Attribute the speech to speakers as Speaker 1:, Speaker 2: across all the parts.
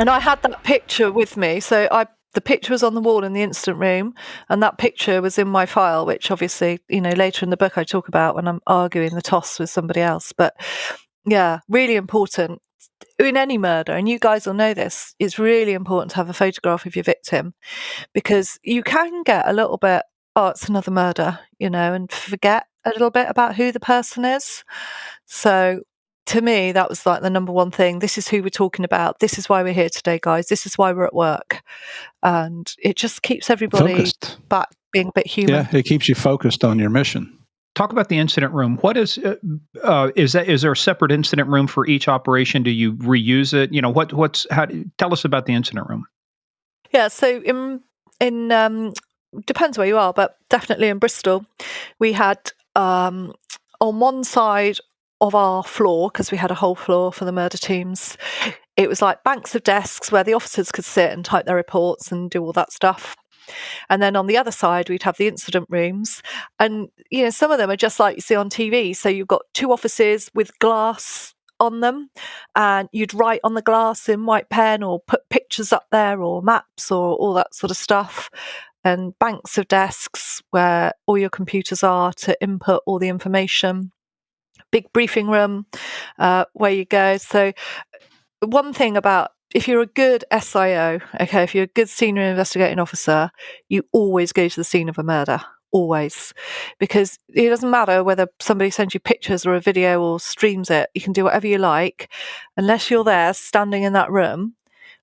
Speaker 1: And I had that picture with me. So the picture was on the wall in the incident room, and that picture was in my file, which obviously, later in the book I talk about when I'm arguing the toss with somebody else. But yeah, really important in any murder, and you guys will know this, it's really important to have a photograph of your victim, because you can get a little bit, oh, it's another murder, and forget a little bit about who the person is. So to me, that was like the number one thing. This is who we're talking about. This is why we're here today, guys. This is why we're at work. And it just keeps everybody
Speaker 2: focused,
Speaker 1: back being a bit human.
Speaker 2: Yeah, it keeps you focused on your mission.
Speaker 3: Talk about the incident room. What is there a separate incident room for each operation? Do you reuse it? Tell us about the incident room.
Speaker 1: Yeah, so in depends where you are, but definitely in Bristol, we had on one side of our floor, because we had a whole floor for the murder teams, it was like banks of desks where the officers could sit and type their reports and do all that stuff. And then on the other side, we'd have the incident rooms. And, some of them are just like you see on TV. So you've got two offices with glass on them, and you'd write on the glass in white pen or put pictures up there or maps or all that sort of stuff. And banks of desks where all your computers are to input all the information. Big briefing room where you go. So one thing about, if you're a good SIO, okay, if you're a good senior investigating officer, you always go to the scene of a murder, always. Because it doesn't matter whether somebody sends you pictures or a video or streams it, you can do whatever you like. Unless you're there standing in that room,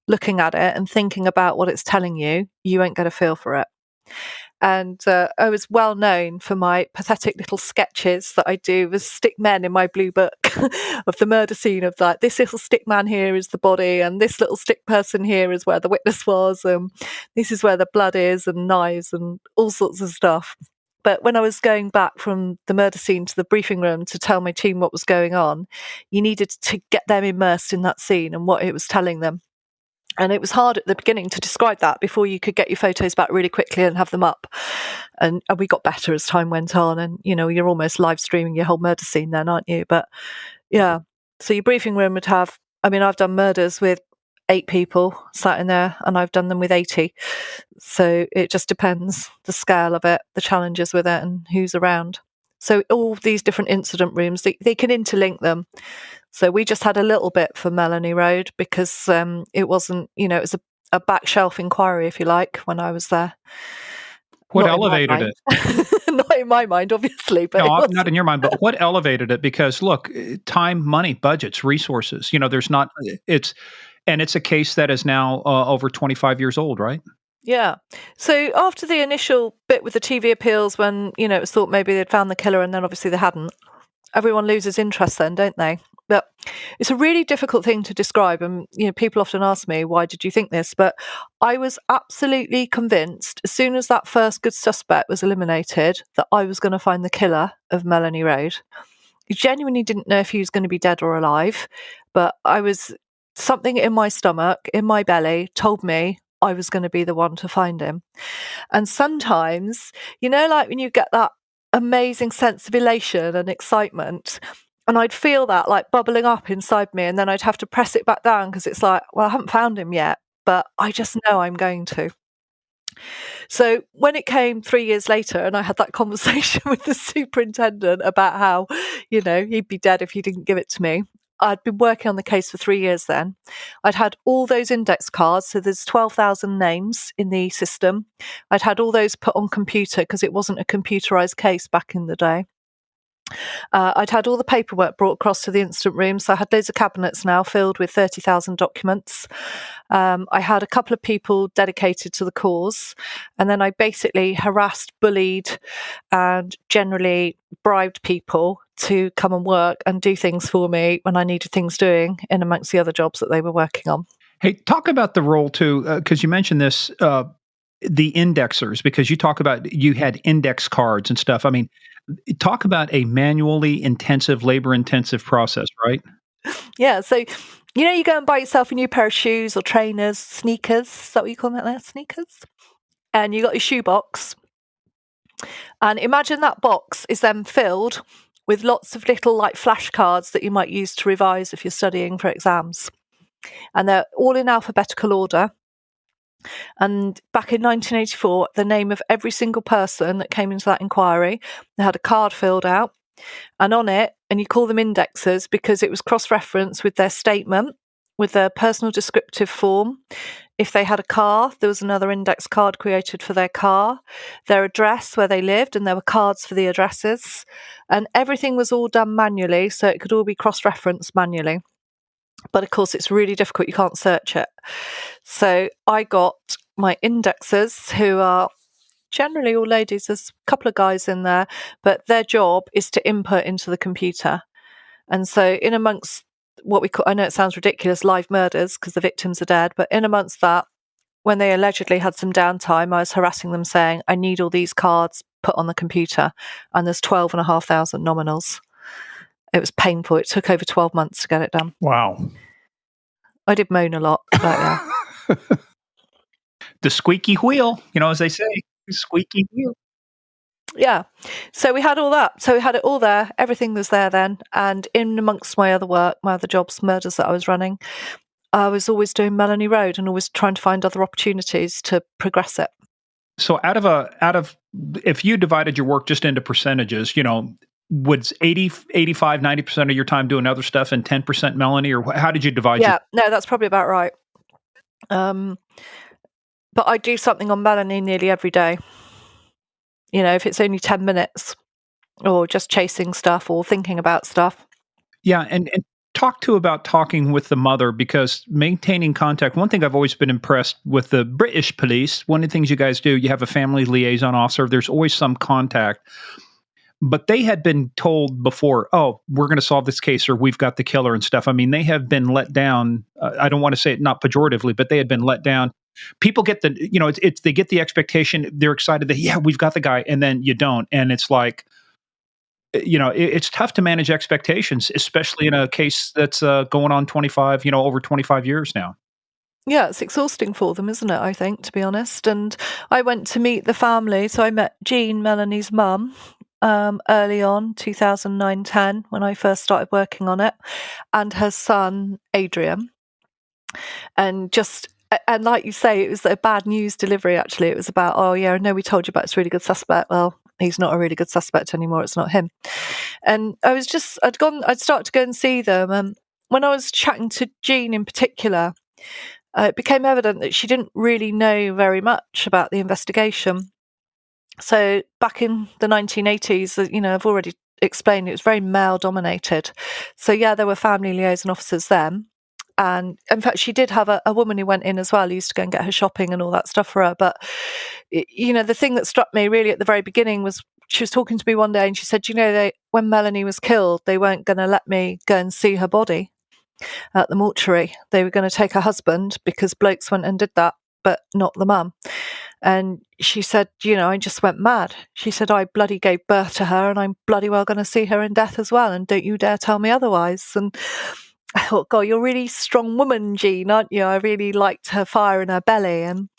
Speaker 1: looking at it and thinking about what it's telling you, you won't get a feel for it. And I was well known for my pathetic little sketches that I do with stick men in my blue book of the murder scene, of like, this little stick man here is the body, and this little stick person here is where the witness was, and this is where the blood is, and knives and all sorts of stuff. But when I was going back from the murder scene to the briefing room to tell my team what was going on, you needed to get them immersed in that scene and what it was telling them. And it was hard at the beginning to describe that before you could get your photos back really quickly and have them up. And we got better as time went on. And, you're almost live streaming your whole murder scene then, aren't you? But yeah, so your briefing room would have, I've done murders with 8 people sat in there, and I've done them with 80. So it just depends the scale of it, the challenges with it, and who's around. So all these different incident rooms, they can interlink them. So we just had a little bit for Melanie Road because it wasn't, it was a back shelf inquiry, if you like, when I was there.
Speaker 3: What elevated it?
Speaker 1: Not in my mind, obviously. But
Speaker 3: no, not in your mind, but what elevated it? Because look, time, money, budgets, resources, there's not, it's a case that is now over 25 years old, right?
Speaker 1: Yeah. So after the initial bit with the TV appeals, when, it was thought maybe they'd found the killer and then obviously they hadn't, everyone loses interest then, don't they? But it's a really difficult thing to describe. And, people often ask me, why did you think this? But I was absolutely convinced as soon as that first good suspect was eliminated that I was going to find the killer of Melanie Road. I genuinely didn't know if he was going to be dead or alive, but something in my stomach, in my belly, told me I was going to be the one to find him. And sometimes, like when you get that amazing sense of elation and excitement, and I'd feel that like bubbling up inside me, and then I'd have to press it back down because it's like, well, I haven't found him yet, but I just know I'm going to. So when it came 3 years later and I had that conversation with the superintendent about how, he'd be dead if he didn't give it to me, I'd been working on the case for 3 years then. I'd had all those index cards, so there's 12,000 names in the system. I'd had all those put on computer because it wasn't a computerized case back in the day. I'd had all the paperwork brought across to the incident room, so I had loads of cabinets now filled with 30,000 documents. I had a couple of people dedicated to the cause, and then I basically harassed, bullied, and generally bribed people to come and work and do things for me when I needed things doing in amongst the other jobs that they were working on.
Speaker 3: Hey, talk about the role too, because you mentioned this, the indexers, because you talk about you had index cards and stuff. Talk about a manually intensive, labor-intensive process, right?
Speaker 1: Yeah. So, you go and buy yourself a new pair of shoes or trainers, sneakers. Is that what you call them there? Sneakers? And you got your shoe box. And imagine that box is then filled with lots of little like flashcards that you might use to revise if you're studying for exams. And they're all in alphabetical order. And back in 1984, the name of every single person that came into that inquiry, they had a card filled out, and on it, and you call them indexes because it was cross-referenced with their statement, with their personal descriptive form. If they had a car, there was another index card created for their car, their address where they lived, and there were cards for the addresses. And everything was all done manually, so it could all be cross-referenced manually. But of course, it's really difficult. You can't search it. So I got my indexers, who are generally all ladies. There's a couple of guys in there, but their job is to input into the computer. And so in amongst what we call, I know it sounds ridiculous, live murders because the victims are dead, but in amongst that, when they allegedly had some downtime, I was harassing them saying, I need all these cards put on the computer. And there's 12,500 nominals. It was painful. It took over 12 months to get it done.
Speaker 2: Wow.
Speaker 1: I did moan a lot, but yeah.
Speaker 3: The squeaky wheel, as they say, squeaky wheel.
Speaker 1: Yeah. So we had all that. So we had it all there. Everything was there then. And in amongst my other work, my other jobs, murders that I was running, I was always doing Melanie Road and always trying to find other opportunities to progress it.
Speaker 3: So if you divided your work just into percentages, would 80, 85, 90% of your time doing other stuff and 10% Melanie, or how did you divide?
Speaker 1: Yeah, no, that's probably about right. But I do something on Melanie nearly every day. If it's only 10 minutes or just chasing stuff or thinking about stuff.
Speaker 3: Yeah. And about talking with the mother, because maintaining contact, one thing I've always been impressed with the British police, one of the things you guys do, you have a family liaison officer, there's always some contact. But they had been told before, oh, we're going to solve this case, or we've got the killer and stuff. I mean, they have been let down. I don't want to say it not pejoratively, but they had been let down. People get they get the expectation. They're excited that, yeah, we've got the guy, and then you don't. And it's like, it's tough to manage expectations, especially in a case that's going on over 25 years now.
Speaker 1: Yeah, it's exhausting for them, isn't it, I think, to be honest. And I went to meet the family. So I met Jean, Melanie's mum, early on, 2009-10, when I first started working on it, and her son, Adrian. And like you say, it was a bad news delivery, actually. It was about, oh, yeah, I know we told you about this really good suspect. Well, he's not a really good suspect anymore. It's not him. And I'd started to go and see them. And when I was chatting to Jean in particular, it became evident that she didn't really know very much about the investigation. So back in the 1980s, I've already explained, it was very male dominated. So yeah, there were family liaison officers then. And in fact, she did have a woman who went in as well, who used to go and get her shopping and all that stuff for her. But, the thing that struck me really at the very beginning was she was talking to me one day and she said, when Melanie was killed, they weren't going to let me go and see her body at the mortuary. They were going to take her husband because blokes went and did that, but not the mum. And she said, I just went mad. She said, I bloody gave birth to her and I'm bloody well going to see her in death as well. And don't you dare tell me otherwise. And I thought, God, you're a really strong woman, Jean, aren't you? I really liked her fire in her belly. And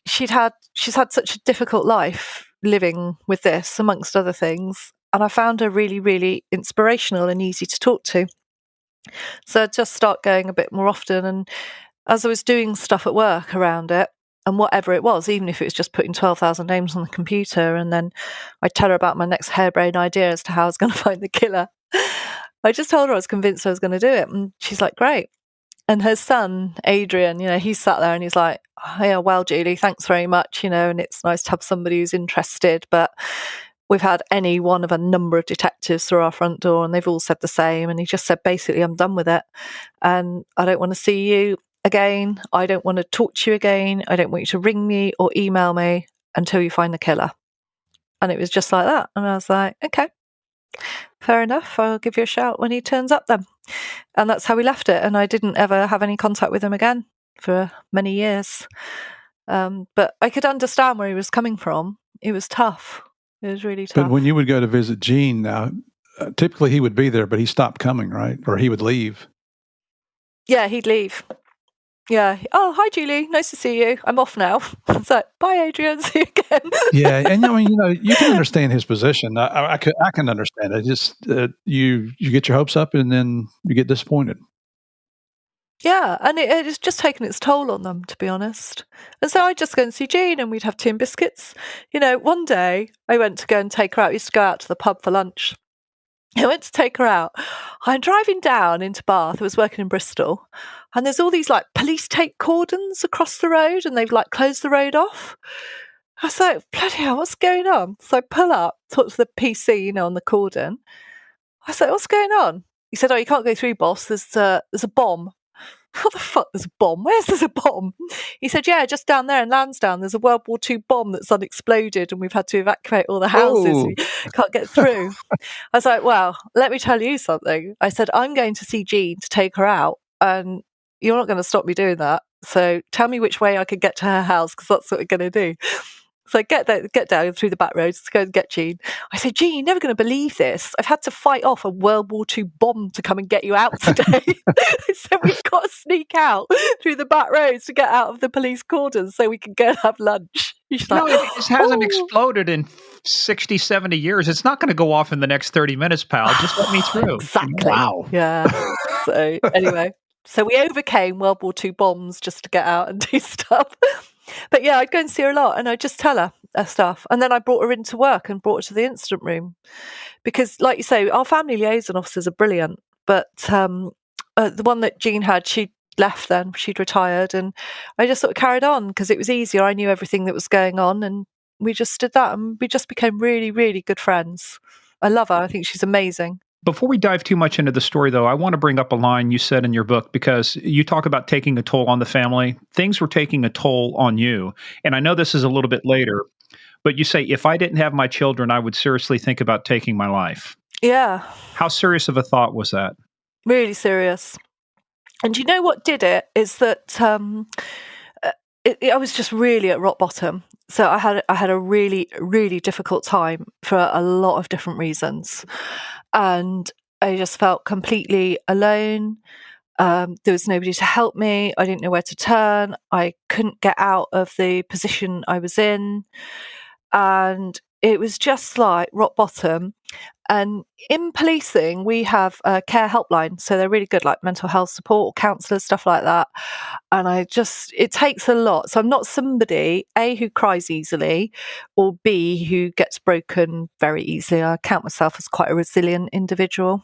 Speaker 1: she's had such a difficult life living with this, amongst other things. And I found her really, really inspirational and easy to talk to. So I'd just start going a bit more often. And as I was doing stuff at work around it, and whatever it was, even if it was just putting 12,000 names on the computer, and then I'd tell her about my next harebrained idea as to how I was going to find the killer. I just told her I was convinced I was going to do it. And she's like, great. And her son, Adrian, he's sat there and he's like, oh, yeah, well, Julie, thanks very much, and it's nice to have somebody who's interested. But we've had any one of a number of detectives through our front door and they've all said the same. And he just said, basically, I'm done with it. And I don't want to see you again. I don't want to talk to you again. I don't want you to ring me or email me until you find the killer. And it was just like that. And I was like, okay, fair enough. I'll give you a shout when he turns up then. And that's how we left it. And I didn't ever have any contact with him again for many years. But I could understand where he was coming from. It was tough. It was really tough.
Speaker 2: But when you would go to visit Gene now, typically he would be there, but he stopped coming, right? Or he would leave.
Speaker 1: Yeah, he'd leave. Yeah. Oh, hi, Julie. Nice to see you. I'm off now. It's like, bye, Adrian. See you again.
Speaker 2: Yeah, and you can understand his position. I can understand it. Just you get your hopes up, and then you get disappointed.
Speaker 1: Yeah, and it's just taken its toll on them, to be honest. And so I'd just go and see Jean and we'd have tea and biscuits. One day I went to go and take her out. We used to go out to the pub for lunch. I went to take her out. I'm driving down into Bath. I was working in Bristol. And there's all these police tape cordons across the road and they've closed the road off. I was like, bloody hell, what's going on? So I pull up, talk to the PC, on the cordon. I was like, what's going on? He said, oh, you can't go through, boss. There's a bomb. What the fuck, there's a bomb? Where's there's a bomb? He said, yeah, just down there in Lansdowne, there's a World War II bomb that's unexploded and we've had to evacuate all the houses.
Speaker 2: Oh.
Speaker 1: We can't get through. I was like, well, let me tell you something. I said, I'm going to see Jean to take her out and you're not going to stop me doing that. So tell me which way I can get to her house because that's what we're going to do. So I get down through the back roads to go and get Jean. I said, Jean, you're never going to believe this. I've had to fight off a World War II bomb to come and get you out today. So we've got to sneak out through the back roads to get out of the police cordons so we can go and have lunch.
Speaker 3: No, it just hasn't exploded in 60, 70 years. It's not going to go off in the next 30 minutes, pal. Just let me through.
Speaker 1: Exactly.
Speaker 2: Wow.
Speaker 1: Yeah. So anyway, so we overcame World War II bombs just to get out and do stuff. But yeah, I'd go and see her a lot and I'd just tell her stuff. And then I brought her into work and brought her to the incident room. Because like you say, our family liaison officers are brilliant. But the one that Jean had, she'd left then, she'd retired. And I just sort of carried on because it was easier. I knew everything that was going on and we just did that. And we just became really, really good friends. I love her. I think she's amazing.
Speaker 3: Before we dive too much into the story, though, I want to bring up a line you said in your book because you talk about taking a toll on the family. Things were taking a toll on you. And I know this is a little bit later, but you say, if I didn't have my children, I would seriously think about taking my life.
Speaker 1: Yeah.
Speaker 3: How serious of a thought was that?
Speaker 1: Really serious. And you know what did it is that I was just really at rock bottom. So I had a really, really difficult time for a lot of different reasons. And I just felt completely alone. There was nobody to help me. I didn't know where to turn. I couldn't get out of the position I was in. And it was just like rock bottom. And in policing, we have a care helpline. So they're really good, like mental health support, counsellors, stuff like that. And it takes a lot. So I'm not somebody, A, who cries easily, or B, who gets broken very easily. I count myself as quite a resilient individual.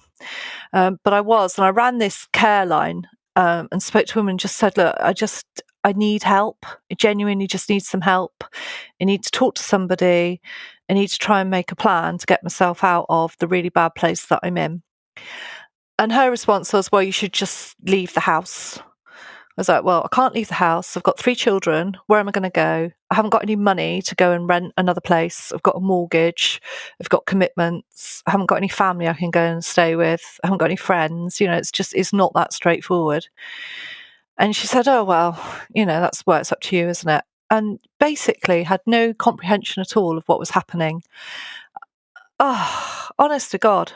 Speaker 1: But I was, and I ran this care line and spoke to a woman and just said, look, I need help. I genuinely just need some help. I need to talk to somebody. I need to try and make a plan to get myself out of the really bad place that I'm in. And her response was, well, you should just leave the house. I was like, well, I can't leave the house. I've got 3 children. Where am I going to go? I haven't got any money to go and rent another place. I've got a mortgage. I've got commitments. I haven't got any family I can go and stay with. I haven't got any friends. It's not that straightforward. And she said, oh, well, that's where it's up to you, isn't it? And basically had no comprehension at all of what was happening. Oh, honest to God.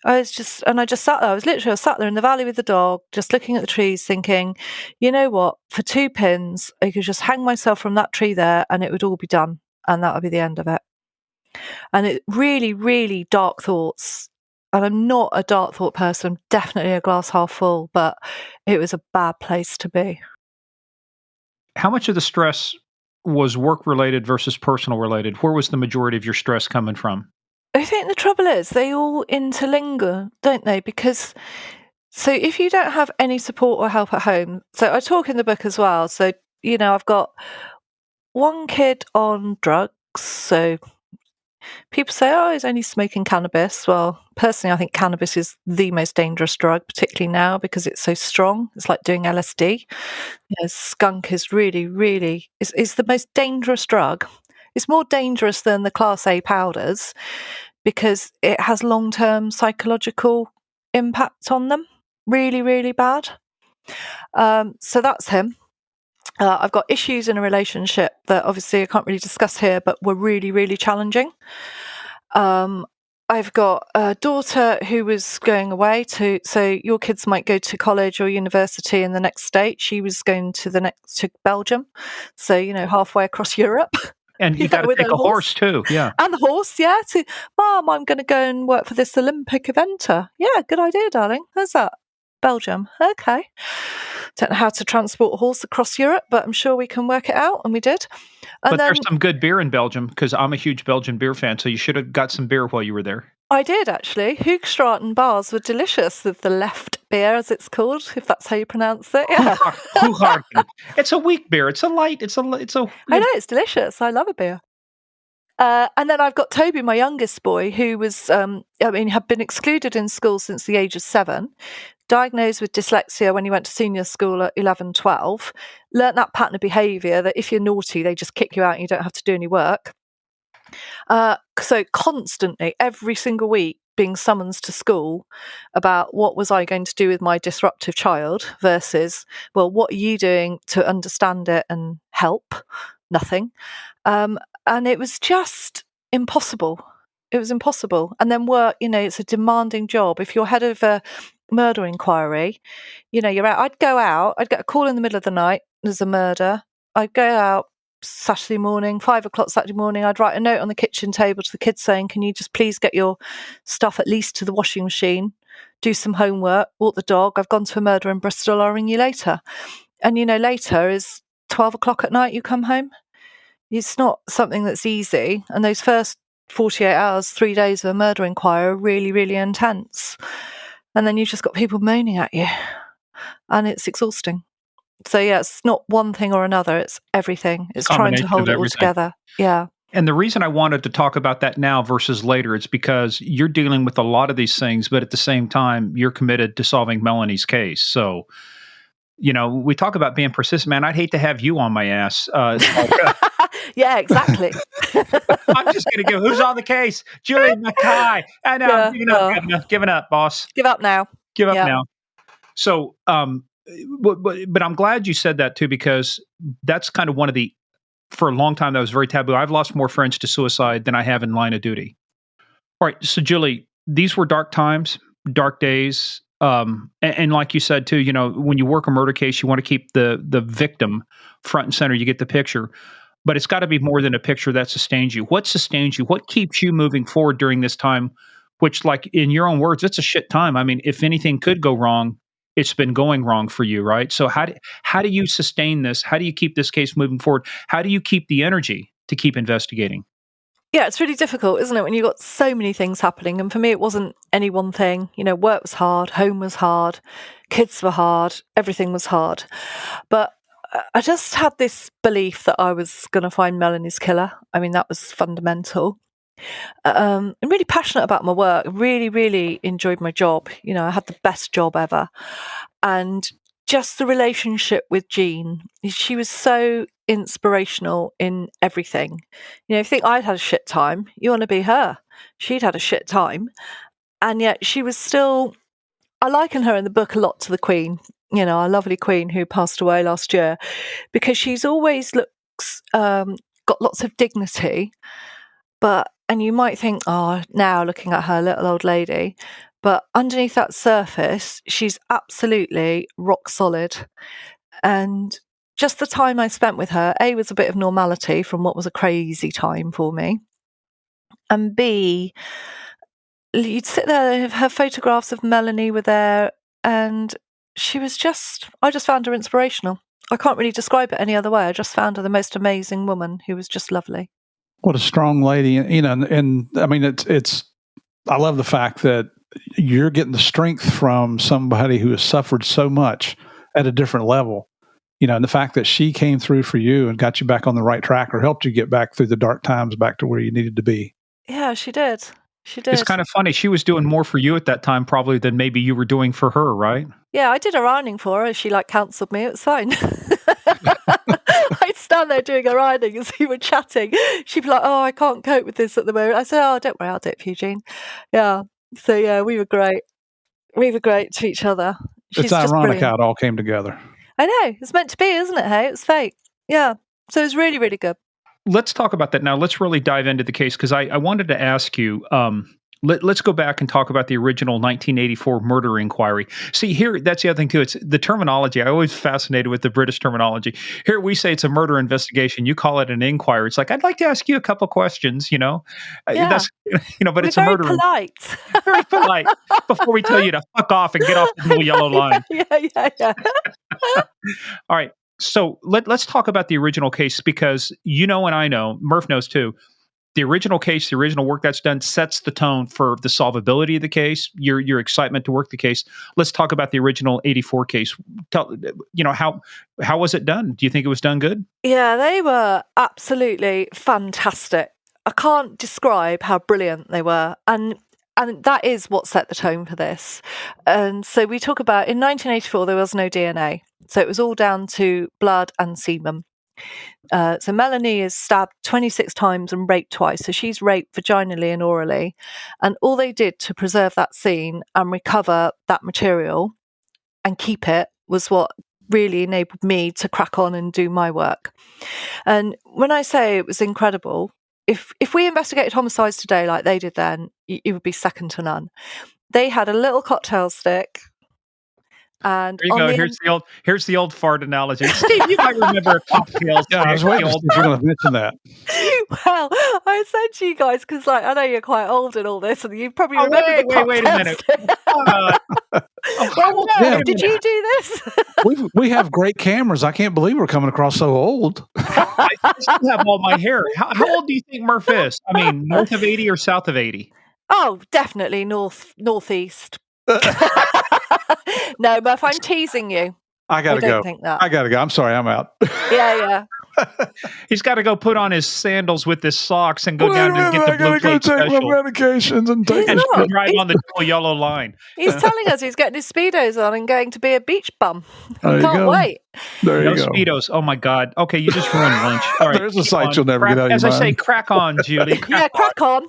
Speaker 1: I just sat there. I was sat there in the valley with the dog, just looking at the trees thinking, you know what, for 2 pins, I could just hang myself from that tree there and it would all be done. And that would be the end of it. And it really, really dark thoughts. And I'm not a dark thought person, definitely a glass half full, but it was a bad place to be.
Speaker 3: How much of the stress was work-related versus personal-related? Where was the majority of your stress coming from?
Speaker 1: I think the trouble is they all interlinger, don't they? Because so if you don't have any support or help at home, so I talk in the book as well. So, I've got one kid on drugs. So people say, oh, he's only smoking cannabis. Well, personally, I think cannabis is the most dangerous drug, particularly now because it's so strong. It's like doing LSD. Skunk is really, really, is the most dangerous drug. It's more dangerous than the Class A powders because it has long-term psychological impact on them. Really, really bad. So that's him. I've got issues in a relationship that obviously I can't really discuss here, but were really, really challenging. I've got a daughter who was going away so your kids might go to college or university in the next state. She was going to Belgium. So, halfway across Europe.
Speaker 3: And you got to take a horse too, yeah.
Speaker 1: And the horse, yeah. Mom, I'm going to go and work for this Olympic eventer. Yeah, good idea, darling. How's that? Belgium. Okay. Don't know how to transport a horse across Europe, but I'm sure we can work it out, and we did. And
Speaker 3: But
Speaker 1: then
Speaker 3: there's some good beer in Belgium because I'm a huge Belgian beer fan, so you should have got some beer while you were there.
Speaker 1: I did actually. Hoogstraten bars were delicious with the left beer, as it's called, if that's how you pronounce it. Yeah.
Speaker 3: Hoegaarden. It's a weak beer. It's a light. It's a.
Speaker 1: I know, it's delicious. I love a beer. And then I've got Toby, my youngest boy, who was, had been excluded in school since the age of 7, diagnosed with dyslexia when he went to senior school at 11, 12, learnt that pattern of behaviour that if you're naughty, they just kick you out and you don't have to do any work. So constantly, every single week, being summoned to school about what was I going to do with my disruptive child versus, well, what are you doing to understand it and help? Nothing. And it was just impossible. It was impossible. And then work, it's a demanding job. If you're head of a murder inquiry, you're out. I'd go out, I'd get a call in the middle of the night, there's a murder. I'd go out Saturday morning, 5 o'clock Saturday morning, I'd write a note on the kitchen table to the kids saying, can you just please get your stuff at least to the washing machine, do some homework, walk the dog, I've gone to a murder in Bristol, I'll ring you later. And later is 12 o'clock at night, you come home. It's not something that's easy. And those first 48 hours, 3 days of a murder inquiry are really, really intense. And then you've just got people moaning at you. And it's exhausting. So, yeah, it's not one thing or another. It's everything. It's trying to hold it all together. Yeah.
Speaker 3: And the reason I wanted to talk about that now versus later, it's because you're dealing with a lot of these things, but at the same time, you're committed to solving Melanie's case. So, we talk about being persistent, man. I'd hate to have you on my ass.
Speaker 1: Yeah, exactly.
Speaker 3: I'm just going to go, who's on the case? Julie Mackay. I know, I'm giving up, boss.
Speaker 1: Give up now.
Speaker 3: Give up now. So, but I'm glad you said that too, because that's kind of for a long time, that was very taboo. I've lost more friends to suicide than I have in line of duty. All right. So, Julie, these were dark times, dark days. And like you said too, when you work a murder case, you want to keep the victim front and center. You get the picture, but it's got to be more than a picture that sustains you. What sustains you? What keeps you moving forward during this time? Which, like in your own words, it's a shit time. I mean, if anything could go wrong, it's been going wrong for you, right? So how do you sustain this? How do you keep this case moving forward? How do you keep the energy to keep investigating?
Speaker 1: Yeah, it's really difficult, isn't it, when you've got so many things happening? And for me, it wasn't any one thing. Work was hard, home was hard, kids were hard, everything was hard. But I just had this belief that I was going to find Melanie's killer. I mean, that was fundamental. I'm really passionate about my work. Really, really enjoyed my job. I had the best job ever. And just the relationship with Jean, she was so inspirational in everything. If you think I'd had a shit time, you want to be her. She'd had a shit time. And yet she was still, I liken her in the book a lot to the Queen, our lovely Queen who passed away last year, because she's always got lots of dignity. And you might think, now looking at her, little old lady, but underneath that surface, she's absolutely rock solid. And just the time I spent with her, A, was a bit of normality from what was a crazy time for me. And B, you'd sit there, her photographs of Melanie were there, and I just found her inspirational. I can't really describe it any other way. I just found her the most amazing woman who was just lovely.
Speaker 2: What a strong lady. And I mean, I love the fact that you're getting the strength from somebody who has suffered so much at a different level, and the fact that she came through for you and got you back on the right track or helped you get back through the dark times back to where you needed to be.
Speaker 1: Yeah, she did. She did.
Speaker 3: It's kind of funny. She was doing more for you at that time probably than maybe you were doing for her, right?
Speaker 1: Yeah, I did her ironing for her. She counselled me. It was fine. I'd stand there doing her ironing as we were chatting. She'd be like, I can't cope with this at the moment. I said, don't worry, I'll do it for you, Jean. Yeah. So, yeah, we were great. We were great to each other.
Speaker 2: It's ironic how it all came together.
Speaker 1: I know. It's meant to be, isn't it? Hey, it was fate. Yeah. So it was really, really good.
Speaker 3: Let's talk about that now. Let's really dive into the case because I wanted to ask you, Let's go back and talk about the original 1984 murder inquiry. See, here, that's the other thing too. It's the terminology. I always fascinated with the British terminology. Here we say it's a murder investigation. You call it an inquiry. It's like, I'd like to ask you a couple questions,
Speaker 1: Yeah.
Speaker 3: That's, but
Speaker 1: We're
Speaker 3: it's a
Speaker 1: very
Speaker 3: murder.
Speaker 1: polite.
Speaker 3: Very polite before we tell you to fuck off and get off the little yellow line.
Speaker 1: Yeah.
Speaker 3: All right. So let's talk about the original case because and I know, Murph knows too, the original case, the original work that's done sets the tone for the solvability of the case, your excitement to work the case. Let's talk about the original 84 case. Tell, how was it done? Do you think it was done good?
Speaker 1: Yeah, they were absolutely fantastic. I can't describe how brilliant they were. And that is what set the tone for this. And so we talk about, in 1984, there was no DNA. So it was all down to blood and semen. So Melanie is stabbed 26 times and raped twice. So she's raped vaginally and orally. And all they did to preserve that scene and recover that material and keep it was what really enabled me to crack on and do my work. And when I say it was incredible, if we investigated homicides today like they did then, it would be second to none. They had a little cocktail stick. And
Speaker 3: there you go. Here's the old fart analogy. Steve, you might remember a cocktail.
Speaker 2: Yeah, I was waiting if you're going to mention that.
Speaker 1: Well, I said to you guys because, I know you're quite old and all this, and you probably remember.
Speaker 3: Wait a minute.
Speaker 1: Did you do this?
Speaker 2: we have great cameras. I can't believe we're coming across so old.
Speaker 3: I still have all my hair. How old do you think Murph is? I mean, north of 80 or south of 80?
Speaker 1: Oh, definitely northeast. No, Murph, I'm teasing you.
Speaker 2: I gotta go. I gotta go. I'm sorry, I'm out.
Speaker 1: Yeah.
Speaker 3: He's got to go put on his sandals with his socks and go down to get the blue plate
Speaker 2: take
Speaker 3: special.
Speaker 2: my medications and
Speaker 3: drive on the dual yellow line.
Speaker 1: He's telling us he's getting his Speedos on and going to be a beach bum.
Speaker 2: Can't
Speaker 1: wait.
Speaker 2: There you
Speaker 3: go. Speedos. Oh my God. Okay, you just ruined lunch. All right,
Speaker 2: there's a sight you'll never get out of your mind.
Speaker 3: As I say, crack on, Julie.
Speaker 1: Crack on.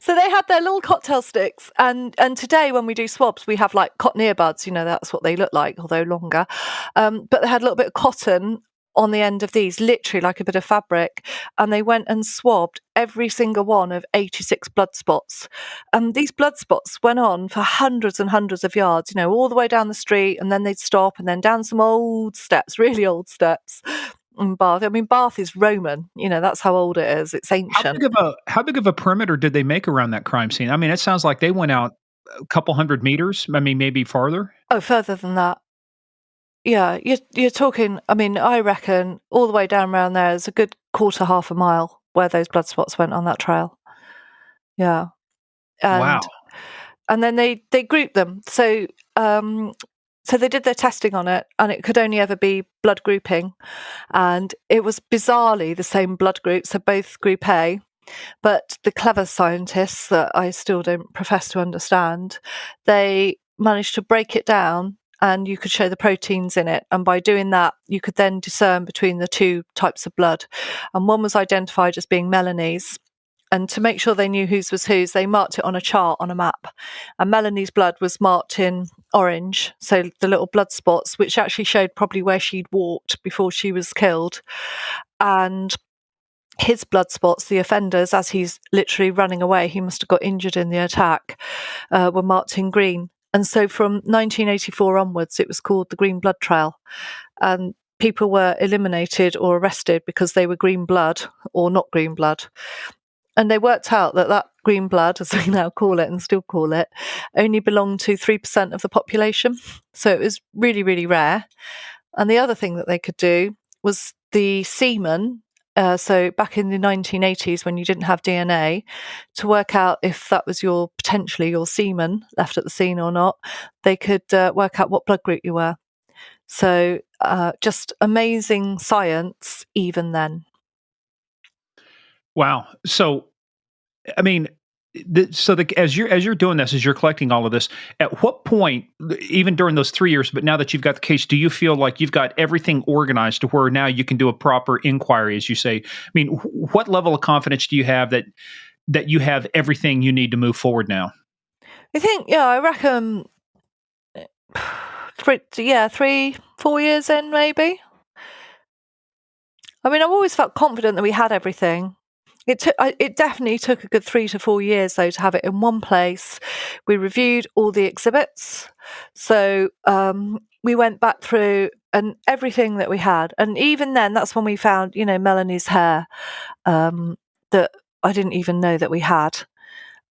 Speaker 1: So they had their little cocktail sticks, and today when we do swabs, we have like cotton earbuds. That's what they look like, although longer. But they had a little bit of cotton on the end of these, literally like a bit of fabric, and they went and swabbed every single one of 86 blood spots. And these blood spots went on for hundreds and hundreds of yards, all the way down the street, and then they'd stop, and then down some old steps, really old steps. In Bath. I mean, Bath is Roman. That's how old it is. It's ancient.
Speaker 3: How big of a perimeter did they make around that crime scene? I mean, it sounds like they went out a couple hundred meters. I mean, maybe farther.
Speaker 1: Oh, further than that. Yeah, you're talking. I mean, I reckon all the way down around there is a good half a mile where those blood spots went on that trail. Yeah.
Speaker 3: Wow.
Speaker 1: And then they grouped them. So they did their testing on it, and it could only ever be blood grouping. And it was bizarrely the same blood group, so both group A. But the clever scientists that I still don't profess to understand, they managed to break it down, and you could show the proteins in it. And by doing that, you could then discern between the two types of blood. And one was identified as being Melanie's. And to make sure they knew whose was whose, they marked it on a chart on a map. And Melanie's blood was marked in orange, so the little blood spots, which actually showed probably where she'd walked before she was killed. And his blood spots, the offenders, as he's literally running away, he must have got injured in the attack, were marked in green. And so from 1984 onwards, it was called the Green Blood Trail. And people were eliminated or arrested because they were green blood or not green blood. And they worked out that green blood, as we now call it and still call it, only belonged to 3% of the population. So it was really, really rare. And the other thing that they could do was the semen. So back in the 1980s, when you didn't have DNA, to work out if that was potentially your semen left at the scene or not, they could work out what blood group you were. So just amazing science even then.
Speaker 3: Wow. So, I mean, as you're doing this, as you're collecting all of this, at what point, even during those 3 years, but now that you've got the case, do you feel like you've got everything organized to where now you can do a proper inquiry, as you say? I mean, what level of confidence do you have that you have everything you need to move forward now?
Speaker 1: I reckon 3-4 years in, maybe. I mean, I've always felt confident that we had everything. It definitely took a good 3 to 4 years though to have it in one place. We reviewed all the exhibits, so we went back through and everything that we had, and even then, that's when we found, Melanie's hair that I didn't even know that we had,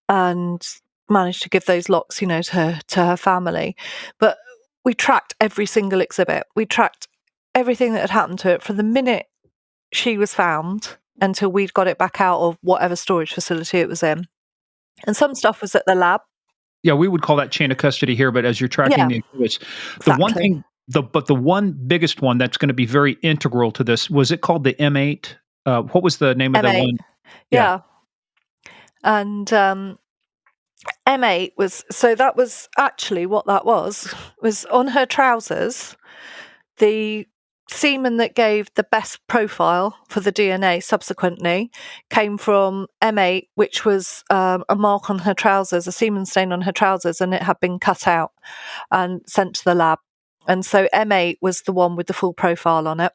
Speaker 1: and managed to give those locks, to her family. But we tracked every single exhibit. We tracked everything that had happened to it from the minute she was found until we'd got it back out of whatever storage facility it was in. And some stuff was at the lab.
Speaker 3: Yeah, we would call that chain of custody here, but as you're tracking the exhibits, the one thing, the one biggest one that's going to be very integral to this, was it called the M8? What was the name of the one?
Speaker 1: Yeah. And M8 that was actually what that was on her trousers. The semen that gave the best profile for the DNA subsequently came from M8, which was a mark on her trousers, a semen stain on her trousers, and it had been cut out and sent to the lab. And so M8 was the one with the full profile on it.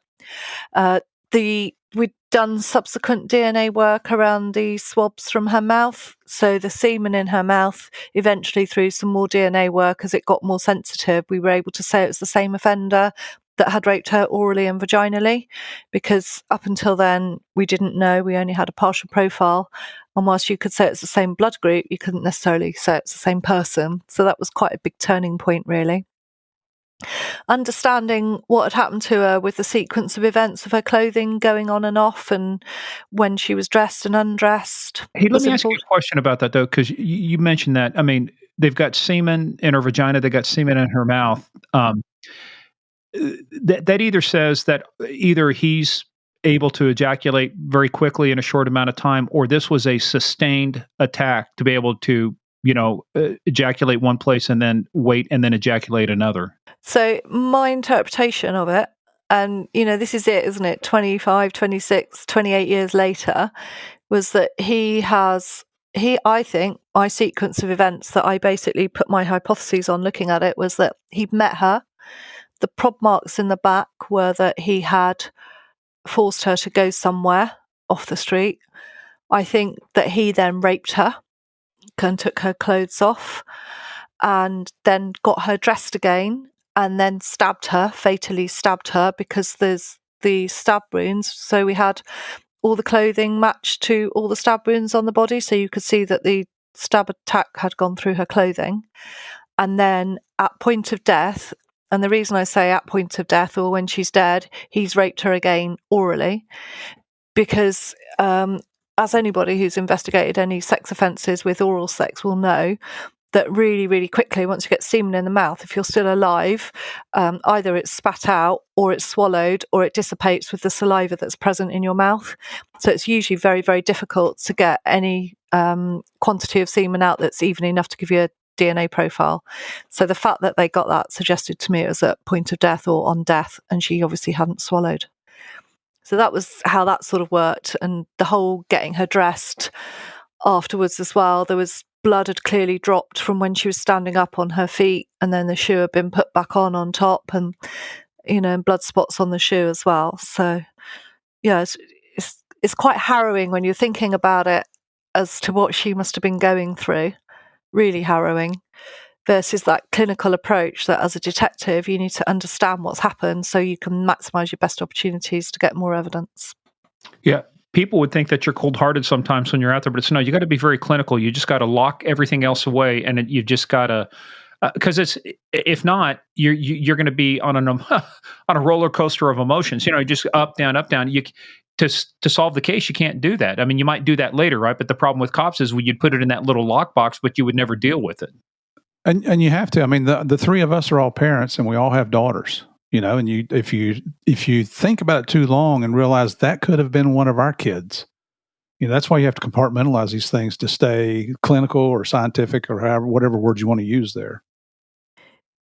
Speaker 1: We'd done subsequent DNA work around the swabs from her mouth. So the semen in her mouth, eventually through some more DNA work, as it got more sensitive, we were able to say it was the same offender that had raped her orally and vaginally, because up until then we didn't know. We only had a partial profile, and whilst you could say it's the same blood group, you couldn't necessarily say it's the same person. So that was quite a big turning point, really. Understanding what had happened to her with the sequence of events of her clothing going on and off, and when she was dressed and undressed.
Speaker 3: Hey, let me ask you a question about that, though, because you mentioned that. I mean, they've got semen in her vagina, they got semen in her mouth. That either says that either he's able to ejaculate very quickly in a short amount of time, or this was a sustained attack to be able to, ejaculate one place and then wait and then ejaculate another.
Speaker 1: So my interpretation of it, and this is it, isn't it? 25, 26, 28 years later, was that I think my sequence of events that I basically put my hypotheses on looking at it was that he'd met her. The prob marks in the back were that he had forced her to go somewhere off the street. I think that he then raped her and took her clothes off, and then got her dressed again, and then fatally stabbed her, because there's the stab wounds. So we had all the clothing matched to all the stab wounds on the body, so you could see that the stab attack had gone through her clothing. And then at point of death, and the reason I say at point of death or when she's dead, he's raped her again orally, because as anybody who's investigated any sex offences with oral sex will know, that really, really quickly, once you get semen in the mouth, if you're still alive, either it's spat out or it's swallowed or it dissipates with the saliva that's present in your mouth. So it's usually very, very difficult to get any quantity of semen out that's even enough to give you a DNA profile. So the fact that they got that suggested to me it was at point of death or on death, and she obviously hadn't swallowed. So that was how that sort of worked. And the whole getting her dressed afterwards as well, there was blood had clearly dropped from when she was standing up on her feet, and then the shoe had been put back on top, and blood spots on the shoe as well. So yeah, it's quite harrowing when you're thinking about it as to what she must have been going through. Really harrowing, versus that clinical approach that as a detective you need to understand what's happened so you can maximize your best opportunities to get more evidence.
Speaker 3: Yeah. People would think that you're cold-hearted sometimes when you're out there, but no, you got to be very clinical. You just got to lock everything else away, and you just got to, because if not, you're going to be on a roller coaster of emotions. Just up, down, up, down. To solve the case, you can't do that. I mean, you might do that later, right? But the problem with cops is you'd put it in that little lockbox, but you would never deal with it.
Speaker 2: And you have to. I mean, the three of us are all parents, and we all have daughters. And if you think about it too long and realize that could have been one of our kids, that's why you have to compartmentalize these things to stay clinical or scientific or whatever word you want to use there.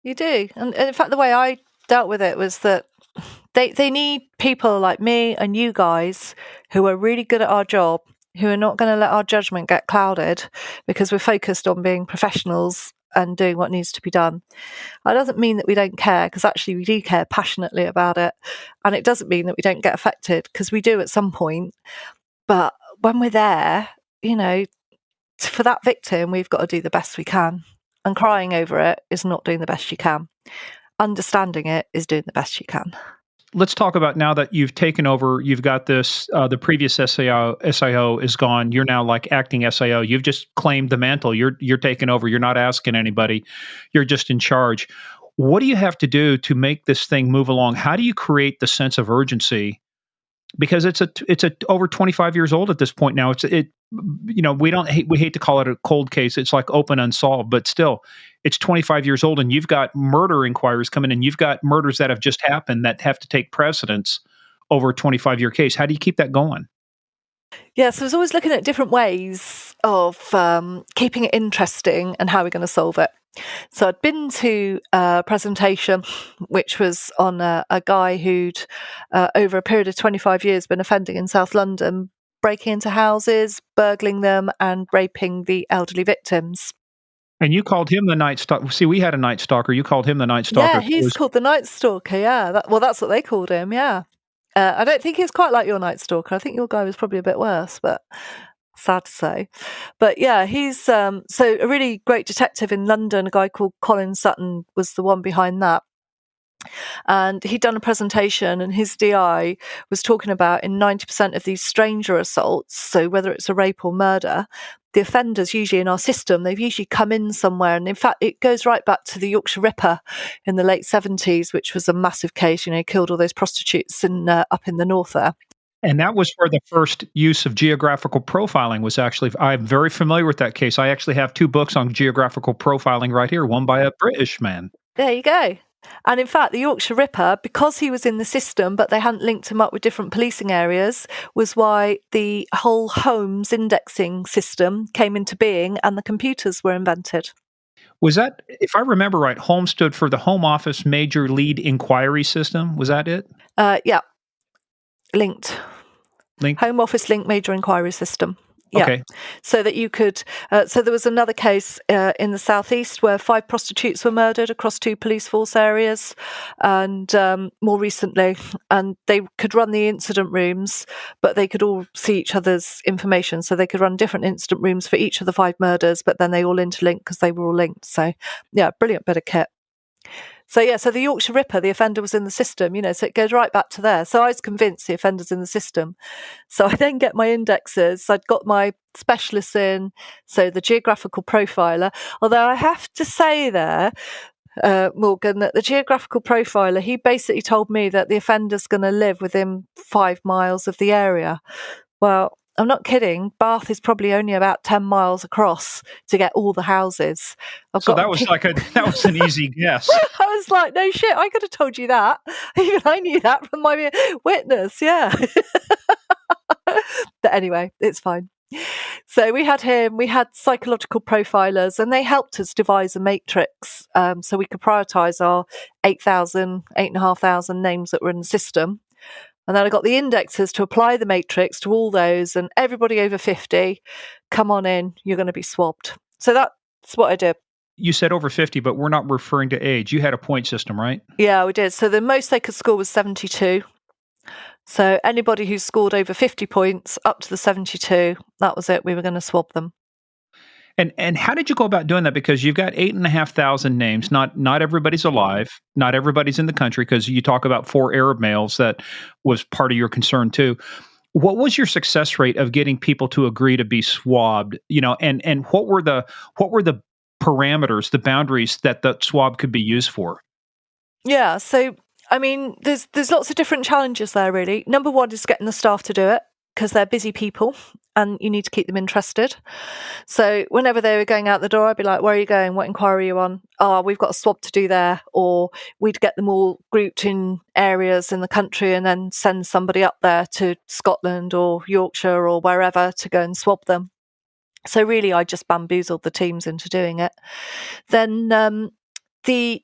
Speaker 2: You
Speaker 1: do. And in fact, the way I dealt with it was that they need people like me and you guys who are really good at our job, who are not going to let our judgment get clouded because we're focused on being professionals and doing what needs to be done. That doesn't mean that we don't care, because actually we do care passionately about it. And it doesn't mean that we don't get affected, because we do at some point. But when we're there, for that victim, we've got to do the best we can. And crying over it is not doing the best you can. Understanding it is doing the best you can.
Speaker 3: Let's talk about now that you've taken over, you've got this, the previous SIO is gone. You're now like acting SIO. You've just claimed the mantle. You're taking over. You're not asking anybody. You're just in charge. What do you have to do to make this thing move along? How do you create the sense of urgency? Because it's over 25 years old at this point now. We hate to call it a cold case. It's like open unsolved, but still, it's 25 years old, and you've got murder inquiries coming in. You've got murders that have just happened that have to take precedence over a 25-year case. How do you keep that going?
Speaker 1: Yeah, so I was always looking at different ways of keeping it interesting and how we're going to solve it. So I'd been to a presentation which was on a guy who'd, over a period of 25 years, been offending in South London, breaking into houses, burgling them, and raping the elderly victims.
Speaker 3: And you called him the Night Stalker. See, we had a Night Stalker. You called him the Night Stalker.
Speaker 1: Yeah, he's called the Night Stalker, yeah. That's what they called him, yeah. I don't think he's quite like your Night Stalker. I think your guy was probably a bit worse, but sad to say. But yeah, he's so a really great detective in London, a guy called Colin Sutton was the one behind that. And he'd done a presentation, and his DI was talking about in 90% of these stranger assaults, so whether it's a rape or murder, the offenders usually in our system, they've usually come in somewhere. And in fact, it goes right back to the Yorkshire Ripper in the late 70s, which was a massive case, killed all those prostitutes up in the north there.
Speaker 3: And that was where the first use of geographical profiling was actually, I'm very familiar with that case. I actually have 2 books on geographical profiling right here, one by a British man.
Speaker 1: There you go. And in fact, the Yorkshire Ripper, because he was in the system, but they hadn't linked him up with different policing areas, was why the whole Holmes indexing system came into being and the computers were invented.
Speaker 3: Was that, if I remember right, Holmes stood for the Home Office Major Lead Inquiry System? Was that it?
Speaker 1: Yeah. Linked. Home Office Linked Major Inquiry System. Yeah.
Speaker 3: Okay.
Speaker 1: So that you could, so there was another case in the southeast where 5 prostitutes were murdered across 2 police force areas, and more recently, and they could run the incident rooms, but they could all see each other's information. So they could run different incident rooms for each of the 5 murders, but then they all interlinked because they were all linked. So yeah, brilliant bit of kit. So the Yorkshire Ripper, the offender was in the system, so it goes right back to there. So I was convinced the offender's in the system. So I then get my indexers. I'd got my specialists in, so the geographical profiler. Although I have to say there, Morgan, that the geographical profiler, he basically told me that the offender's going to live within 5 miles of the area. Well, I'm not kidding. Bath is probably only about 10 miles across to get all the houses.
Speaker 3: So that was that was an easy guess.
Speaker 1: I was like, no shit, I could have told you that. Even I knew that from my witness, yeah. But anyway, it's fine. So we had him, we had psychological profilers, and they helped us devise a matrix so we could prioritise our 8,500 names that were in the system. And then I got the indexers to apply the matrix to all those, and everybody over 50, come on in, you're going to be swabbed. So that's what I did.
Speaker 3: You said over 50, but we're not referring to age. You had a point system, right?
Speaker 1: Yeah, we did. So the most they could score was 72. So anybody who scored over 50 points up to the 72, that was it. We were going to swab them.
Speaker 3: And how did you go about doing that? Because you've got 8,500 names. Not everybody's alive. Not everybody's in the country, because you talk about 4 Arab males. That was part of your concern too. What was your success rate of getting people to agree to be swabbed? And what were the parameters, the boundaries that the swab could be used for?
Speaker 1: Yeah, so I mean, there's lots of different challenges there, really. Number one is getting the staff to do it, because they're busy people and you need to keep them interested. So whenever they were going out the door, I'd be like, where are you going? What inquiry are you on? Oh, we've got a swab to do there. Or we'd get them all grouped in areas in the country and then send somebody up there to Scotland or Yorkshire or wherever to go and swab them. So really, I just bamboozled the teams into doing it. Then the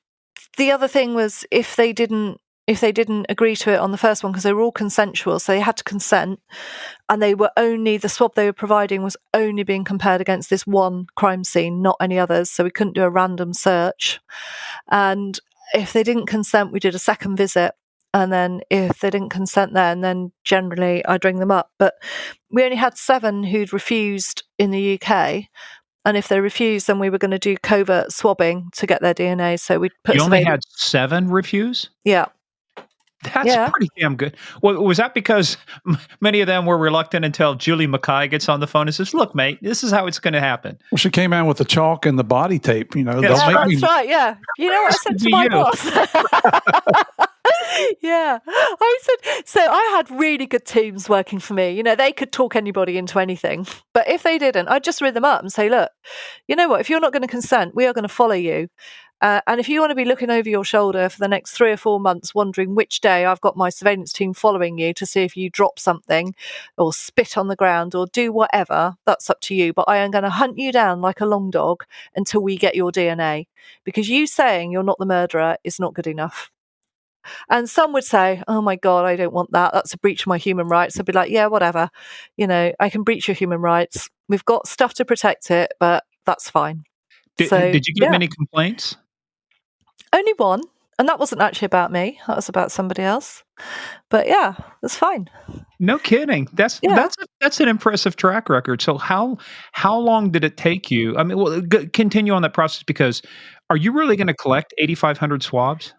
Speaker 1: other thing was if they didn't agree to it on the first one, because they were all consensual, so they had to consent, and the swab they were providing was only being compared against this one crime scene, not any others, so we couldn't do a random search. And if they didn't consent, we did a second visit, And then if they didn't consent then generally I'd ring them up. But we only had 7 who'd refused in the UK. And if they refused, then we were going to do covert swabbing to get their DNA. So we'd put
Speaker 3: You only had 7 refuse?
Speaker 1: Yeah.
Speaker 3: That's
Speaker 1: Yeah.
Speaker 3: pretty damn good. Well, was that because many of them were reluctant until Julie Mackay gets on the phone and says, "Look, mate, this is how it's going to happen."
Speaker 2: Well, she came out with the chalk and the body tape.
Speaker 3: Yeah,
Speaker 1: that's right. Yeah. You know what I said to my boss? Yeah. I said, so I had really good teams working for me. They could talk anybody into anything. But if they didn't, I'd just ring them up and say, look, you know what? If you're not going to consent, we are going to follow you. And if you want to be looking over your shoulder for the next 3 or 4 months, wondering which day I've got my surveillance team following you to see if you drop something or spit on the ground or do whatever, that's up to you. But I am going to hunt you down like a long dog until we get your DNA, because you saying you're not the murderer is not good enough. And some would say, oh my God, I don't want that. That's a breach of my human rights. I'd be like, yeah, whatever. I can breach your human rights. We've got stuff to protect it, but that's fine.
Speaker 3: Did you get many complaints?
Speaker 1: Only one, and that wasn't actually about me. That was about somebody else. But yeah, that's fine.
Speaker 3: No kidding. That's an impressive track record. So how long did it take you? I mean, continue on that process, because are you really going to collect 8,500 swabs?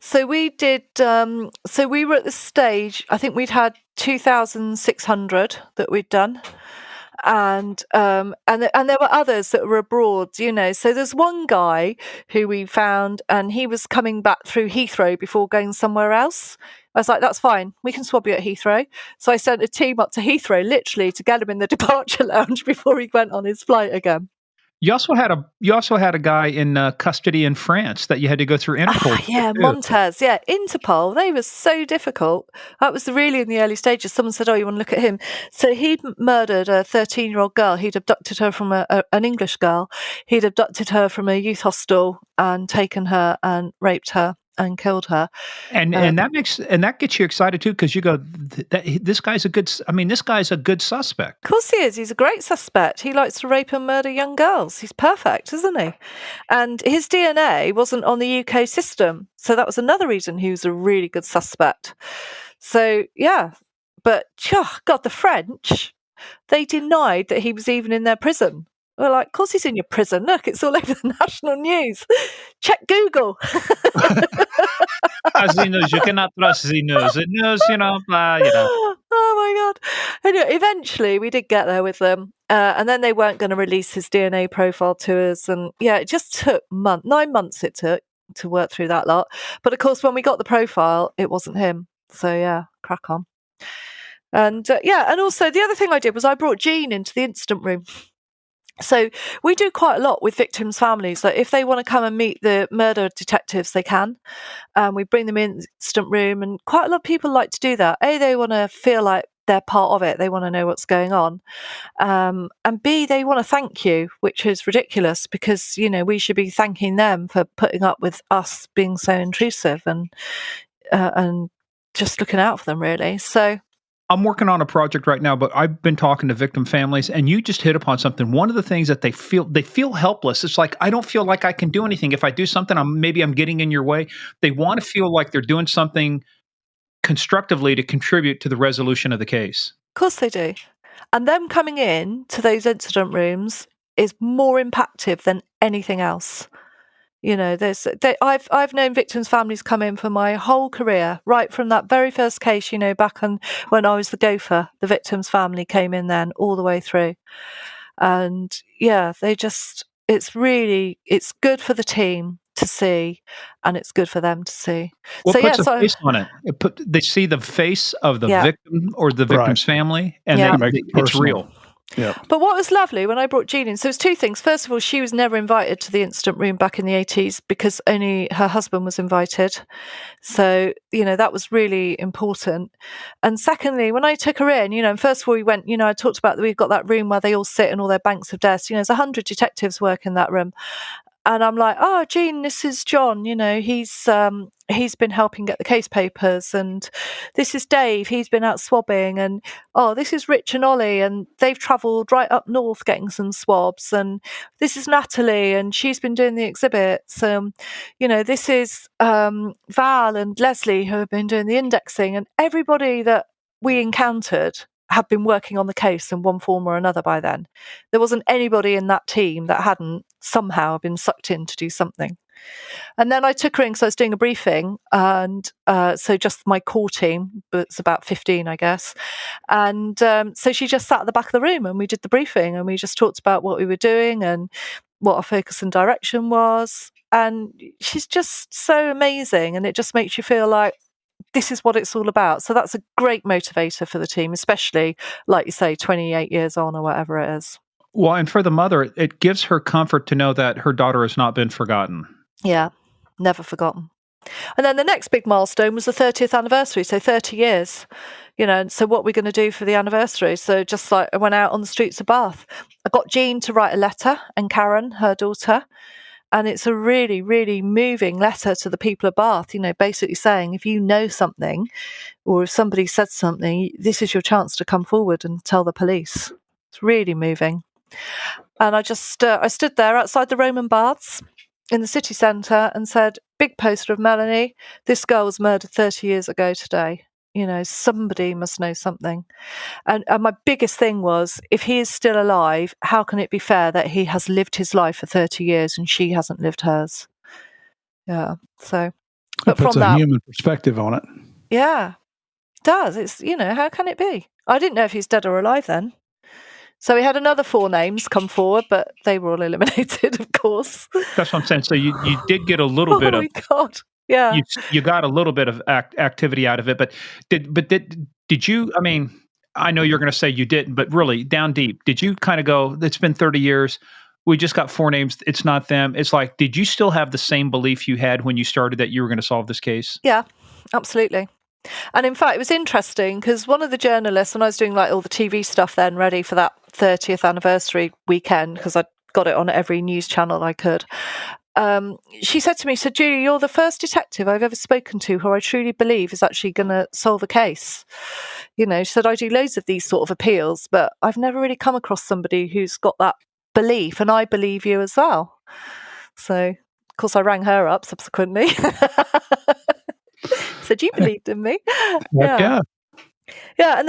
Speaker 1: So we did. So we were at the stage. I think we'd had 2,600 that we'd done. And there were others that were abroad, So there's one guy who we found, and he was coming back through Heathrow before going somewhere else. I was like, that's fine. We can swab you at Heathrow. So I sent a team up to Heathrow, literally, to get him in the departure lounge before he went on his flight again.
Speaker 3: You also had a guy in custody in France that you had to go through Interpol.
Speaker 1: Yeah, Montez. Yeah, Interpol. They were so difficult. That was really in the early stages. Someone said, "Oh, you want to look at him?" So he'd murdered a 13-year-old girl. He'd abducted her from an English girl. He'd abducted her from a youth hostel and taken her and raped her and killed her.
Speaker 3: And that gets you excited too, because you go, this guy's a good suspect.
Speaker 1: Of course he is. He's a great suspect. He likes to rape and murder young girls. He's perfect, isn't he? And his DNA wasn't on the UK system, so that was another reason he was a really good suspect. So yeah, but God, the French, they denied that he was even in their prison. We're like, of course he's in your prison. Look, it's all over the national news. Check Google.
Speaker 3: As he knows, you cannot trust the news. The news,
Speaker 1: Oh my God. Anyway, eventually we did get there with them. And then they weren't going to release his DNA profile to us. And yeah, it just took 9 months it took to work through that lot. But of course, when we got the profile, it wasn't him. So yeah, crack on. And and also the other thing I did was I brought Jean into the incident room. So we do quite a lot with victims' families. Like if they want to come and meet the murder detectives, they can. We bring them in the incident room, and quite a lot of people like to do that. A, they want to feel like they're part of it. They want to know what's going on. And B, they want to thank you, which is ridiculous because, we should be thanking them for putting up with us being so intrusive and just looking out for them, really. So
Speaker 3: I'm working on a project right now, but I've been talking to victim families, and you just hit upon something. One of the things that they feel helpless. It's like, I don't feel like I can do anything. If I do something, maybe I'm getting in your way. They want to feel like they're doing something constructively to contribute to the resolution of the case.
Speaker 1: Of course they do. And them coming in to those incident rooms is more impactful than anything else. I've known victims' families come in for my whole career, right from that very first case, back when I was the gopher, the victim's family came in then all the way through. And yeah, it's good for the team to see, and it's good for them to see.
Speaker 3: What puts a face on it? They see the face of the victim or the victim's family, and it's real.
Speaker 2: Yeah.
Speaker 1: But what was lovely when I brought Jean in, so it was 2 things. First of all, she was never invited to the incident room back in the 80s because only her husband was invited. So, that was really important. And secondly, when I took her in, first of all, we went, I talked about that we've got that room where they all sit and all their banks of desks. There's 100 detectives work in that room. And I'm like, oh, Jean, this is John. He's been helping get the case papers, and this is Dave. He's been out swabbing, and oh, this is Rich and Ollie, and they've travelled right up north getting some swabs, and this is Natalie, and she's been doing the exhibits. This is Val and Leslie who have been doing the indexing, and everybody that we encountered had been working on the case in one form or another by then. There wasn't anybody in that team that hadn't somehow been sucked in to do something. And then I took her in because I was doing a briefing, and so just my core team, but it's about 15, I guess. And so she just sat at the back of the room and we did the briefing, and we just talked about what we were doing and what our focus and direction was. And she's just so amazing, and it just makes you feel like this is what it's all about. So that's a great motivator for the team, especially, like you say, 28 years on or whatever it is.
Speaker 3: Well, and for the mother, it gives her comfort to know that her daughter has not been forgotten.
Speaker 1: Yeah, never forgotten. And then the next big milestone was the 30th anniversary, so 30 years. So what we're going to do for the anniversary. So just like I went out on the streets of Bath, I got Jean to write a letter, and Karen, her daughter. And it's a really, really moving letter to the people of Bath, basically saying if you know something or if somebody said something, this is your chance to come forward and tell the police. It's really moving. And I just, I stood there outside the Roman Baths in the city centre and said, big poster of Melanie, this girl was murdered 30 years ago today. Somebody must know something. And my biggest thing was, if he is still alive, how can it be fair that he has lived his life for 30 years and she hasn't lived hers? Yeah. So, but
Speaker 2: puts
Speaker 1: from
Speaker 2: a
Speaker 1: that,
Speaker 2: human perspective on it.
Speaker 1: Yeah, it does. It's, how can it be? I didn't know if he's dead or alive then. So we had another 4 names come forward, but they were all eliminated, of course.
Speaker 3: That's what I'm saying. So you did get a little bit of.
Speaker 1: Oh my God. Yeah.
Speaker 3: You got a little bit of activity out of it, but did you? I mean, I know you're going to say you didn't, but really down deep, did you kind of go? It's been 30 years. We just got 4 names. It's not them. It's like, did you still have the same belief you had when you started that you were going to solve this case?
Speaker 1: Yeah, absolutely. And in fact, it was interesting because one of the journalists, and I was doing like all the TV stuff then, ready for that 30th anniversary weekend because I got it on every news channel I could. She said to me, so Julie, you're the first detective I've ever spoken to who I truly believe is actually going to solve a case. She said, I do loads of these sort of appeals, but I've never really come across somebody who's got that belief, and I believe you as well. So, of course, I rang her up subsequently. Said, you believed in me.
Speaker 2: Yeah.
Speaker 1: Yeah, and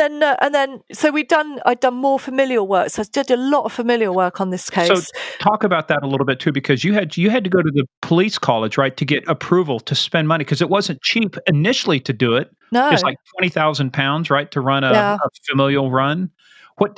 Speaker 1: then so I'd done more familial work. So I did a lot of familial work on this case.
Speaker 3: So talk about that a little bit too, because you had to go to the police college, right, to get approval to spend money, because it wasn't cheap initially to do it.
Speaker 1: No.
Speaker 3: It's like £20,000, right, to run a familial run.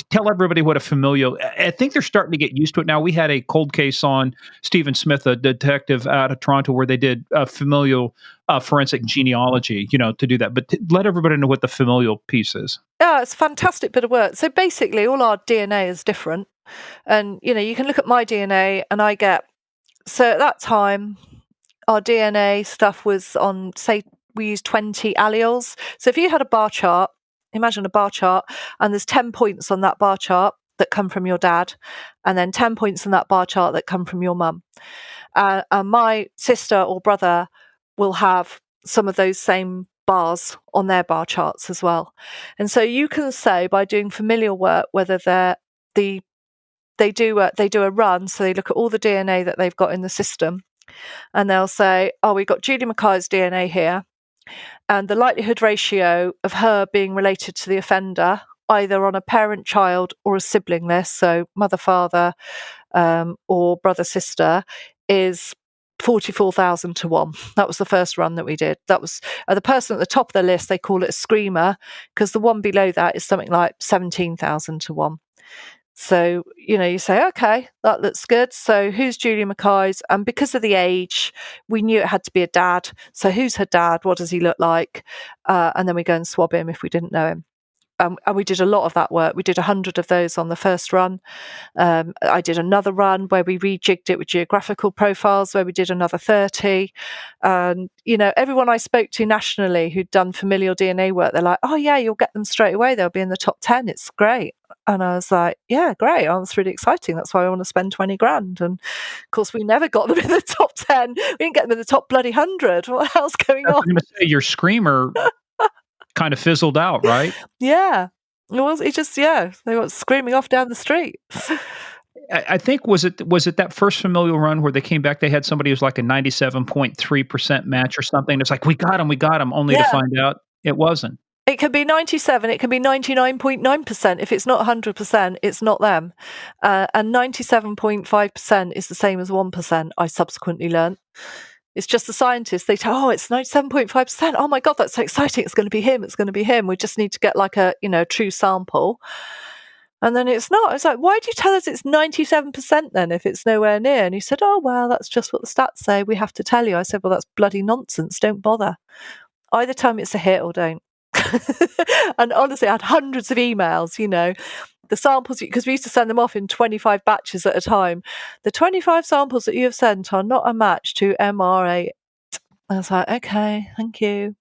Speaker 3: Tell everybody what a familial. I think they're starting to get used to it now. We had a cold case on Stephen Smith, a detective out of Toronto, where they did familial forensic genealogy, to do that. But let everybody know what the familial piece is.
Speaker 1: Yeah, it's a fantastic bit of work. So basically, all our DNA is different, and you can look at my DNA, and I get. So at that time, our DNA stuff was on, say, we used 20 alleles. So if you had a bar chart. Imagine a bar chart, and there's 10 points on that bar chart that come from your dad, and then 10 points on that bar chart that come from your mum. And my sister or brother will have some of those same bars on their bar charts as well. And so you can say by doing familial work whether they do a run, so they look at all the DNA that they've got in the system, and they'll say, oh, we've got Julie Mackay's DNA here. And the likelihood ratio of her being related to the offender, either on a parent-child or a sibling list, so mother-father or brother-sister, is 44,000 to 1. That was the first run that we did. That was the person at the top of the list, they call it a screamer, because the one below that is something like 17,000 to 1. So, you say, okay, that looks good. So who's Julie Mackay's? And because of the age, we knew it had to be a dad. So who's her dad? What does he look like? And then we go and swab him if we didn't know him. and we did a lot of that work. We did 100 of those on the first run. I did another run where we rejigged it with geographical profiles, where we did another 30. And, everyone I spoke to nationally who'd done familial DNA work, they're like, oh yeah, you'll get them straight away. They'll be in the top 10. It's great. And I was like, yeah, great. Oh, that's really exciting. That's why I want to spend 20 grand. And of course, we never got them in the top 10. We didn't get them in the top bloody 100. What else going on?
Speaker 3: I was going to say, your screamer kind of fizzled out, right?
Speaker 1: Yeah. They were screaming off down the street.
Speaker 3: I think, was it that first familial run where they came back, they had somebody who's like a 97.3% match or something. It's like, we got him, only to find out it wasn't.
Speaker 1: It can be 97, it can be 99.9%. If it's not 100%, it's not them. And 97.5% is the same as 1%, I subsequently learned. It's just the scientists, they tell, oh, it's 97.5%. Oh my God, that's so exciting. It's going to be him. It's going to be him. We just need to get like a, true sample. And then it's not. It's like, why do you tell us it's 97% then if it's nowhere near? And he said, oh, well, that's just what the stats say. We have to tell you. I said, well, that's bloody nonsense. Don't bother. Either tell me it's a hit or don't. And honestly, I had hundreds of emails, the samples, because we used to send them off in 25 batches at a time. The 25 samples that you have sent are not a match to MR8. I was like, okay, thank you.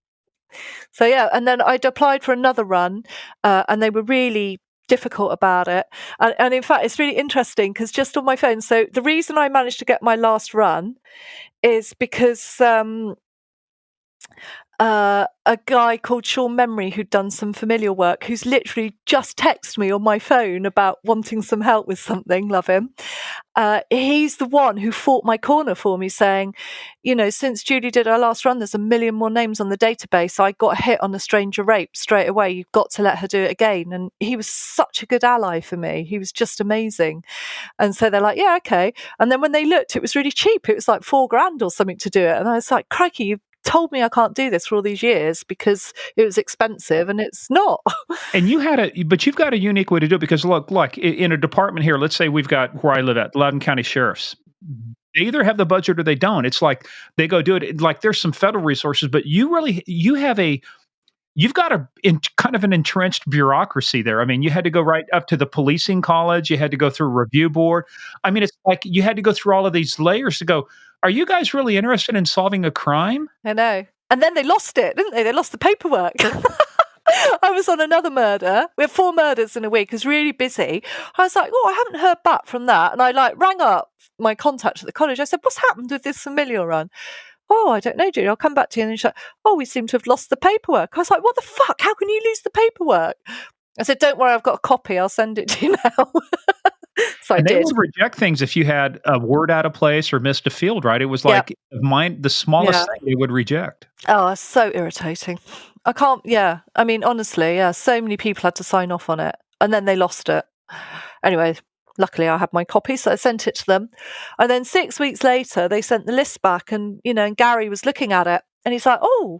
Speaker 1: So yeah, and then I'd applied for another run, and they were really difficult about it. And in fact, it's really interesting because just on my phone, so the reason I managed to get my last run is because a guy called Sean Memory, who'd done some familial work, who's literally just texted me on my phone about wanting some help with something, love him. He's the one who fought my corner for me, saying, since Julie did her last run, there's 1 million more names on the database. I got a hit on a stranger rape straight away. You've got to let her do it again. And he was such a good ally for me. He was just amazing. And so they're like, yeah, okay. And then when they looked, it was really cheap. It was like $4,000 or something to do it. And I was like, crikey, you've told me I can't do this for all these years because it was expensive, and it's not.
Speaker 3: And you've got a unique way to do it, because look, like in a department here, let's say we've got where I live at, Loudoun County Sheriff's. They either have the budget or they don't. It's like they go do it. Like there's some federal resources, but you've got kind of an entrenched bureaucracy there. I mean, you had to go right up to the policing college. You had to go through a review board. I mean, it's like you had to go through all of these layers to go, are you guys really interested in solving a crime?
Speaker 1: I know. And then they lost it, didn't they? They lost the paperwork. I was on another murder. We had 4 murders in a week. It was really busy. I was like, I haven't heard back from that. And I rang up my contact at the college. I said, what's happened with this familial run? Oh, I don't know, Julie. I'll come back to you. And she's like, oh, we seem to have lost the paperwork. I was like, what the fuck? How can you lose the paperwork? I said, don't worry, I've got a copy. I'll send it to you now. So I did.
Speaker 3: They would reject things if you had a word out of place or missed a field, right? It was like the smallest thing they would reject.
Speaker 1: Oh, it's so irritating. I can't, I mean, honestly, so many people had to sign off on it and then they lost it. Anyway, luckily I had my copy, so I sent it to them. And then 6 weeks later, they sent the list back, and, and Gary was looking at it and he's like, oh,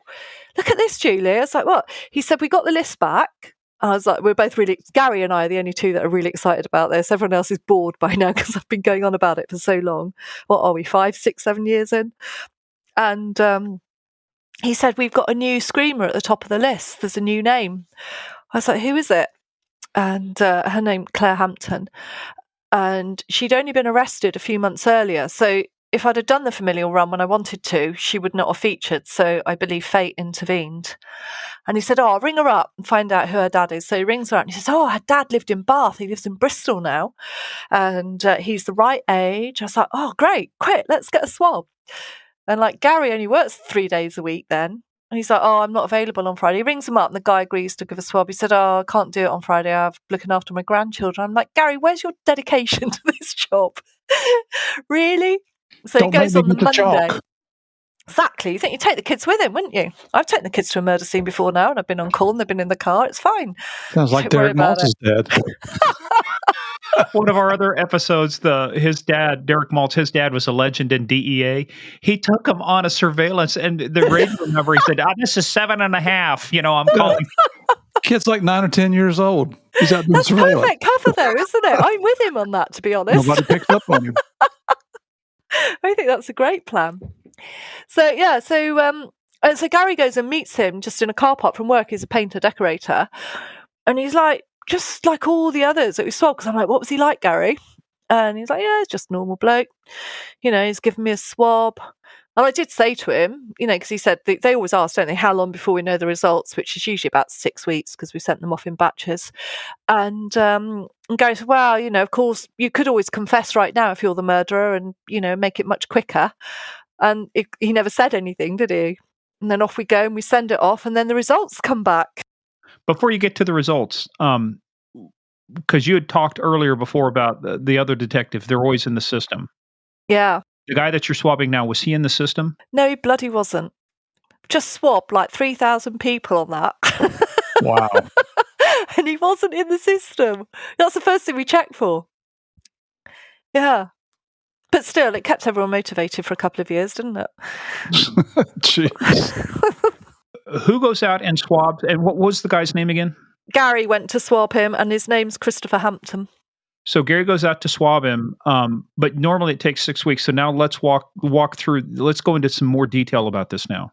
Speaker 1: look at this, Julie. I was like, what? He said, we got the list back. I was like, we're both Gary and I are the only two that are really excited about this. Everyone else is bored by now because I've been going on about it for so long. What are we, 5, 6, 7 years in? And he said, we've got a new screamer at the top of the list. There's a new name. I was like, who is it? And her name, Claire Hampton. And she'd only been arrested a few months earlier. So if I'd have done the familial run when I wanted to, she would not have featured. So I believe fate intervened. And he said, I'll ring her up and find out who her dad is. So he rings her up and he says, her dad lived in Bath. He lives in Bristol now. And he's the right age. I was like, oh, great, quick, let's get a swab. And Gary only works 3 days a week then. And he's like, I'm not available on Friday. He rings him up and the guy agrees to give a swab. He said, I can't do it on Friday. I'm looking after my grandchildren. I'm like, Gary, where's your dedication to this job? Really? So he goes on the Monday. Exactly. You think you'd take the kids with him, wouldn't you? I've taken the kids to a murder scene before now, and I've been on call and they've been in the car. It's fine.
Speaker 2: Sounds like Derek Maltz is dead.
Speaker 3: One of our other episodes, his dad, Derek Maltz, his dad was a legend in DEA. He took him on a surveillance, and the radio number, he said, this is 7.5. I'm calling.
Speaker 1: Kid's
Speaker 2: like 9 or 10 years old. He's out doing
Speaker 1: That's
Speaker 2: surveillance.
Speaker 1: Perfect cover, though, isn't it? I'm with him on that, to be honest.
Speaker 2: Nobody picks up on him.
Speaker 1: I think that's a great plan. So so Gary goes and meets him just in a car park from work. He's a painter decorator, And he's like, just like all the others that we saw, because I'm like, what was he like, Gary? And he's like, yeah, it's just a normal bloke. He's given me a swab. And I did say to him, because he said they always ask, don't they, how long before we know the results, which is usually about 6 weeks because we sent them off in batches. And Gary said, well, of course, you could always confess right now if you're the murderer and, make it much quicker. And he never said anything, did he? And then off we go and we send it off and then the results come back.
Speaker 3: Before you get to the results, because you had talked earlier before about the other detective, they're always in the system.
Speaker 1: Yeah.
Speaker 3: The guy that you're swabbing now, was he in the system?
Speaker 1: No, he bloody wasn't. Just swabbed like 3,000 people on that.
Speaker 3: Wow.
Speaker 1: And he wasn't in the system. That's the first thing we checked for. Yeah. But still, it kept everyone motivated for a couple of years, didn't it?
Speaker 2: Jeez.
Speaker 3: Who goes out and swabs? And what was the guy's name again?
Speaker 1: Gary went to swab him, and his name's Christopher Hampton.
Speaker 3: So Gary goes out to swab him, but normally it takes 6 weeks. So now let's walk through. Let's go into some more detail about this now.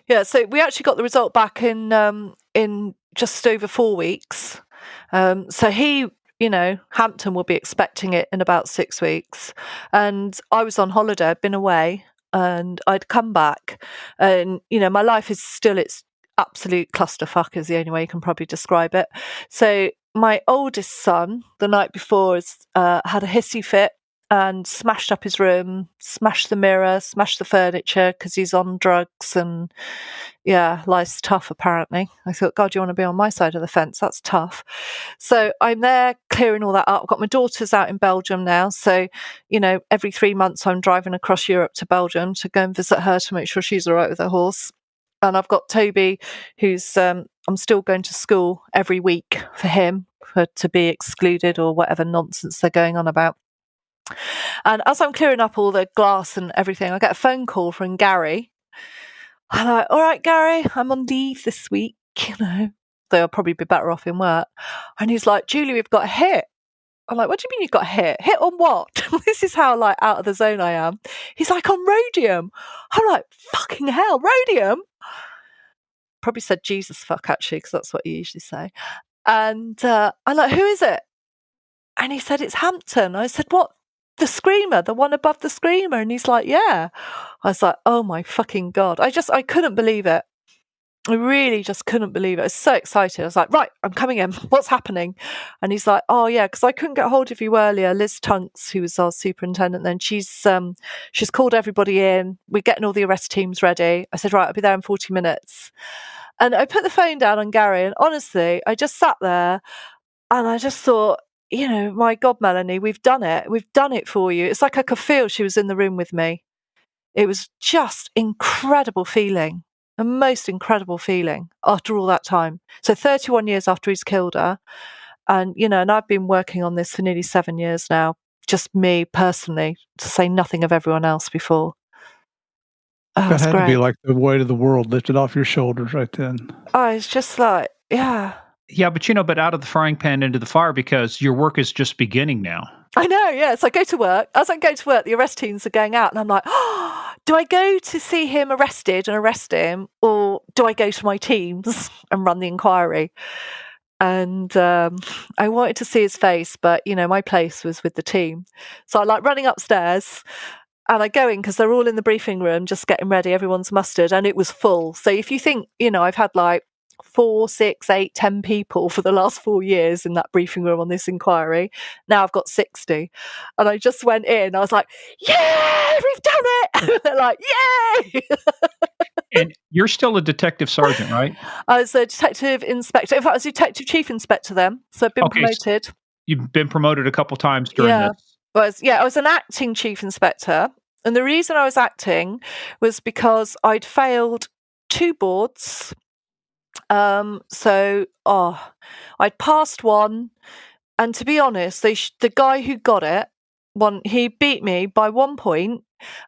Speaker 1: Yeah, so we actually got the result back in just over 4 weeks. So he, Hampton will be expecting it in about 6 weeks. And I was on holiday, I'd been away, and I'd come back. And, my life is still its absolute clusterfuck is the only way you can probably describe it. So my oldest son, the night before, had a hissy fit and smashed up his room, smashed the mirror, smashed the furniture because he's on drugs and, yeah, life's tough apparently. I thought, God, you want to be on my side of the fence? That's tough. So I'm there clearing all that up. I've got my daughters out in Belgium now. So, every 3 months I'm driving across Europe to Belgium to go and visit her to make sure she's all right with her horse. And I've got Toby, who's I'm still going to school every week for him to be excluded or whatever nonsense they're going on about. And as I'm clearing up all the glass and everything, I get a phone call from Gary. I'm like, all right, Gary, I'm on leave this week, so I'll probably be better off in work. And he's like, Julie, we've got a hit. I'm like, what do you mean you've got a hit? Hit on what? This is how out of the zone I am. He's like, on rhodium. I'm like, fucking hell, rhodium? Probably said Jesus fuck, actually, because that's what you usually say. And I'm like, who is it? And he said, it's Hampton. I said, what? The screamer, the one above the screamer? And he's like, yeah. I was like, oh my fucking God. I couldn't believe it. I really just couldn't believe it. I was so excited. I was like, right, I'm coming in. What's happening? And he's like, oh yeah, because I couldn't get hold of you earlier. Liz Tunks, who was our superintendent then, she's called everybody in. We're getting all the arrest teams ready. I said, right, I'll be there in 40 minutes. And I put the phone down on Gary, and honestly, I just sat there and I just thought, my God, Melanie, we've done it. We've done it for you. It's like I could feel she was in the room with me. It was just incredible feeling. A most incredible feeling after all that time. So 31 years after he's killed her. And, and I've been working on this for nearly 7 years now, just me personally, to say nothing of everyone else before. Oh,
Speaker 2: that had
Speaker 1: great.
Speaker 2: to be like the weight of the world lifted off your shoulders right then.
Speaker 1: Oh, it's just like, yeah.
Speaker 3: Yeah, but out of the frying pan into the fire because your work is just beginning now.
Speaker 1: I know, yeah. So I go to work. As I go to work, the arrest teams are going out, and I'm like, oh, do I go to see him arrested and arrest him, or do I go to my teams and run the inquiry? And I wanted to see his face, but, my place was with the team. So I like running upstairs, and I go in because they're all in the briefing room just getting ready. Everyone's mustered, and it was full. So if you think, I've had like 4, 6, 8, 10 people for the last 4 years in that briefing room on this inquiry. Now I've got 60. And I just went in. I was like, yeah, we've done it. And they're like, yay.
Speaker 3: And you're still a detective sergeant, right?
Speaker 1: I was a detective inspector. In fact, I was detective chief inspector then. So I've been promoted.
Speaker 3: You've been promoted a couple times during this.
Speaker 1: I was an acting chief inspector. And the reason I was acting was because I'd failed 2 boards. I'd passed one, and to be honest, the guy who got it, he beat me by 1 point,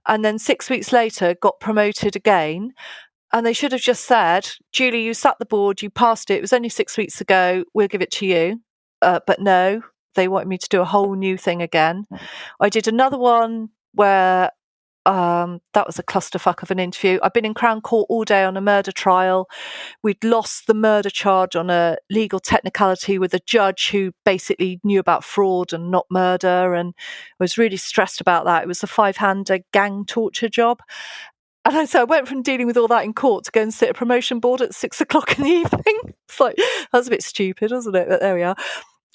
Speaker 1: and then 6 weeks later got promoted again. And they should have just said, Julie, you sat the board, you passed it. It was only 6 weeks ago. We'll give it to you. But no, they wanted me to do a whole new thing again. I did another one where That was a clusterfuck of an interview. I'd been in Crown Court all day on a murder trial. We'd lost the murder charge on a legal technicality with a judge who basically knew about fraud and not murder, and I was really stressed about that. It was a 5-hander gang torture job. And so I went from dealing with all that in court to go and sit at a promotion board at 6 o'clock in the evening. It's like, that's a bit stupid, wasn't it? But there we are.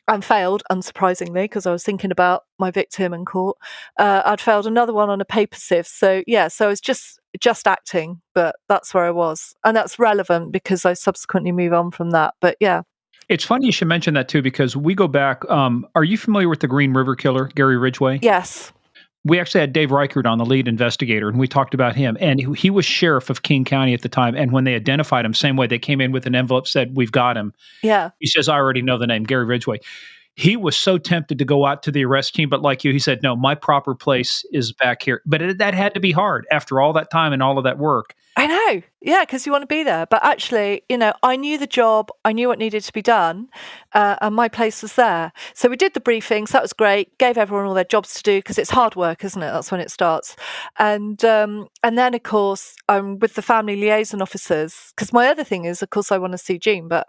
Speaker 1: And failed, unsurprisingly, because I was thinking about my victim in court. I'd failed another one on a paper sieve. So I was just acting, but that's where I was. And that's relevant because I subsequently move on from that. But yeah.
Speaker 3: It's funny you should mention that too, because we go back. Are you familiar with the Green River Killer, Gary Ridgway?
Speaker 1: Yes.
Speaker 3: We actually had Dave Reichert on, the lead investigator, and we talked about him. And he was sheriff of King County at the time. And when they identified him, same way, they came in with an envelope, said, "We've got him."
Speaker 1: Yeah.
Speaker 3: He says, "I already know the name, Gary Ridgway." He was so tempted to go out to the arrest team, but like you, he said, "No, my proper place is back here." But that had to be hard after all that time and all of that work.
Speaker 1: I know. Yeah, because you want to be there. But actually, I knew the job. I knew what needed to be done. And my place was there. So we did the briefings. That was great. Gave everyone all their jobs to do because it's hard work, isn't it? That's when it starts. And then, of course, I'm with the family liaison officers. Because my other thing is, of course, I want to see Jean. But,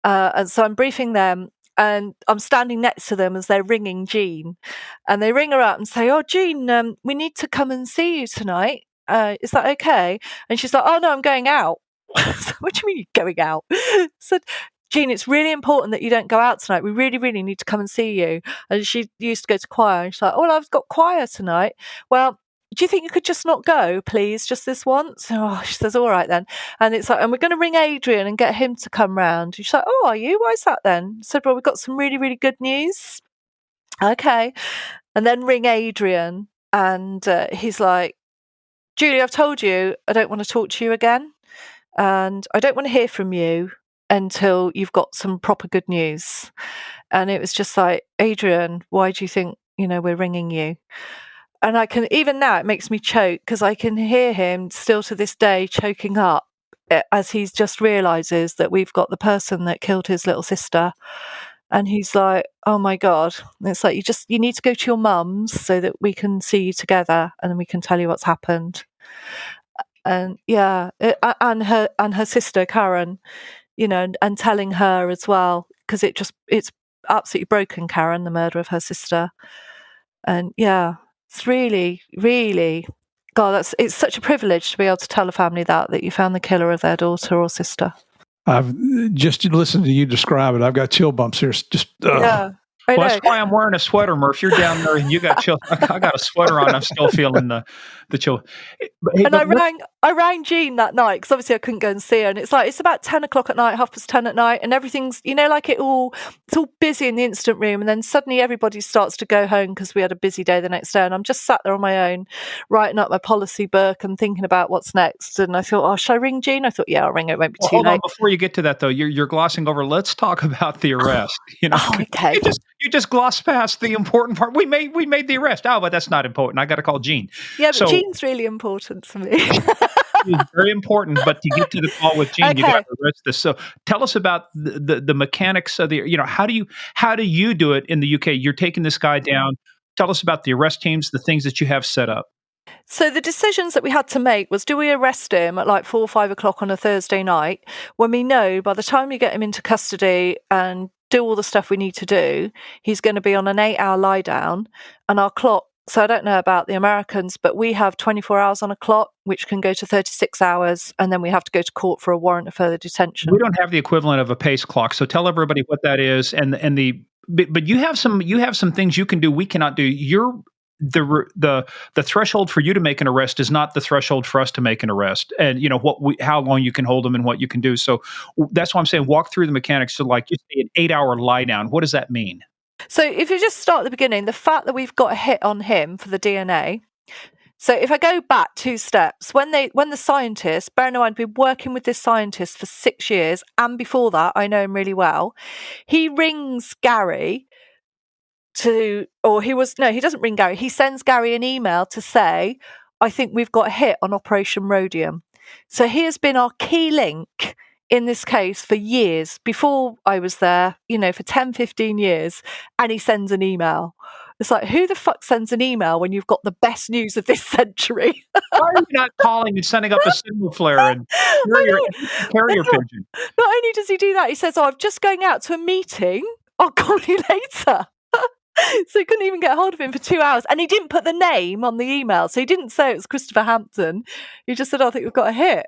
Speaker 1: and so I'm briefing them. And I'm standing next to them as they're ringing Jean. And they ring her up and say, "Oh, Jean, we need to come and see you tonight. Is that okay?" And she's like, "Oh, no, I'm going out." So, "What do you mean you're going out?" I said, "Jean, it's really important that you don't go out tonight. We really, really need to come and see you." And she used to go to choir. And she's like, "Oh, well, I've got choir tonight." "Well, do you think you could just not go, please, just this once?" Oh, she says, "All right then." And it's like, "And we're going to ring Adrian and get him to come round." She's like, "Oh, are you? Why is that then?" I said, "Well, we've got some really, really good news." Okay. And then ring Adrian. And he's like, "Julie, I've told you I don't want to talk to you again. And I don't want to hear from you until you've got some proper good news." And it was just like, "Adrian, why do you think, we're ringing you?" And I can, even now, it makes me choke because I can hear him still to this day choking up as he just realizes that we've got the person that killed his little sister. And he's like, "Oh my God." And it's like, you need to go to your mum's so that we can see you together and then we can tell you what's happened. And yeah, and her sister, Karen, and telling her as well, because it's absolutely broken Karen, the murder of her sister. And yeah, it's really, really, God, it's such a privilege to be able to tell a family that you found the killer of their daughter or sister.
Speaker 2: I've just listened to you describe it. I've got chill bumps here. Just
Speaker 1: yeah.
Speaker 3: Well, that's why I'm wearing a sweater, Murph. You're down there and you got chill. I got a sweater on. I'm still feeling the chill.
Speaker 1: And I rang Jean that night because obviously I couldn't go and see her. And it's like, it's about 10 o'clock at night, 10:30 at night. And everything's, like it's all busy in the incident room. And then suddenly everybody starts to go home because we had a busy day the next day. And I'm just sat there on my own, writing up my policy book and thinking about what's next. And I thought, "Oh, should I ring Jean?" I thought, yeah, I'll ring her. It won't be too
Speaker 3: hold
Speaker 1: late.
Speaker 3: on, before you get to that though, you're glossing over. Let's talk about the arrest.
Speaker 1: Oh, okay.
Speaker 3: You just gloss past the important part. We made the arrest. Oh, but that's not important. I got to call Jean.
Speaker 1: Yeah, but Jean's really important to me.
Speaker 3: It's very important, but to get to the call with Jean,
Speaker 1: Okay.
Speaker 3: you got to arrest this. So tell us about the mechanics of the, how do you do it in the UK? You're taking this guy down. Tell us about the arrest teams, the things that you have set up.
Speaker 1: So the decisions that we had to make was, do we arrest him at like 4 or 5 o'clock on a Thursday night when we know by the time we get him into custody and do all the stuff we need to do, he's going to be on an 8-hour lie down, and our clock, so I don't know about the Americans, but we have 24 hours on a clock, which can go to 36 hours, and then we have to go to court for a warrant of further detention.
Speaker 3: We don't have the equivalent of a pace clock, so tell everybody what that is, but you have some things you can do we cannot do. The threshold for you to make an arrest is not the threshold for us to make an arrest, and how long you can hold them and what you can do. So that's why I'm saying walk through the mechanics. So like you say, an 8-hour lie down. What does that mean?
Speaker 1: So if you just start at the beginning, the fact that we've got a hit on him for the DNA. So if I go back 2 steps, when the scientist, bear in mind, I've been working with this scientist for 6 years, and before that, I know him really well. He rings Gary he doesn't ring Gary. He sends Gary an email to say, "I think we've got a hit on Operation Rhodium." So he has been our key link in this case for years, before I was there, for 10, 15 years, and he sends an email. It's like, who the fuck sends an email when you've got the best news of this century?
Speaker 3: Why are you not calling and sending up a signal flare and carrier pigeon?
Speaker 1: Not only does he do that, he says, "Oh, I'm just going out to a meeting. I'll call you later." So he couldn't even get hold of him for 2 hours. And he didn't put the name on the email. So he didn't say it was Christopher Hampton. He just said, "Oh, I think we've got a hit."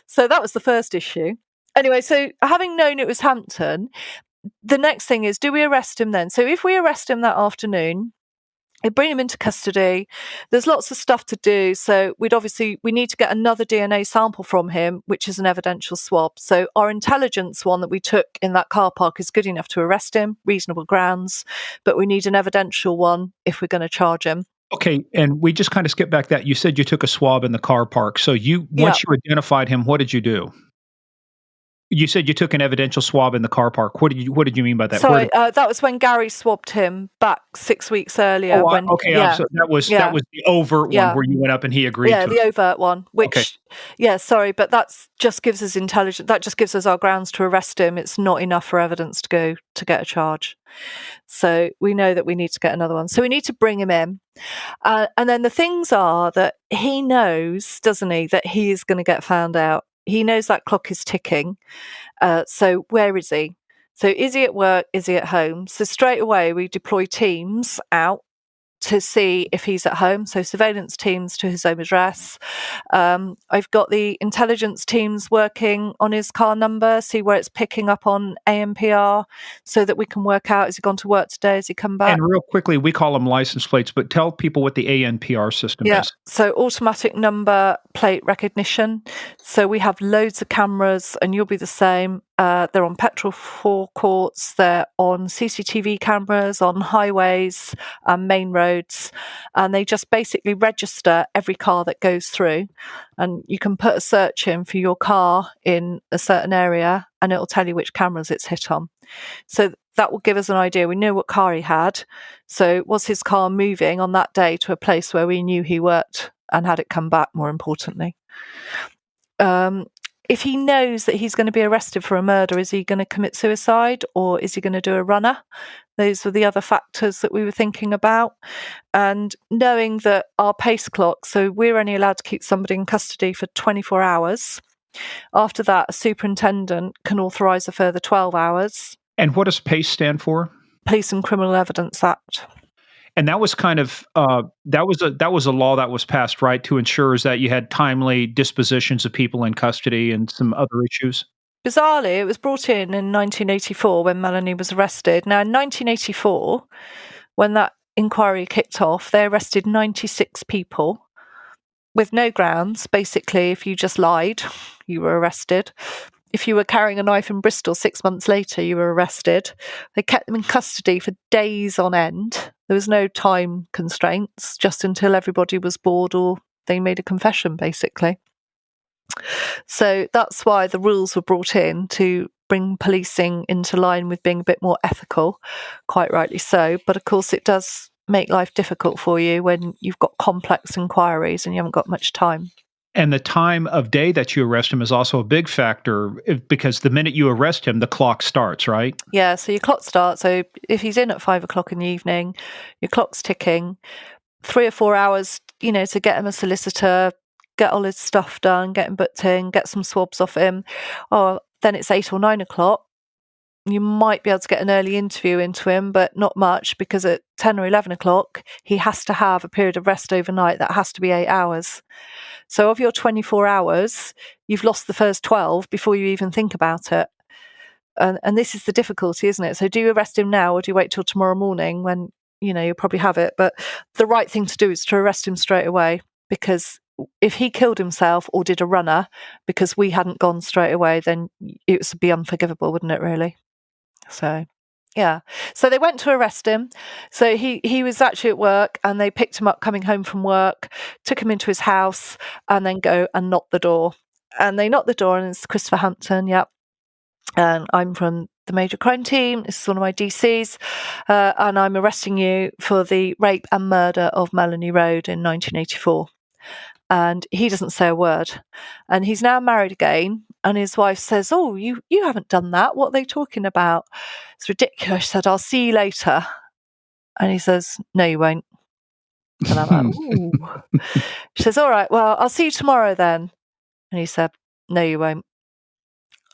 Speaker 1: So that was the first issue. Anyway, so having known it was Hampton, the next thing is, do we arrest him then? So if we arrest him that afternoon, we bring him into custody. There's lots of stuff to do. So we need to get another DNA sample from him, which is an evidential swab. So our intelligence one that we took in that car park is good enough to arrest him, reasonable grounds, but we need an evidential one if we're going to charge him.
Speaker 3: Okay, and we just kind of skip back that. You said you took a swab in the car park. So once you identified him, what did you do? You said you took an evidential swab in the car park. What did you mean by that?
Speaker 1: Sorry, that was when Gary swabbed him back 6 weeks earlier.
Speaker 3: So that was the overt one where you went up and he agreed to
Speaker 1: the overt one, which, but that just gives us intelligence. That just gives us our grounds to arrest him. It's not enough for evidence to go to get a charge. So we know that we need to get another one. So we need to bring him in. And then the things are that he knows, doesn't he, that he is going to get found out. He knows that clock is ticking. So where is he? So is he at work? Is he at home? So straight away, we deploy teams out to see if he's at home. So surveillance teams to his home address. I've got the intelligence teams working on his car number, see where it's picking up on ANPR, so that we can work out, has he gone to work today? Has he come back?
Speaker 3: And real quickly, we call them license plates, but tell people what the ANPR system is.
Speaker 1: So automatic number plate recognition. So we have loads of cameras, and you'll be the same. They're on petrol forecourts, they're on CCTV cameras, on highways and main roads, and they just basically register every car that goes through. And you can put a search in for your car in a certain area, and it'll tell you which cameras it's hit on. So that will give us an idea. We know what car he had. So was his car moving on that day to a place where we knew he worked, and had it come back, more importantly? If he knows that he's going to be arrested for a murder, is he going to commit suicide, or is he going to do a runner? Those were the other factors that we were thinking about. And knowing that our pace clock, so we're only allowed to keep somebody in custody for 24 hours. After that, a superintendent can authorise a further 12 hours.
Speaker 3: And what does PACE stand for?
Speaker 1: Police and Criminal Evidence Act.
Speaker 3: And that was kind of that was a law that was passed, right, to ensure that you had timely dispositions of people in custody and some other issues.
Speaker 1: Bizarrely, it was brought in 1984 when Melanie was arrested. Now, in 1984, when that inquiry kicked off, they arrested 96 people with no grounds. Basically, if you just lied, you were arrested. If you were carrying a knife in Bristol 6 months later, you were arrested. They kept them in custody for days on end. There was no time constraints, just until everybody was bored or they made a confession, basically. So that's why the rules were brought in, to bring policing into line with being a bit more ethical, quite rightly so. But of course, it does make life difficult for you when you've got complex inquiries and you haven't got much time.
Speaker 3: And the time of day that you arrest him is also a big factor, because the minute you arrest him, the clock starts, right?
Speaker 1: Yeah, so your clock starts. So if he's in at 5 o'clock in the evening, your clock's ticking. 3 or 4 hours, to get him a solicitor, get all his stuff done, get him booked in, get some swabs off him. Oh, then it's 8 or 9 o'clock. You might be able to get an early interview into him, but not much, because at 10 or 11 o'clock, he has to have a period of rest overnight. That has to be 8 hours. So of your 24 hours, you've lost the first 12 before you even think about it. And this is the difficulty, isn't it? So do you arrest him now, or do you wait till tomorrow morning when, you'll probably have it? But the right thing to do is to arrest him straight away, because if he killed himself or did a runner because we hadn't gone straight away, then it would be unforgivable, wouldn't it, really? So, yeah. So they went to arrest him. So he was actually at work, and they picked him up coming home from work, took him into his house, and then go and knock the door. And they knocked the door, and it's Christopher Hampton, yep. And I'm from the Major Crime Team. This is one of my DCs. And I'm arresting you for the rape and murder of Melanie Road in 1984. And he doesn't say a word. And he's now married again. And his wife says, "Oh, you haven't done that. What are they talking about?" It's ridiculous. She said, "I'll see you later." And he says, no, you won't. And I'm like, ooh. She says, all right, well, I'll see you tomorrow then. And he said, no, you won't.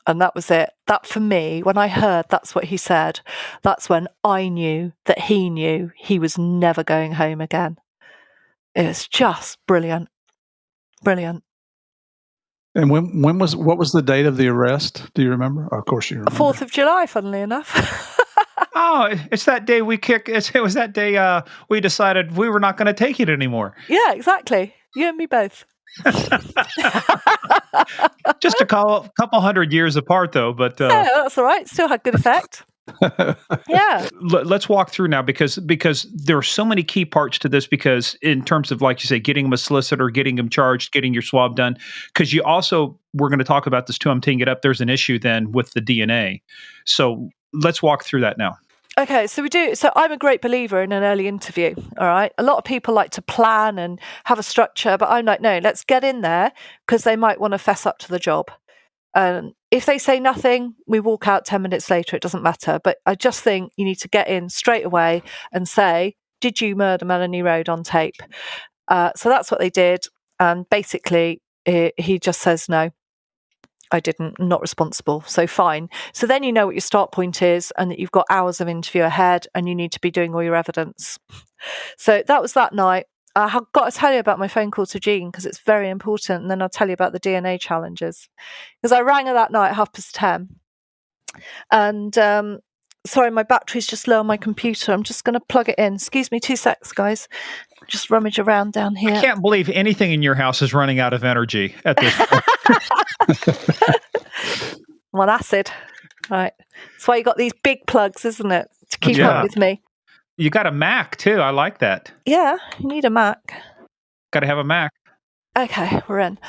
Speaker 1: And that was it. That for me, when I heard that's what he said, that's when I knew that he knew he was never going home again. It was just brilliant. Brilliant.
Speaker 2: And what was the date of the arrest? Do you remember? Of course you remember.
Speaker 1: 4th of July, funnily enough.
Speaker 3: Oh, it's that day it was that day we decided we were not going to take it anymore.
Speaker 1: Yeah, exactly. You and me both.
Speaker 3: Just a couple hundred years apart, though. But
Speaker 1: yeah, that's all right. Still had good effect. Yeah.
Speaker 3: Let's walk through now because there are so many key parts to this. Because in terms of, like you say, getting him a solicitor, getting him charged, getting your swab done. Because you also, we're going to talk about this too. I'm teeing it up. There's an issue then with the DNA. So let's walk through that now.
Speaker 1: Okay, so we do. So I'm a great believer in an early interview. All right. A lot of people like to plan and have a structure, but I'm like, no, let's get in there because they might want to fess up to the job. And if they say nothing, we walk out 10 minutes later. It doesn't matter. But I just think you need to get in straight away and say, did you murder Melanie Road on tape? So that's what they did. And basically, he just says, no, I didn't. I'm not responsible. So fine. So then you know what your start point is and that you've got hours of interview ahead and you need to be doing all your evidence. So that was that night. I've got to tell you about my phone call to Jean because it's very important. And then I'll tell you about the DNA challenges. Because I rang her that night at 10:30. And sorry, my battery's just low on my computer. I'm just going to plug it in. Excuse me, 2 secs, guys. Just rummage around down here.
Speaker 3: I can't believe anything in your house is running out of energy at this point.
Speaker 1: I'm on acid. Right. That's why you got these big plugs, isn't it? To keep up with me.
Speaker 3: You got a Mac too. I like that.
Speaker 1: Yeah, you need a Mac.
Speaker 3: Got to have a Mac.
Speaker 1: Okay, we're in.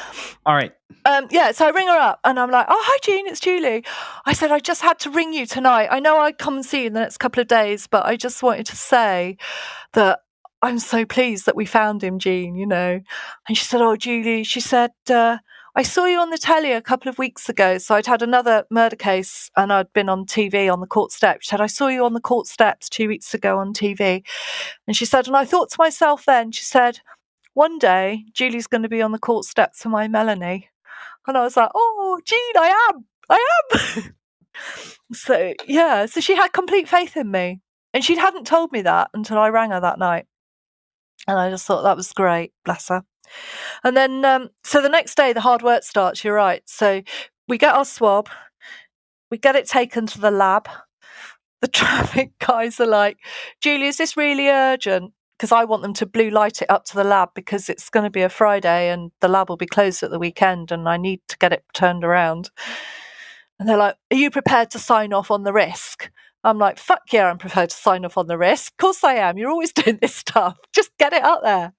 Speaker 3: All right.
Speaker 1: So I ring her up and I'm like, oh, hi, Jean, it's Julie. I said, I just had to ring you tonight. I know I'd come and see you in the next couple of days, but I just wanted to say that I'm so pleased that we found him, Jean, you know. And she said, oh, Julie, she said, I saw you on the telly a couple of weeks ago. So I'd had another murder case and I'd been on TV on the court steps. She said, I saw you on the court steps 2 weeks ago on TV. And she said, and I thought to myself then, she said, one day Julie's going to be on the court steps for my Melanie. And I was like, oh, Jean, I am. So she had complete faith in me. And she hadn't told me that until I rang her that night. And I just thought that was great, bless her. And then, so the next day, the hard work starts, you're right. So we get our swab, we get it taken to the lab. The traffic guys are like, Julie, is this really urgent? Because I want them to blue light it up to the lab because it's going to be a Friday and the lab will be closed at the weekend and I need to get it turned around. And they're like, are you prepared to sign off on the risk? I'm like, fuck yeah, I'm prepared to sign off on the risk. Of course I am. You're always doing this stuff. Just get it out there.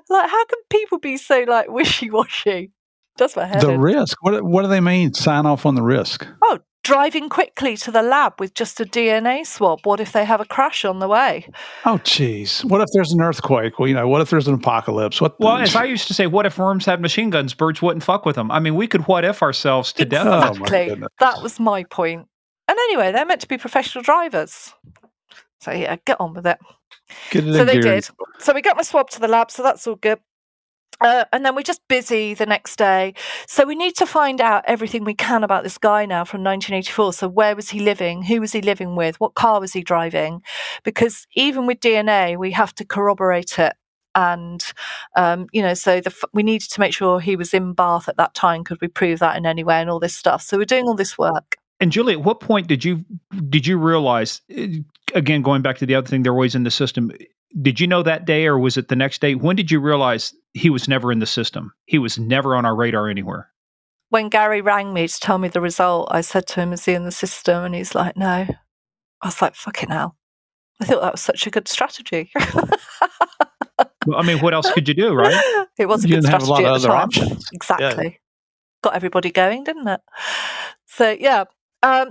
Speaker 1: Like, how can people be so like wishy-washy? That's my head.
Speaker 2: The risk. What do they mean? Sign off on the risk?
Speaker 1: Oh, driving quickly to the lab with just a DNA swab. What if they have a crash on the way?
Speaker 2: Oh, geez. What if there's an earthquake? Well, you know, what if there's an apocalypse?
Speaker 3: Well, as I used to say, what if worms had machine guns? Birds wouldn't fuck with them. I mean, we could what if ourselves to death.
Speaker 1: Exactly. That was my point. And anyway, they're meant to be professional drivers. So yeah, get on with it. So they did. So we got my swab to the lab, so that's all good. And then we're just busy the next day. So we need to find out everything we can about this guy now from 1984. So where was he living? Who was he living with? What car was he driving? Because even with DNA, we have to corroborate it. And, so we needed to make sure he was in Bath at that time. Could we prove that in any way and all this stuff? So we're doing all this work.
Speaker 3: And Julie, at what point did you realize, again, going back to the other thing, they're always in the system, did you know that day or was it the next day? When did you realize he was never in the system? He was never on our radar anywhere.
Speaker 1: When Gary rang me to tell me the result, I said to him, is he in the system? And he's like, no. I was like, fucking hell. I thought that was such a good strategy.
Speaker 3: Well, I mean, what else could you do, right?
Speaker 1: It was a good strategy
Speaker 2: have a lot
Speaker 1: at
Speaker 2: of
Speaker 1: the
Speaker 2: other
Speaker 1: time.
Speaker 2: options.
Speaker 1: Exactly. Yeah. Got everybody going, didn't it? So, yeah.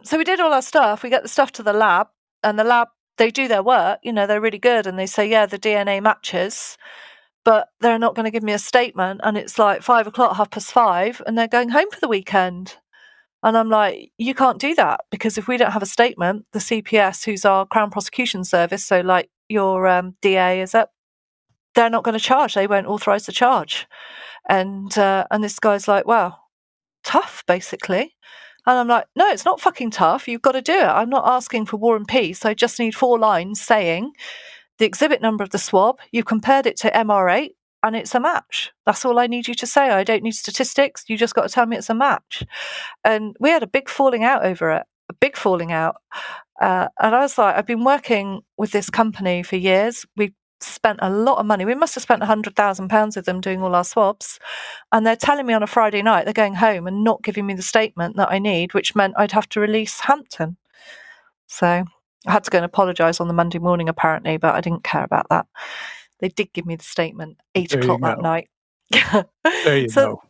Speaker 1: So we did all our stuff. We get the stuff to the lab, and the lab, they do their work. You know, they're really good. And they say, yeah, the DNA matches, but they're not going to give me a statement. And it's like 5 o'clock, 5:30, and they're going home for the weekend. And I'm like, you can't do that because if we don't have a statement, the CPS, who's our Crown Prosecution Service, so like, your DA is that they're not going to charge. They won't authorise the charge. And this guy's like, wow, tough, basically. And I'm like, no, it's not fucking tough. You've got to do it. I'm not asking for war and peace. I just need 4 lines saying the exhibit number of the swab. You compared it to MR8 and it's a match. That's all I need you to say. I don't need statistics. You just got to tell me it's a match. And we had a big falling out over it, a big falling out. And I was like, I've been working with this company for years. We spent a lot of money. We must have spent £100,000 with them doing all our swabs. And they're telling me on a Friday night they're going home and not giving me the statement that I need, which meant I'd have to release Hampton. So I had to go and apologise on the Monday morning, apparently, but I didn't care about that. They did give me the statement 8 o'clock that night.
Speaker 2: There you go.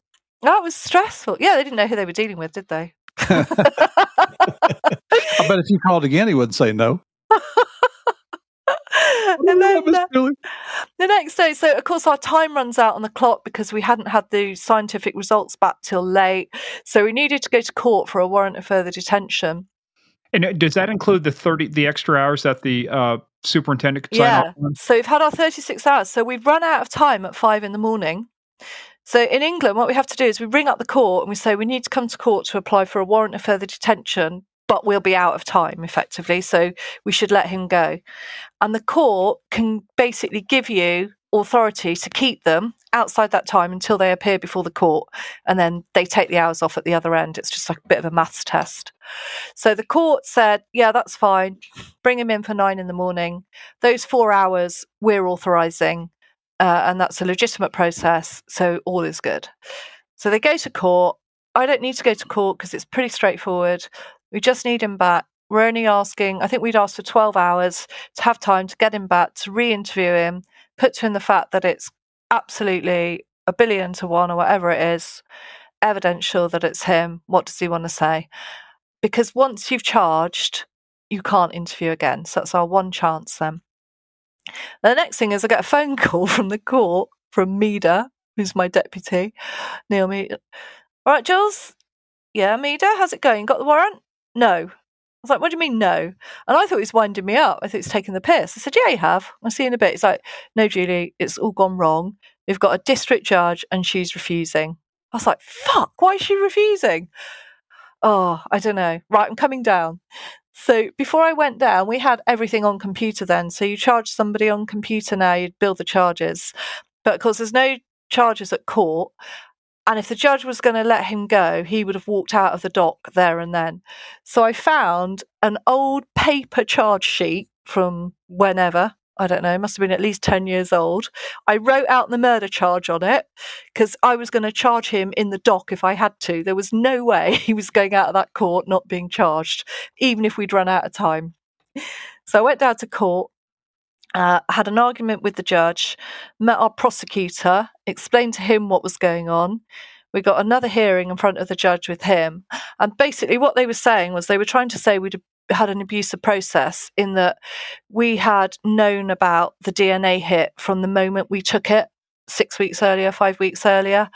Speaker 1: That was stressful. Yeah, they didn't know who they were dealing with, did they?
Speaker 2: I bet if you called again, he wouldn't say no.
Speaker 1: And then the next day, so of course our time runs out on the clock because we hadn't had the scientific results back till late. So we needed to go to court for a warrant of further detention.
Speaker 3: And does that include the extra hours that the superintendent could sign off on?
Speaker 1: So we've had our 36 hours. So we've run out of time at 5 a.m. So in England, what we have to do is we ring up the court and we say we need to come to court to apply for a warrant of further detention, but we'll be out of time effectively. So we should let him go. And the court can basically give you authority to keep them outside that time until they appear before the court. And then they take the hours off at the other end. It's just like a bit of a maths test. So the court said, yeah, that's fine. Bring him in for 9 a.m. Those 4 hours we're authorising. And that's a legitimate process. So all is good. So they go to court. I don't need to go to court because it's pretty straightforward. We just need him back. We're only asking, I think we'd asked for 12 hours to have time to get him back, to re-interview him, put to him the fact that it's absolutely 1,000,000,000 to 1 or whatever it is, evidential that it's him. What does he want to say? Because once you've charged, you can't interview again. So that's our one chance then. The next thing is I get a phone call from the court from Mida, who's my deputy, Neil Mida. All right, Jules? Yeah, Mida, how's it going? Got the warrant? No. I was like, what do you mean no? And I thought he was winding me up. I thought he was taking the piss. I said, yeah, you have. I'll see you in a bit. He's like, no, Julie, it's all gone wrong. We've got a district judge and she's refusing. I was like, fuck, why is she refusing? Oh, I don't know. Right, I'm coming down. So before I went down, we had everything on computer then. So you charge somebody on computer now, you'd bill the charges. But of course, there's no charges at court. And if the judge was going to let him go, he would have walked out of the dock there and then. So I found an old paper charge sheet from whenever. I don't know, must have been at least 10 years old. I wrote out the murder charge on it because I was going to charge him in the dock if I had to. There was no way he was going out of that court not being charged, even if we'd run out of time. So I went down to court, had an argument with the judge, met our prosecutor, explained to him what was going on. We got another hearing in front of the judge with him. And basically what they were saying was they were trying to say we'd had an abusive process in that we had known about the DNA hit from the moment we took it 6 weeks earlier, 5 weeks earlier,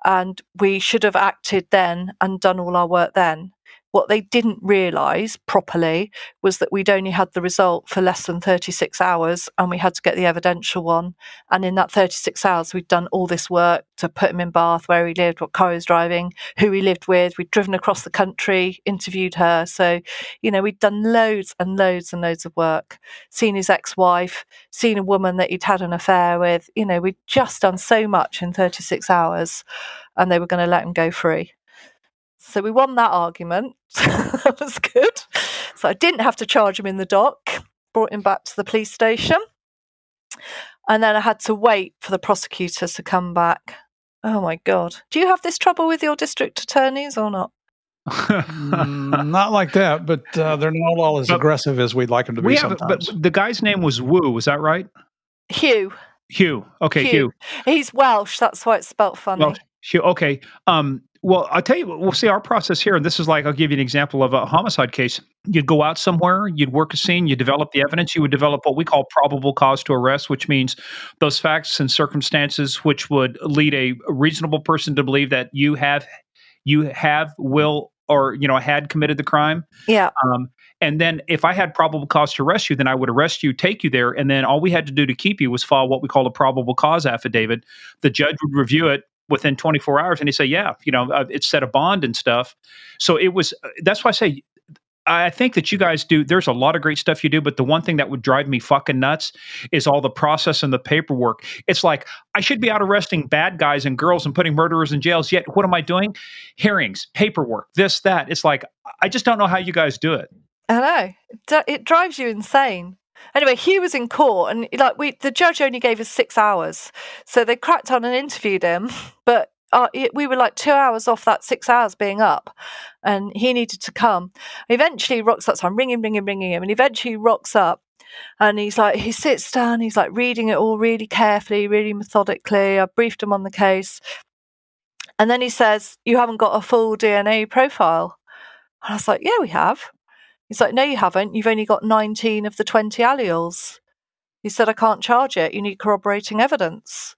Speaker 1: and we should have acted then and done all our work then. What they didn't realise properly was that we'd only had the result for less than 36 hours and we had to get the evidential one. And in that 36 hours, we'd done all this work to put him in Bath, where he lived, what car he was driving, who he lived with. We'd driven across the country, interviewed her. So, you know, we'd done loads and loads and loads of work, seen his ex-wife, seen a woman that he'd had an affair with. You know, we'd just done so much in 36 hours and they were going to let him go free. So we won that argument. That was good. So I didn't have to charge him in the dock, brought him back to the police station. And then I had to wait for the prosecutors to come back. Oh my God. Do you have this trouble with your district attorneys or not?
Speaker 2: Not like that, but they're not all as aggressive as we'd like them to be sometimes.
Speaker 3: But the guy's name was Wu, was that right?
Speaker 1: Hugh.
Speaker 3: Okay, Hugh.
Speaker 1: He's Welsh, that's why it's spelt funny.
Speaker 3: Well, Hugh, okay. Well, I'll tell you, we'll see our process here. And this is like, I'll give you an example of a homicide case. You'd go out somewhere, you'd work a scene, you develop the evidence, you would develop what we call probable cause to arrest, which means those facts and circumstances which would lead a reasonable person to believe that you will or, had committed the crime.
Speaker 1: Yeah.
Speaker 3: And then if I had probable cause to arrest you, then I would arrest you, take you there, and then all we had to do to keep you was file what we call a probable cause affidavit. The judge would review it within 24 hours, and he'd say, yeah, it's set a bond and stuff. So it was, that's why I say, I think that you guys do, there's a lot of great stuff you do, but the one thing that would drive me fucking nuts is all the process and the paperwork. It's like, I should be out arresting bad guys and girls and putting murderers in jails, yet what am I doing? Hearings, paperwork, this, that. It's like, I just don't know how you guys do it.
Speaker 1: I know. It drives you insane. Anyway, Hugh was in court, and the judge only gave us 6 hours. So they cracked on and interviewed him, but we were like 2 hours off that 6 hours being up, and he needed to come. Eventually he rocks up, so I'm ringing him, and eventually he rocks up, and he sits down, he's like reading it all really carefully, really methodically. I briefed him on the case, and then he says, "You haven't got a full DNA profile." And I was like, "Yeah, we have." He's like, "No, you haven't. You've only got 19 of the 20 alleles." He said, "I can't charge it. You need corroborating evidence."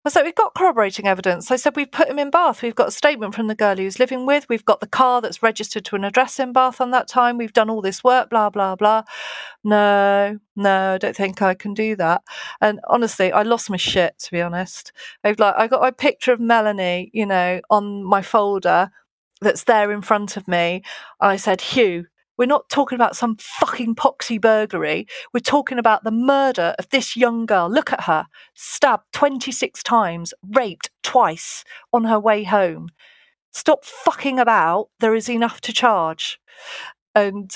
Speaker 1: I was like, "We've got corroborating evidence." I said, "We've put him in Bath. We've got a statement from the girl he was living with. We've got the car that's registered to an address in Bath on that time. We've done all this work, blah, blah, blah." No, I don't think I can do that. And honestly, I lost my shit, to be honest. I got my picture of Melanie, on my folder that's there in front of me. I said, "Hugh, we're not talking about some fucking poxy burglary. We're talking about the murder of this young girl. Look at her. Stabbed 26 times, raped twice on her way home. Stop fucking about. There is enough to charge." And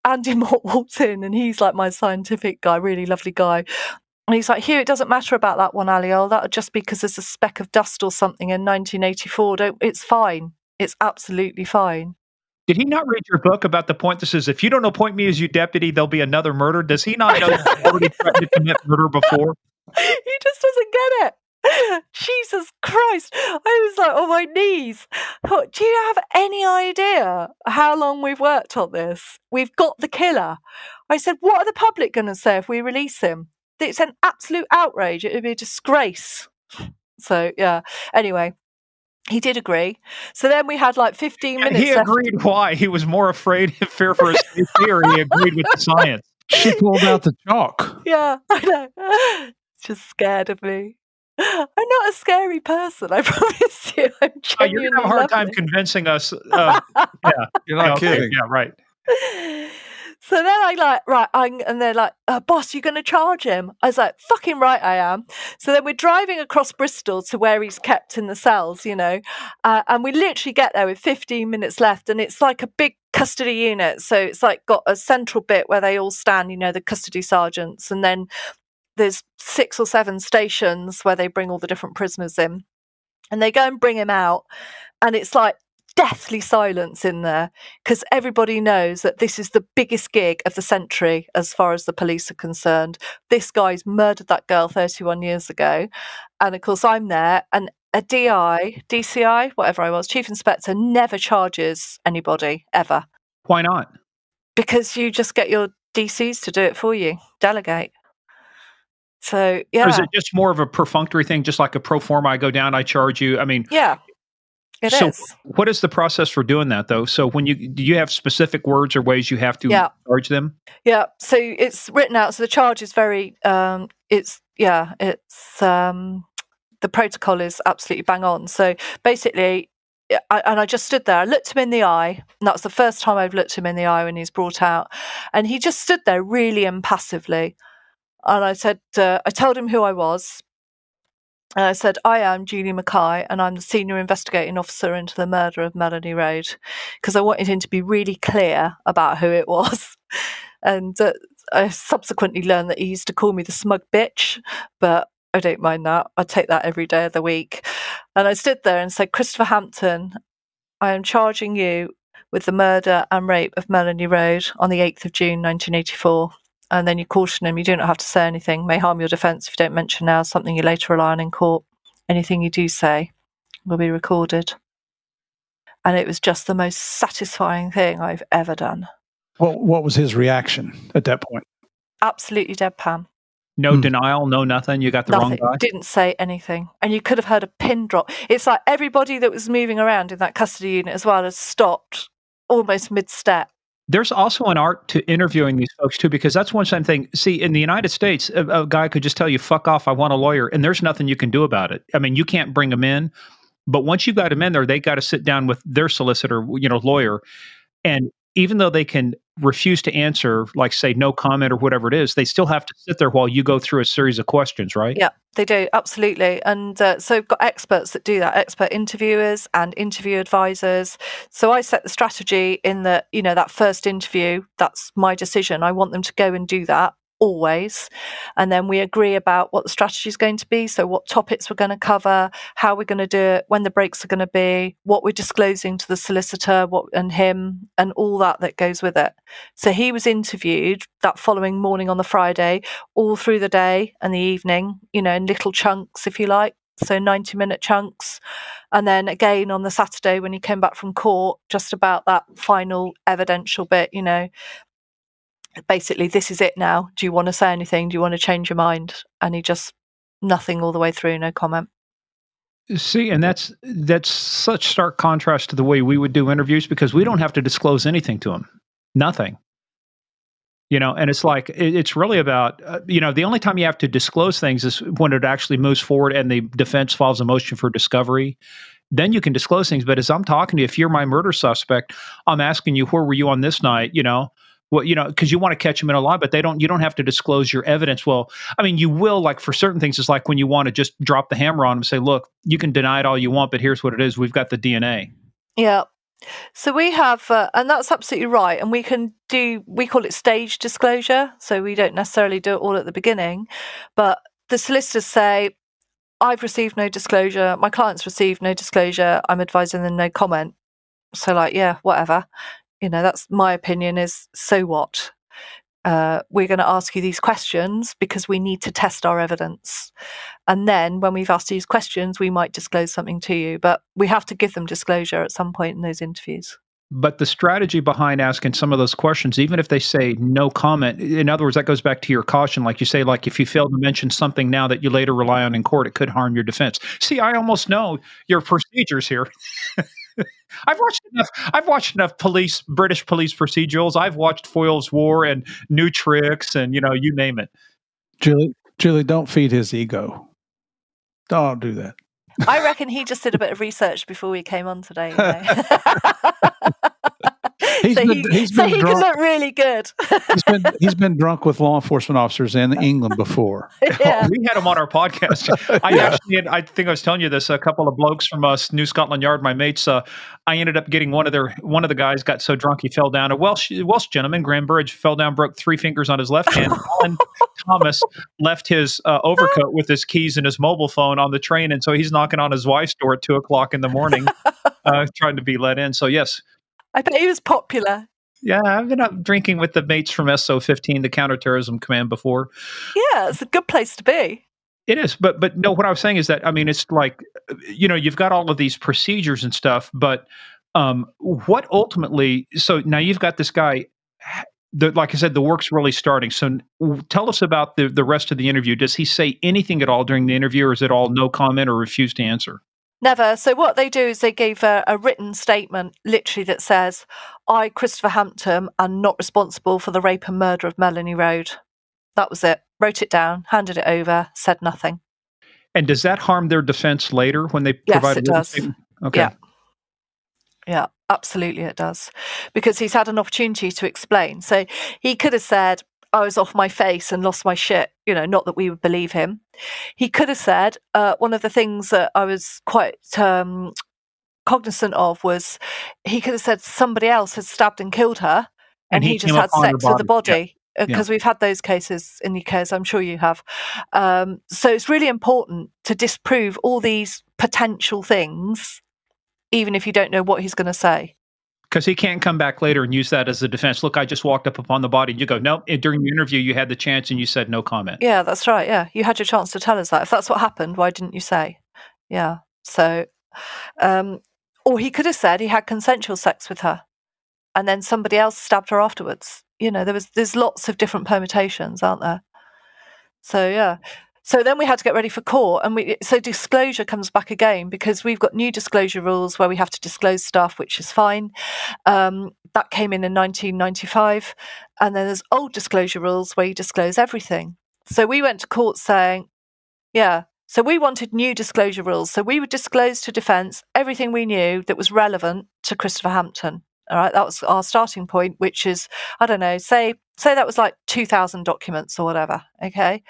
Speaker 1: Andy Mott walks in, and he's like my scientific guy, really lovely guy. And he's like, "Hugh, it doesn't matter about that one, Aliole. That'll just be because there's a speck of dust or something in 1984. It's fine. It's absolutely fine."
Speaker 3: Did he not read your book about the point that says, if you don't appoint me as your deputy, there'll be another murder? Does he not know you've already threatened to commit murder before?
Speaker 1: He just doesn't get it. Jesus Christ. I was like on my knees. Do you have any idea how long we've worked on this? We've got the killer. I said, what are the public going to say if we release him? It's an absolute outrage. It would be a disgrace. So, yeah. Anyway. He did agree. So then we had like 15 minutes.
Speaker 3: He agreed. Why? He was more afraid and fear for his safety, or he agreed with the science?
Speaker 2: She pulled out the chalk.
Speaker 1: Yeah, I know. Just scared of me. I'm not a scary person, I promise you. I'm genuinely
Speaker 3: you're going to have a hard time convincing us. Yeah,
Speaker 2: you're not kidding.
Speaker 3: Yeah, right.
Speaker 1: So then and they're like, "Boss, you going to charge him?" I was like, "Fucking right I am." So then we're driving across Bristol to where he's kept in the cells, and we literally get there with 15 minutes left, and it's like a big custody unit. So it's like got a central bit where they all stand, the custody sergeants, and then there's 6 or 7 stations where they bring all the different prisoners in, and they go and bring him out, and it's like deathly silence in there because everybody knows that this is the biggest gig of the century as far as the police are concerned. This guy's murdered that girl 31 years ago, and of course I'm there, and a DCI, whatever I was, chief inspector, never charges anybody ever.
Speaker 3: Why not?
Speaker 1: Because you just get your DCs to do it for you, delegate. So yeah.
Speaker 3: Or is it just more of a perfunctory thing, just like a pro forma? I go down, I charge you. I mean,
Speaker 1: yeah. It is.
Speaker 3: What is the process for doing that, though? So do you have specific words or ways you have to charge them?
Speaker 1: Yeah. So it's written out. So the charge is very. The protocol is absolutely bang on. So basically, I just stood there. I looked him in the eye, and that's the first time I've looked him in the eye when he's brought out, and he just stood there really impassively. And I said, I told him who I was. And I said, "I am Julie Mackay, and I'm the senior investigating officer into the murder of Melanie Road," because I wanted him to be really clear about who it was. And I subsequently learned that he used to call me the smug bitch, but I don't mind that. I take that every day of the week. And I stood there and said, "Christopher Hampton, I am charging you with the murder and rape of Melanie Road on the 8th of June, 1984. And then you caution him, you do not have to say anything, may harm your defence if you don't mention now something you later rely on in court. Anything you do say will be recorded." And it was just the most satisfying thing I've ever done.
Speaker 2: Well, what was his reaction at that point?
Speaker 1: Absolutely deadpan.
Speaker 3: No denial, no nothing. You got the wrong guy.
Speaker 1: Didn't say anything. And you could have heard a pin drop. It's like everybody that was moving around in that custody unit as well has stopped almost mid-step.
Speaker 3: There's also an art to interviewing these folks too, because that's one same thing. See, in the United States, a guy could just tell you, fuck off, I want a lawyer, and there's nothing you can do about it. I mean, you can't bring them in, but once you got them in there, they got to sit down with their solicitor, lawyer. And even though they can refuse to answer, like say no comment or whatever it is, they still have to sit there while you go through a series of questions, right?
Speaker 1: Yeah, they do. Absolutely. And so we've got experts that do that, expert interviewers and interview advisors. So I set the strategy in that, that first interview, that's my decision. I want them to go and do that always. And then we agree about what the strategy is going to be. So what topics we're going to cover, how we're going to do it, when the breaks are going to be, what we're disclosing to the solicitor, and him, and all that goes with it. So he was interviewed that following morning on the Friday, all through the day and the evening, in little chunks, if you like. So 90-minute chunks. And then again on the Saturday when he came back from court, just about that final evidential bit, basically, this is it now. Do you want to say anything? Do you want to change your mind? And he just nothing all the way through, no comment.
Speaker 3: See, and that's such stark contrast to the way we would do interviews, because we don't have to disclose anything to him. Nothing. And it's like, it's really about, the only time you have to disclose things is when it actually moves forward and the defense files a motion for discovery. Then you can disclose things. But as I'm talking to you, if you're my murder suspect, I'm asking you, where were you on this night? Because you want to catch them in a lie, but you don't have to disclose your evidence. Well, I mean, you will, like for certain things. It's like when you want to just drop the hammer on them and say, look, you can deny it all you want, but here's what it is. We've got the DNA.
Speaker 1: Yeah. So we have, and that's absolutely right. And we call it stage disclosure. So we don't necessarily do it all at the beginning, but the solicitors say, I've received no disclosure. My client's received no disclosure. I'm advising them no comment. So yeah, whatever. That's my opinion is, so what? We're going to ask you these questions because we need to test our evidence. And then when we've asked these questions, we might disclose something to you, but we have to give them disclosure at some point in those interviews.
Speaker 3: But the strategy behind asking some of those questions, even if they say no comment, in other words, that goes back to your caution. Like you say, like if you fail to mention something now that you later rely on in court, it could harm your defense. See, I almost know your procedures here. I've watched enough British police procedurals. I've watched Foyle's War and New Tricks and, you name it.
Speaker 2: Julie, don't feed his ego. Don't do that.
Speaker 1: I reckon he just did a bit of research before we came on today. He can look really good.
Speaker 2: he's been drunk with law enforcement officers in England before.
Speaker 1: Yeah.
Speaker 3: We had him on our podcast. I think I was telling you this. A couple of blokes from New Scotland Yard, my mates. I ended up getting one of the guys got so drunk he fell down. A Welsh gentleman, Graham Burridge, fell down, broke 3 fingers on his left hand. Alan Thomas left his overcoat with his keys and his mobile phone on the train, and so he's knocking on his wife's door at 2:00 in the morning, trying to be let in. So yes.
Speaker 1: I bet he was popular.
Speaker 3: Yeah, I've been out drinking with the mates from SO15, the Counterterrorism Command, before.
Speaker 1: Yeah, it's a good place to be.
Speaker 3: It is, but no, what I was saying is that, I mean, it's like, you've got all of these procedures and stuff, but what ultimately, so now you've got this guy, like I said, the work's really starting. So tell us about the rest of the interview. Does he say anything at all during the interview, or is it all no comment or refuse to answer?
Speaker 1: Never. So what they do is they gave a written statement, literally, that says, I, Christopher Hampton, am not responsible for the rape and murder of Melanie Road. That was it. Wrote it down, handed it over, said nothing.
Speaker 3: And does that harm their defense later when they provide
Speaker 1: a written statement? Okay. Yeah, absolutely it does. Because he's had an opportunity to explain. So he could have said, I was off my face and lost my shit, not that we would believe him. He could have said, one of the things that I was quite cognizant of was, he could have said somebody else had stabbed and killed her, and he just had sex with the body. Because we've had those cases in the UK, as I'm sure you have. So it's really important to disprove all these potential things, even if you don't know what he's going to say.
Speaker 3: Because he can't come back later and use that as a defense. Look, I just walked up upon the body. And you go, nope, during the interview, you had the chance and you said no comment. Yeah,
Speaker 1: that's right. Yeah, you had your chance to tell us that. If that's what happened, why didn't you say? Yeah. So, or he could have said he had consensual sex with her and then somebody else stabbed her afterwards. There's lots of different permutations, aren't there? So, yeah. So then we had to get ready for court, and so disclosure comes back again, because we've got new disclosure rules where we have to disclose stuff, which is fine. That came in 1995, and then there's old disclosure rules where you disclose everything. So we went to court saying, so we wanted new disclosure rules. So we would disclose to defence everything we knew that was relevant to Christopher Hampton. All right, that was our starting point, which is, I don't know, say that was like 2,000 documents or whatever. Okay,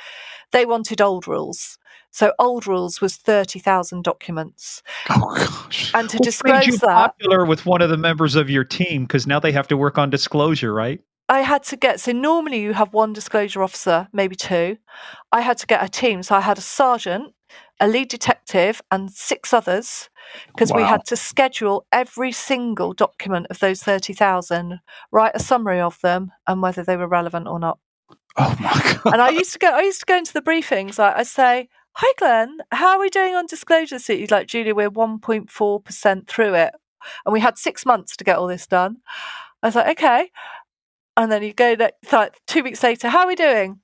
Speaker 1: they wanted old rules. So old rules was 30,000 documents.
Speaker 2: Oh gosh!
Speaker 1: And to
Speaker 3: Which
Speaker 1: disclose
Speaker 3: made you
Speaker 1: that,
Speaker 3: popular with one of the members of your team, because now they have to work on disclosure, right?
Speaker 1: I had to get, so normally you have one disclosure officer, maybe two. I had to get a team. So I had a sergeant, a lead detective, and 6 others, because we
Speaker 2: Wow.
Speaker 1: had to schedule every single document of those 30,000, write a summary of them, and whether they were relevant or not.
Speaker 2: Oh my god!
Speaker 1: And I used to go into the briefings. I'd say, "Hi Glenn, how are we doing on disclosure?" So he's like, "Julie, we're 1.4% through it," and we had 6 months to get all this done. I was like, "Okay." And then you go like 2 weeks later, "How are we doing?"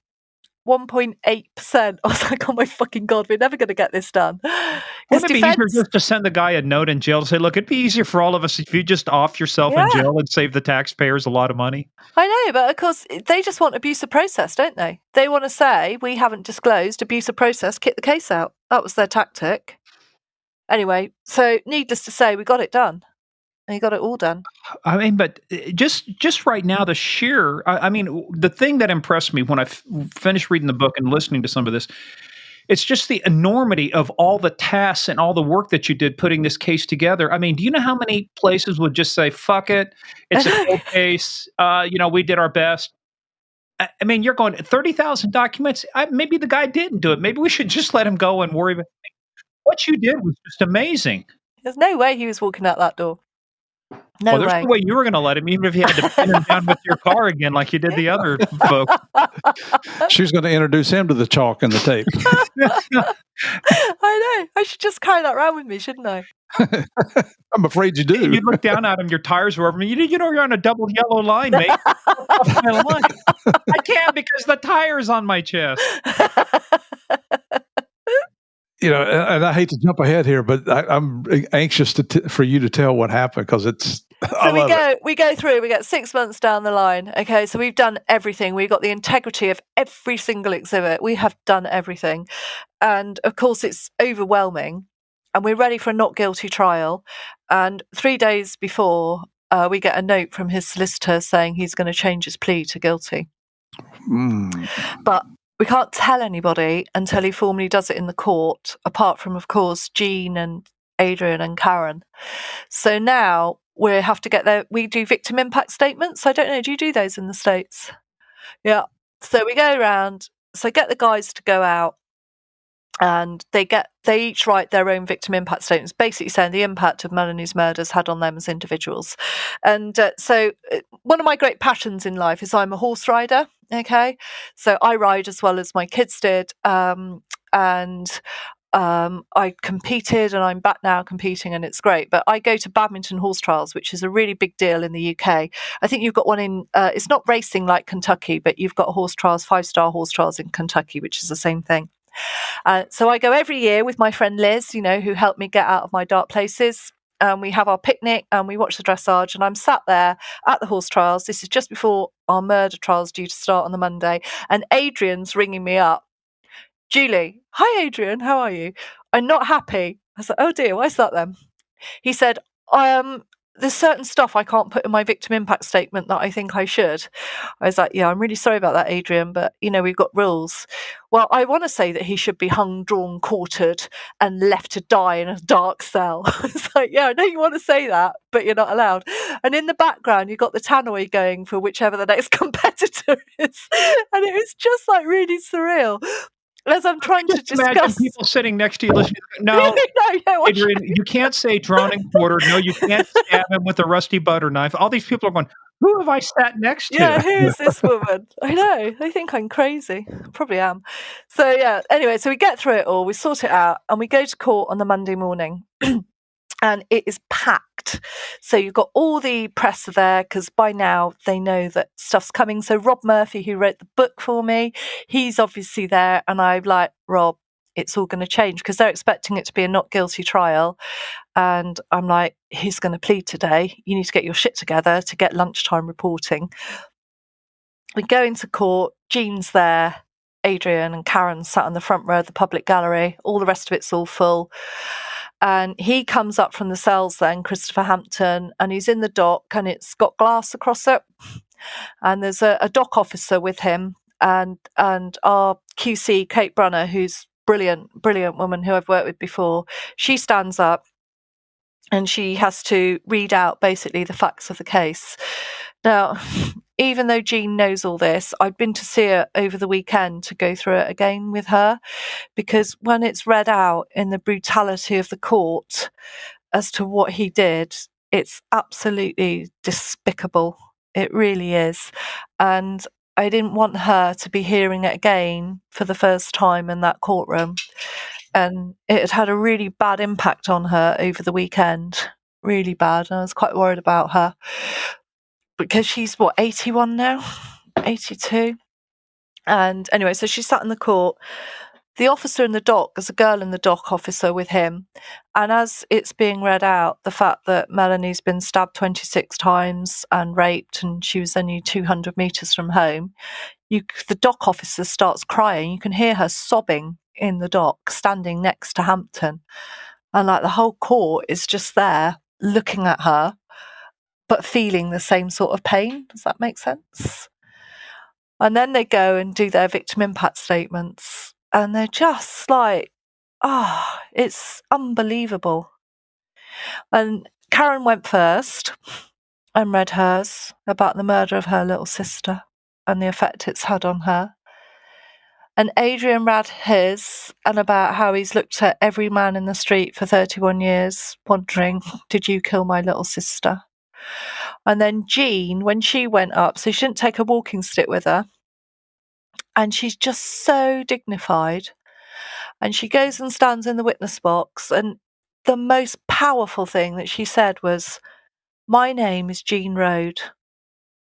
Speaker 1: 1.8%. I was like, "Oh my fucking God, we're never going to get this done."
Speaker 3: Wouldn't it be easier just to send the guy a note in jail to say, look, it'd be easier for all of us if you just off yourself in jail and save the taxpayers a lot of money?
Speaker 1: I know, but of course, they just want abuse of process, don't they? They want to say, we haven't disclosed, abuse of process, kick the case out. That was their tactic. Anyway, so needless to say, we got it done. And you got it all done.
Speaker 3: I mean, but just right now, the sheer, I mean, the thing that impressed me when I finished reading the book and listening to some of this, it's just the enormity of all the tasks and all the work that you did putting this case together. I mean, do you know how many places would just say, fuck it, it's a cold case, we did our best. I mean, you're going 30,000 documents. Maybe the guy didn't do it. Maybe we should just let him go and worry about it. What you did was just amazing.
Speaker 1: There's no way he was walking out that door.
Speaker 3: Well, there's no way you were going to let him, even if you had to pin him down with your car again, like you did the other folks.
Speaker 2: She was going to introduce him to the chalk and the tape.
Speaker 1: I know. I should just carry that around with me, shouldn't I?
Speaker 2: I'm afraid you do.
Speaker 3: You look down at him, your tires were over me. You know, you're on a double yellow line, mate. Off my line. I can't because the tire's on my chest.
Speaker 2: And I hate to jump ahead here, but I'm anxious for you to tell what happened, because it's.
Speaker 1: So we go through. We get 6 months down the line. Okay, so we've done everything. We got the integrity of every single exhibit. We have done everything, and of course, it's overwhelming. And we're ready for a not guilty trial. And 3 days before, we get a note from his solicitor saying he's going to change his plea to guilty. But we can't tell anybody until he formally does it in the court, apart from, of course, Jean and Adrian and Karen. So now we have to get there. We do victim impact statements. I don't know, do you do those in the States? Yeah. So we go around, so get the guys to go out, and they each write their own victim impact statements, basically saying the impact of Melanie's murders had on them as individuals. And so one of my great passions in life is I'm a horse rider. Okay, so I ride as well as my kids did, and I competed, and I'm back now competing, and it's great. But I go to badminton horse trials, which is a really big deal in the UK. I think you've got one in, it's not racing like Kentucky, but you've got horse trials, 5-star horse trials in Kentucky, which is the same thing. So I go every year with my friend Liz, who helped me get out of my dark places. We have our picnic and we watch the dressage, and I'm sat there at the horse trials. This is just before our murder trials due to start on the Monday, and Adrian's ringing me up. Julie, hi Adrian, how are you? I'm not happy. I was like, oh dear, why's that then? He said, there's certain stuff I can't put in my victim impact statement that I think I should. I was like, yeah, I'm really sorry about that, Adrian, but, we've got rules. Well, I want to say that he should be hung, drawn, quartered, and left to die in a dark cell. It's like, yeah, I know you want to say that, but you're not allowed. And in the background, you've got the tannoy going for whichever the next competitor is. And it was just like really surreal. As I'm trying to discuss,
Speaker 3: imagine people sitting next to you listening. No, Adrian, you can't say drawn and quartered. No, you can't stab him with a rusty butter knife. All these people are going, who have I sat next to?
Speaker 1: Yeah, who is this woman? I know. They think I'm crazy. Probably am. So yeah. Anyway, so we get through it all. We sort it out, and we go to court on the Monday morning. And it is packed. So you've got all the press there, because by now they know that stuff's coming. So Rob Murphy, who wrote the book for me, he's obviously there. And I'm like, Rob, it's all going to change, because they're expecting it to be a not guilty trial. And I'm like, he's going to plead today. You need to get your shit together to get lunchtime reporting. We go into court. Jean's there. Adrian and Karen sat on the front row of the public gallery. All the rest of it's all full. And he comes up from the cells then, Christopher Hampton, and he's in the dock, and it's got glass across it. And there's a dock officer with him, and our QC, Kate Brunner, who's brilliant woman who I've worked with before. She stands up and she has to read out basically the facts of the case. Now, even though Jean knows all this, I'd been to see her over the weekend to go through it again with her, because when it's read out in the brutality of the court as to what he did, it's absolutely despicable. It really is. And I didn't want her to be hearing it again for the first time in that courtroom. And it had had a really bad impact on her over the weekend. Really bad. And I was quite worried about her, because she's 81 now, 82. And anyway, so she sat in the court. The officer in the dock, there's a girl in the dock officer with him. And as it's being read out, the fact that Melanie's been stabbed 26 times and raped, and she was only 200 metres from home, the dock officer starts crying. You can hear her sobbing in the dock, standing next to Hampton. And like the whole court is just there looking at her, but feeling the same sort of pain. Does that make sense? And then they go and do their victim impact statements, and they're just like, it's unbelievable. And Karen went first and read hers about the murder of her little sister and the effect it's had on her. And Adrian read his, and about how he's looked at every man in the street for 31 years, wondering, did you kill my little sister? And then Jean, when she went up, so she didn't take a walking stick with her, and she's just so dignified. And she goes and stands in the witness box, and the most powerful thing that she said was, my name is Jean Road.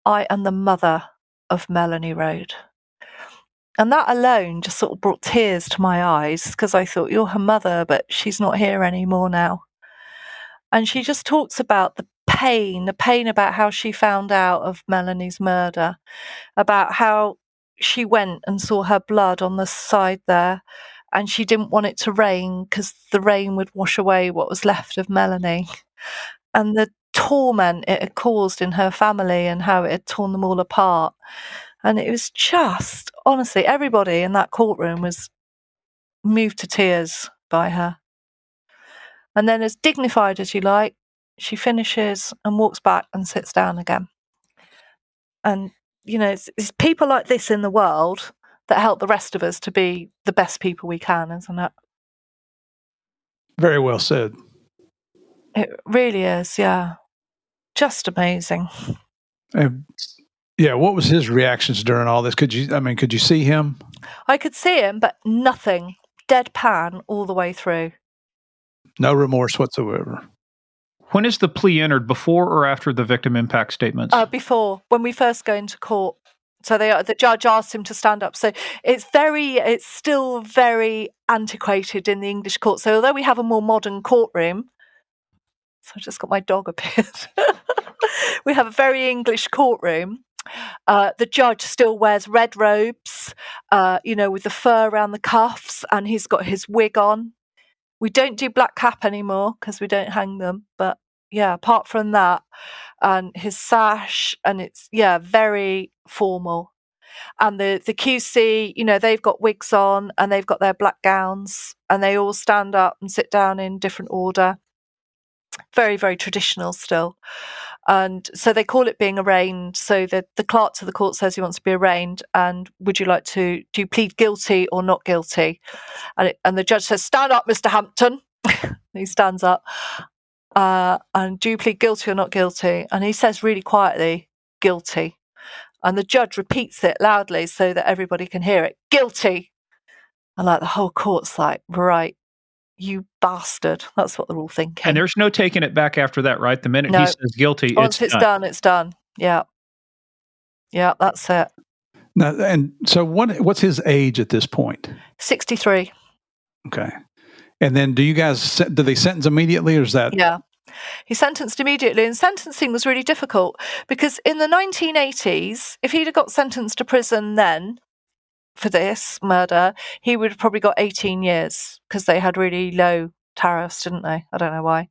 Speaker 1: I am the mother of Melanie Road. And that alone just sort of brought tears to my eyes, because I thought, you're her mother, but she's not here anymore now. And she just talks about the pain about how she found out of Melanie's murder, about how she went and saw her blood on the side there, and she didn't want it to rain because the rain would wash away what was left of Melanie, and the torment it had caused in her family and how it had torn them all apart. And it was just, honestly, everybody in that courtroom was moved to tears by her. And then, as dignified as you like, she finishes and walks back and sits down again. And, you know, it's people like this in the world that help the rest of us to be the best people we can, isn't it?
Speaker 2: Very well said.
Speaker 1: It really is, yeah. Just amazing.
Speaker 2: Yeah, what was his reactions during all this? Could you see him?
Speaker 1: I could see him, but nothing. Deadpan all the way through.
Speaker 2: No remorse whatsoever.
Speaker 3: When is the plea entered, before or after the victim impact statements?
Speaker 1: Before, when we first go into court. So the judge asked him to stand up. So it's still very antiquated in the English court. So although we have a more modern courtroom, so I just got my dog appeared. We have a very English courtroom. The judge still wears red robes, with the fur around the cuffs, and he's got his wig on. We don't do black cap anymore because we don't hang them. But yeah, apart from that, and his sash, and it's, very formal. And the QC, they've got wigs on and they've got their black gowns, and they all stand up and sit down in different order. Very, very traditional still. And so they call it being arraigned. So the clerk to the court says he wants to be arraigned, and do you plead guilty or not guilty? And the judge says, stand up, Mr. Hampton. He stands up. And do you plead guilty or not guilty? And he says really quietly, guilty. And the judge repeats it loudly so that everybody can hear it, guilty. And like the whole court's like, right, you bastard. That's what they're all thinking.
Speaker 3: And there's no taking it back after that, right? The minute he says guilty,
Speaker 1: once it's done, it's done. Yeah. Yeah, that's it.
Speaker 2: Now, and so what's his age at this point?
Speaker 1: 63.
Speaker 2: Okay. And then do they sentence immediately, or is that?
Speaker 1: Yeah. He sentenced immediately, and sentencing was really difficult because in the 1980s, if he'd have got sentenced to prison then for this murder, he would have probably got 18 years because they had really low tariffs, didn't they? I don't know why.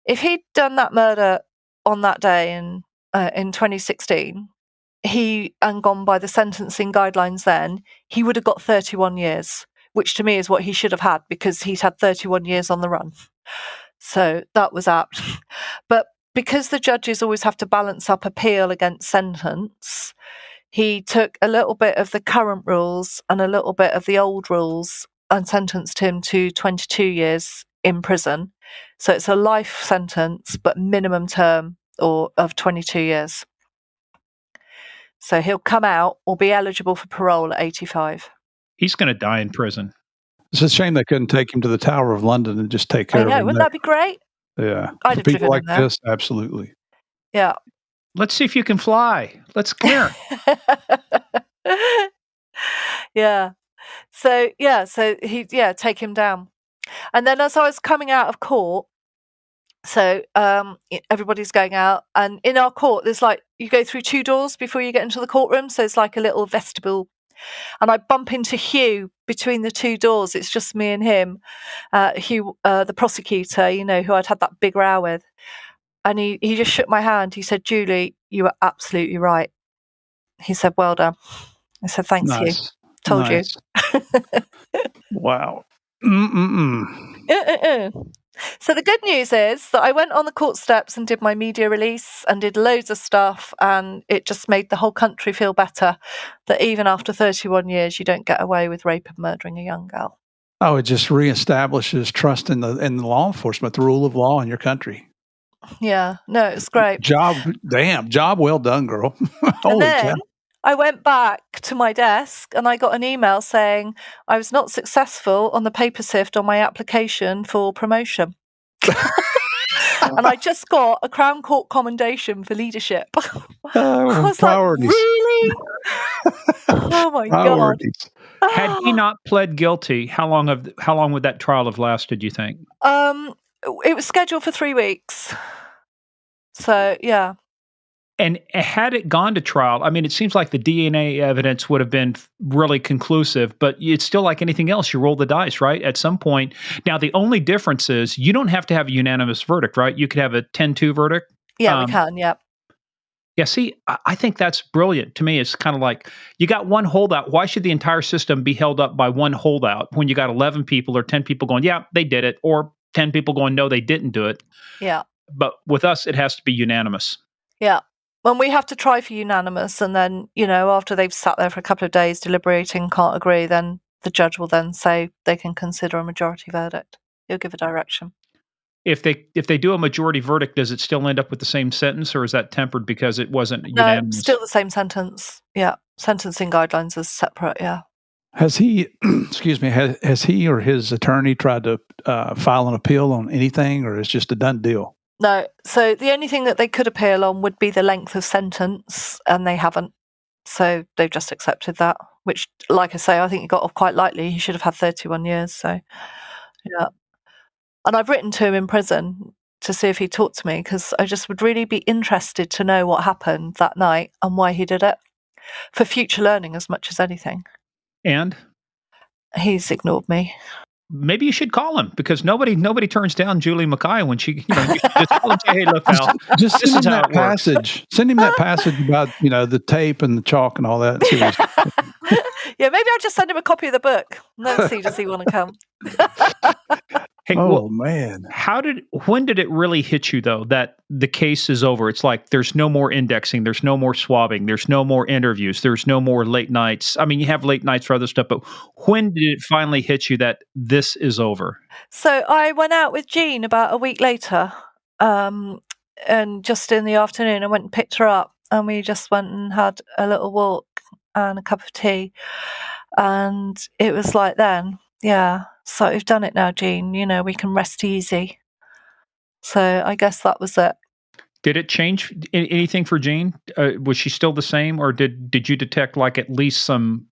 Speaker 1: If he'd done that murder on that day in 2016, and gone by the sentencing guidelines then, he would have got 31 years, which to me is what he should have had because he's had 31 years on the run. So that was apt. But because the judges always have to balance up appeal against sentence, he took a little bit of the current rules and a little bit of the old rules and sentenced him to 22 years in prison. So it's a life sentence, but minimum term of 22 years. So he'll come out or be eligible for parole at 85.
Speaker 3: He's going to die in prison.
Speaker 2: It's a shame they couldn't take him to the Tower of London and just take care of him.
Speaker 1: Wouldn't that be great?
Speaker 2: Yeah.
Speaker 1: I'd have driven
Speaker 2: like
Speaker 1: him there.
Speaker 2: this, absolutely.
Speaker 1: Yeah.
Speaker 3: Let's see if you can fly. Let's clear.
Speaker 1: Yeah. So take him down. And then as I was coming out of court, so everybody's going out, and in our court there's you go through 2 doors before you get into the courtroom, so it's like a little vestibule, and I bump into Hugh between the 2 doors. It's just me and him. Hugh, the prosecutor, who I'd had that big row with, and he just shook my hand. He said, "Julie, you were absolutely right." He said, "Well done." I said, "Thanks,
Speaker 2: Nice.
Speaker 1: Hugh. Told you."
Speaker 2: Wow.
Speaker 1: So the good news is that I went on the court steps and did my media release and did loads of stuff, and it just made the whole country feel better that even after 31 years you don't get away with rape and murdering a young girl.
Speaker 2: Oh, it just reestablishes trust in the law enforcement, the rule of law in your country.
Speaker 1: Yeah, no, it's great.
Speaker 2: Job well done, girl.
Speaker 1: And then I went back to my desk and I got an email saying I was not successful on the paper sift on my application for promotion. And I just got a Crown Court commendation for leadership. I was
Speaker 2: priorities.
Speaker 1: Like, really? Oh my
Speaker 2: priorities.
Speaker 1: God.
Speaker 3: Had he not pled guilty, how long would that trial have lasted, you think?
Speaker 1: It was scheduled for 3 weeks. So, yeah.
Speaker 3: And had it gone to trial, I mean, it seems like the DNA evidence would have been really conclusive, but it's still like anything else. You roll the dice, right? At some point. Now, the only difference is you don't have to have a unanimous verdict, right? You could have a 10-2 verdict.
Speaker 1: Yeah, we can, yeah.
Speaker 3: Yeah, see, I think that's brilliant. To me, it's kind of like you got one holdout. Why should the entire system be held up by one holdout when you got 11 people or 10 people going, yeah, they did it, or 10 people going, no, they didn't do it?
Speaker 1: Yeah.
Speaker 3: But with us, it has to be unanimous.
Speaker 1: Yeah. When we have to try for unanimous, and then, after they've sat there for a couple of days deliberating, can't agree, then the judge will then say they can consider a majority verdict. He'll give a direction.
Speaker 3: If they do a majority verdict, does it still end up with the same sentence, or is that tempered because it wasn't unanimous?
Speaker 1: No, still the same sentence. Yeah. Sentencing guidelines is separate, yeah.
Speaker 2: Has he, has he or his attorney tried to file an appeal on anything, or is it just a done deal?
Speaker 1: No. So the only thing that they could appeal on would be the length of sentence, and they haven't. So they've just accepted that, which, like I say, I think he got off quite lightly. He should have had 31 years. So, yeah. And I've written to him in prison to see if he'd talk to me, because I just would really be interested to know what happened that night and why he did it, for future learning as much as anything.
Speaker 3: And?
Speaker 1: He's ignored me.
Speaker 3: Maybe you should call him, because nobody turns down Julie Mackay when she, you just call him and say, hey, look, pal,
Speaker 2: just
Speaker 3: this
Speaker 2: send
Speaker 3: is
Speaker 2: him
Speaker 3: how
Speaker 2: that
Speaker 3: it works.
Speaker 2: passage. Send him that passage about, the tape and the chalk and all that.
Speaker 1: Yeah, maybe I'll just send him a copy of the book. Let's see, does he want to come?
Speaker 3: Hey,
Speaker 2: man.
Speaker 3: When did it really hit you, though, that the case is over? It's like there's no more indexing, there's no more swabbing, there's no more interviews, there's no more late nights. I mean, you have late nights for other stuff, but when did it finally hit you that this is over?
Speaker 1: So I went out with Jean about a week later, and just in the afternoon I went and picked her up, and we just went and had a little walk and a cup of tea, and it was like then, yeah. So we've done it now, Jean. We can rest easy. So I guess that was it.
Speaker 3: Did it change anything for Jean? Was she still the same, or did you detect like at least some?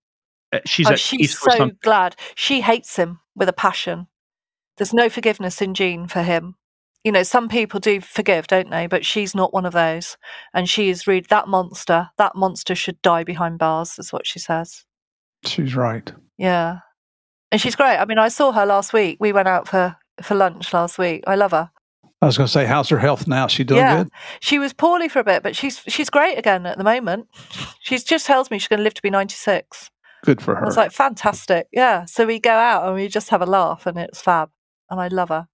Speaker 3: She's at
Speaker 1: She's
Speaker 3: peace with
Speaker 1: so
Speaker 3: something.
Speaker 1: glad. She hates him with a passion. There's no forgiveness in Jean for him. Some people do forgive, don't they? But she's not one of those. And she is really that monster. That monster should die behind bars, is what she says.
Speaker 2: She's right.
Speaker 1: Yeah. And she's great. I mean, I saw her last week. We went out for lunch last week. I love her.
Speaker 2: I was going to say, how's her health now? She doing good?
Speaker 1: She was poorly for a bit, but she's great again at the moment. She just tells me she's going to live to be 96.
Speaker 2: Good for her.
Speaker 1: I was like, fantastic. Yeah. So we go out and we just have a laugh and it's fab. And I love her.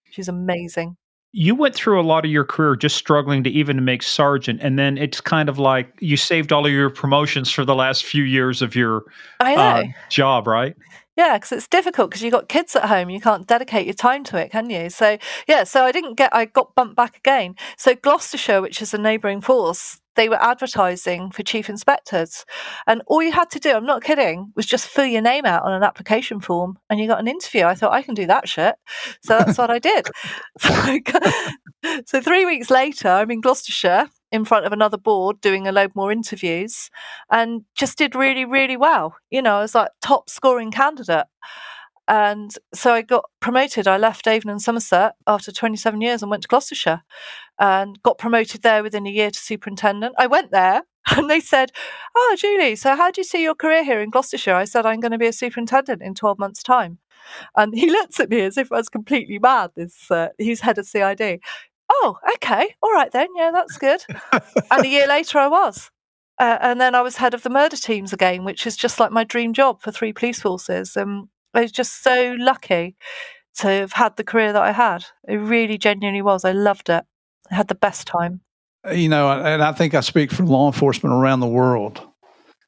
Speaker 1: She's amazing.
Speaker 3: You went through a lot of your career just struggling to even make sergeant, and then it's kind of like you saved all of your promotions for the last few years of your job, right?
Speaker 1: Yeah, because it's difficult because you've got kids at home. You can't dedicate your time to it, can you? So, I got bumped back again. So Gloucestershire, which is a neighbouring force, they were advertising for chief inspectors. And all you had to do, I'm not kidding, was just fill your name out on an application form and you got an interview. I thought, I can do that shit. So that's what I did. So 3 weeks later, I'm in Gloucestershire in front of another board doing a load more interviews and just did really, really well. I was like top scoring candidate. And so I got promoted. I left Avon and Somerset after 27 years and went to Gloucestershire and got promoted there within a year to superintendent. I went there and they said, "Oh, Julie, so how do you see your career here in Gloucestershire?" I said, "I'm going to be a superintendent in 12 months' time." And he looks at me as if I was completely mad. He's head of CID. "Oh, okay. All right then. Yeah, that's good." And a year later I was. And then I was head of the murder teams again, which is just like my dream job for 3 police forces. I was just so lucky to have had the career that I had. It really genuinely was. I loved it. I had the best time.
Speaker 2: And I think I speak for law enforcement around the world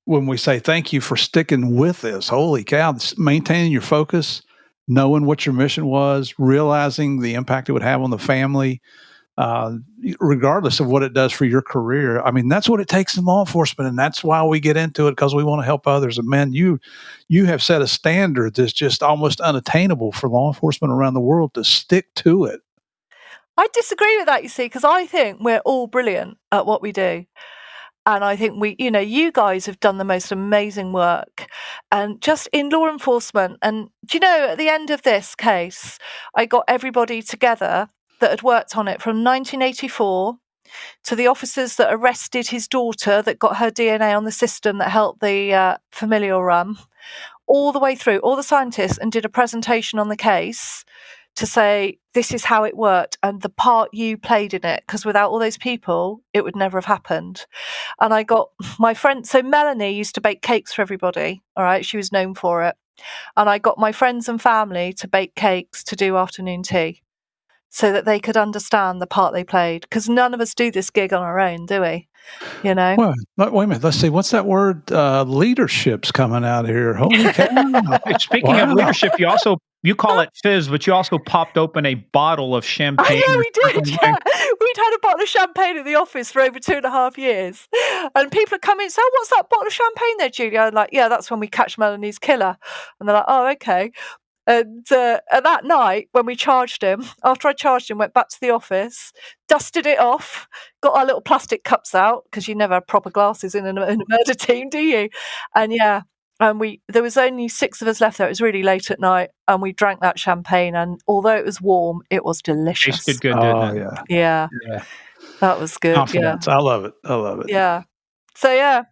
Speaker 2: when we say thank you for sticking with this. Holy cow, maintaining your focus, knowing what your mission was, realizing the impact it would have on the family, regardless of what it does for your career. I mean, that's what it takes in law enforcement, and that's why we get into it, because we want to help others. And man, you have set a standard that's just almost unattainable for law enforcement around the world to stick to it.
Speaker 1: I disagree with that, you see, because I think we're all brilliant at what we do. And I think you guys have done the most amazing work and just in law enforcement. And at the end of this case, I got everybody together that had worked on it from 1984 to the officers that arrested his daughter that got her DNA on the system that helped the familial run, all the way through, all the scientists, and did a presentation on the case to say, this is how it worked and the part you played in it, because without all those people, it would never have happened. And I got my friend, so Melanie used to bake cakes for everybody, all right? She was known for it. And I got my friends and family to bake cakes to do afternoon tea so that they could understand the part they played, because none of us do this gig on our own, do we? Well,
Speaker 2: wait a minute. Let's see. What's that word? Leadership's coming out here. Holy cow.
Speaker 3: Speaking of leadership, you call it fizz, but you also popped open a bottle of champagne.
Speaker 1: I know we did. Yeah. We'd had a bottle of champagne at the office for over 2.5 years. And people are coming and say, "Oh, what's that bottle of champagne there, Julia?" I'm like, "Yeah, that's when we catch Melanie's killer." And they're like, "Oh, okay." And that night when we charged him, after I charged him, went back to the office, dusted it off, got our little plastic cups out, because you never have proper glasses in a murder team, do you? And yeah, and there was only 6 of us left there. It was really late at night, and we drank that champagne. And although it was warm, it was delicious.
Speaker 3: Tasted good, didn't it?
Speaker 1: Yeah. That was good.
Speaker 2: Confidence.
Speaker 1: Yeah.
Speaker 2: I love it.
Speaker 1: Yeah. So yeah.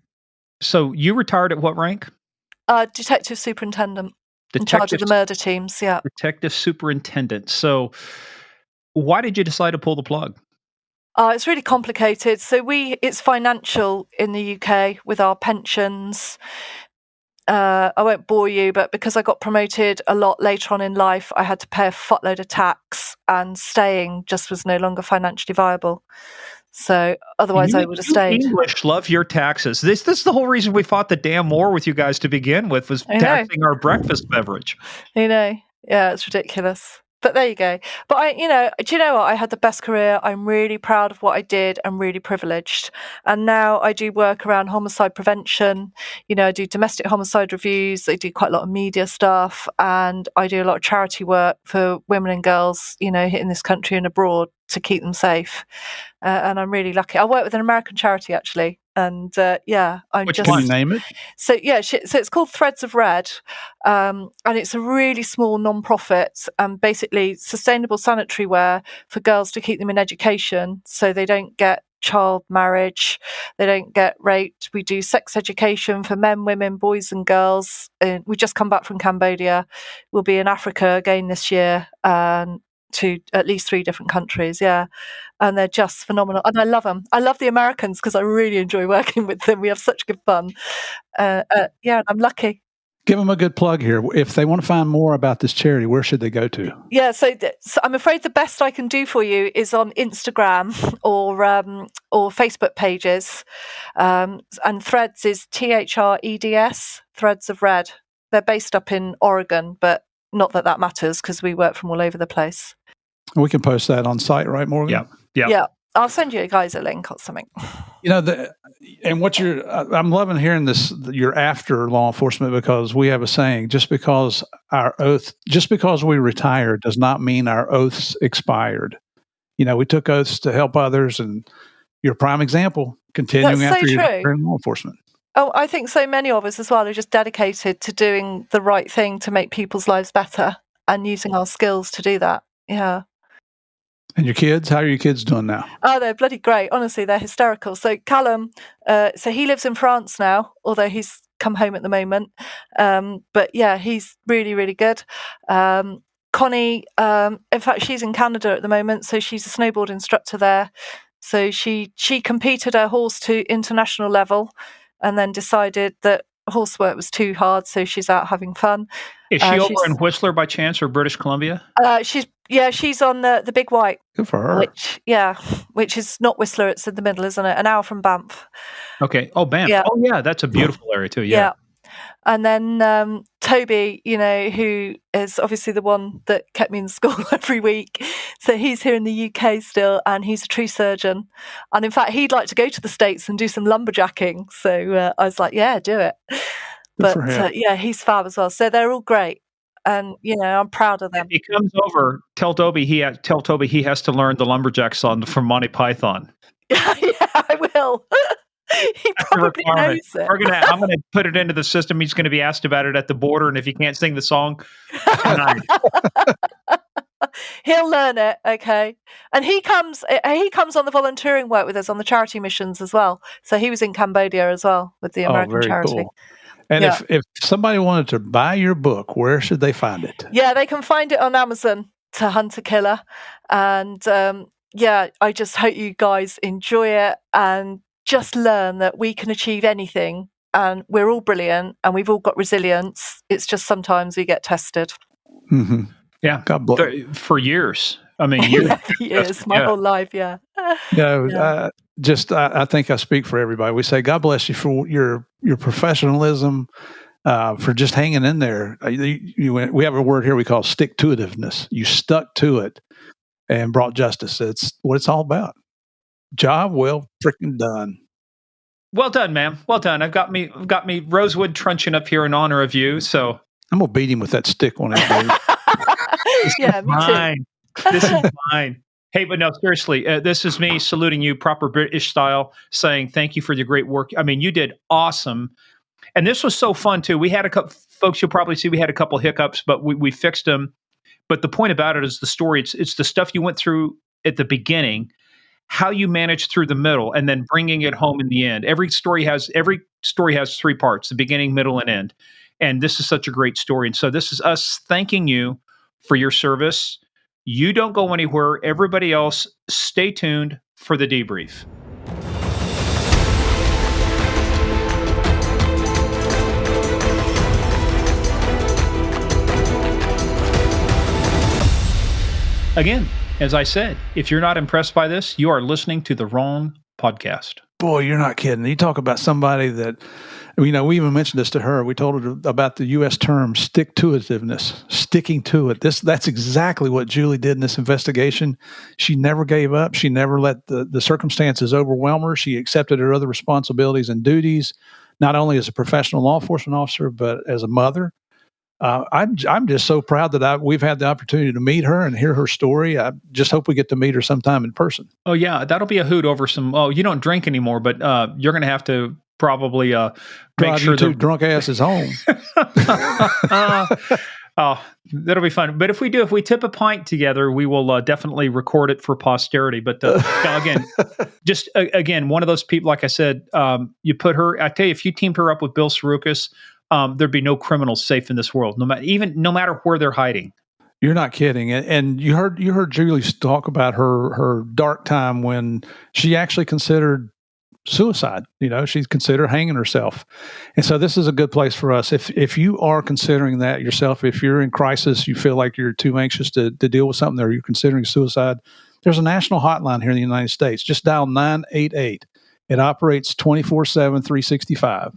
Speaker 3: So you retired at what rank?
Speaker 1: Detective superintendent. In charge of the murder teams, yeah.
Speaker 3: Detective superintendent. So why did you decide to pull the plug?
Speaker 1: It's really complicated. So it's financial in the UK with our pensions. I won't bore you, but because I got promoted a lot later on in life, I had to pay a fuckload of tax, and staying just was no longer financially viable. So otherwise I would have stayed.
Speaker 3: English love your taxes. This is the whole reason we fought the damn war with you guys to begin with, was taxing our breakfast beverage.
Speaker 1: Yeah, it's ridiculous. But there you go. But do you know what? I had the best career. I'm really proud of what I did. I'm really privileged. And now I do work around homicide prevention. I do domestic homicide reviews. I do quite a lot of media stuff, and I do a lot of charity work for women and girls, in this country and abroad to keep them safe. And I'm really lucky. I work with an American charity actually. And I'm
Speaker 3: Which
Speaker 1: just.
Speaker 2: Can you name it?
Speaker 1: So so it's called Threads of Red, and it's a really small non-profit, basically sustainable sanitary wear for girls to keep them in education, so they don't get child marriage, they don't get raped. We do sex education for men, women, boys, and girls. We just come back from Cambodia. We'll be in Africa again this year. To at least 3 different countries, and they're just phenomenal, and I love them. I love the Americans because I really enjoy working with them. We have such good fun. I'm lucky.
Speaker 2: Give them a good plug here. If they want to find more about this charity, where should they go to?
Speaker 1: Yeah, so I'm afraid the best I can do for you is on Instagram or Facebook pages, and Threads is THREDS, Threads of Red. They're based up in Oregon, but not that matters because we work from all over the place.
Speaker 2: We can post that on site, right, Morgan?
Speaker 1: Yeah. I'll send you guys a link or something.
Speaker 2: And what I'm loving hearing this. You're after law enforcement because we have a saying: just because we retired does not mean our oaths expired. We took oaths to help others, and you're a prime example. Continuing
Speaker 1: That's
Speaker 2: after
Speaker 1: so
Speaker 2: you're
Speaker 1: true.
Speaker 2: in law enforcement.
Speaker 1: Oh, I think so many of us as well are just dedicated to doing the right thing to make people's lives better and using our skills to do that. Yeah.
Speaker 2: And your kids? How are your kids doing now?
Speaker 1: Oh, they're bloody great. Honestly, they're hysterical. So Callum, so he lives in France now, although he's come home at the moment. But yeah, he's really, really good. Connie, in fact, she's in Canada at the moment, so she's a snowboard instructor there. So she competed her horse to international level and then decided that horsework was too hard, so she's out having fun.
Speaker 3: Is she over in Whistler by chance, or British Columbia?
Speaker 1: She's on the Big White.
Speaker 2: Good for her.
Speaker 1: Which is not Whistler, it's in the middle, isn't it? An hour from Banff.
Speaker 3: Okay. Oh, Banff.
Speaker 1: Yeah.
Speaker 3: Oh, yeah, that's a beautiful area too. Yeah.
Speaker 1: And then Toby, who is obviously the one that kept me in school every week. So he's here in the UK still, and he's a tree surgeon. And in fact, he'd like to go to the States and do some lumberjacking. So I was like, yeah, do it. But he's fab as well. So they're all great. And, I'm proud of them.
Speaker 3: If he comes over, tell Toby he has to learn the lumberjack song from Monty Python.
Speaker 1: Yeah, I will. He probably knows it.
Speaker 3: I'm gonna put it into the system. He's going to be asked about it at the border, and if he can't sing the song,
Speaker 1: he'll learn it. Okay, and he comes on the volunteering work with us on the charity missions as well. So he was in Cambodia as well with the American charity.
Speaker 2: Cool. And if somebody wanted to buy your book, where should they find it?
Speaker 1: Yeah, they can find it on Amazon, To Hunt a Killer, and I just hope you guys enjoy it and just learn that we can achieve anything, and we're all brilliant, and we've all got resilience. It's just sometimes we get tested.
Speaker 2: Mm-hmm. Yeah, God bless.
Speaker 3: For years. I mean,
Speaker 1: years, my whole life. Yeah.
Speaker 2: I think I speak for everybody. We say, God bless you for your professionalism, for just hanging in there. We have a word here we call stick-to-itiveness. You stuck to it and brought justice. It's what it's all about. Job well freaking done.
Speaker 3: Well done, ma'am. Well done. I've got me rosewood truncheon up here in honor of you. So
Speaker 2: I'm gonna beat him with that stick one of these days.
Speaker 1: Yeah, me
Speaker 3: mine. This is mine. Hey, but no, seriously, this is me saluting you, proper British style, saying thank you for your great work. I mean, you did awesome, and this was so fun too. We had a couple folks. You'll probably see we had a couple hiccups, but we fixed them. But the point about it is the story. It's the stuff you went through at the beginning, how you managed through the middle, and then bringing it home in the end. Every story has 3 parts: the beginning, middle, and end. And this is such a great story. And so this is us thanking you for your service. You don't go anywhere. Everybody else, stay tuned for the debrief. Again, as I said, if you're not impressed by this, you are listening to the wrong podcast.
Speaker 2: Boy, you're not kidding. You talk about somebody that We even mentioned this to her. We told her about the U.S. term stick-to-itiveness, sticking to it. That's exactly what Julie did in this investigation. She never gave up. She never let the circumstances overwhelm her. She accepted her other responsibilities and duties, not only as a professional law enforcement officer, but as a mother. I'm just so proud that we've had the opportunity to meet her and hear her story. I just hope we get to meet her sometime in person.
Speaker 3: Oh yeah, that'll be a hoot over some. Oh, you don't drink anymore, but you're going to have to probably make sure
Speaker 2: you two drunk asses home.
Speaker 3: Oh, that'll be fun. But if we tip a pint together, we will definitely record it for posterity. But again, just again, one of those people, like I said, you put her. I tell you, if you teamed her up with Bill Sarukis, there'd be no criminals safe in this world, no matter where they're hiding.
Speaker 2: You're not kidding. And you heard Julie talk about her dark time when she actually considered suicide. She's considered hanging herself. And so this is a good place for us. If you are considering that yourself, if you're in crisis, you feel like you're too anxious to deal with something, or you're considering suicide, there's a national hotline here in the United States. Just dial 988. It operates 24/7, 365.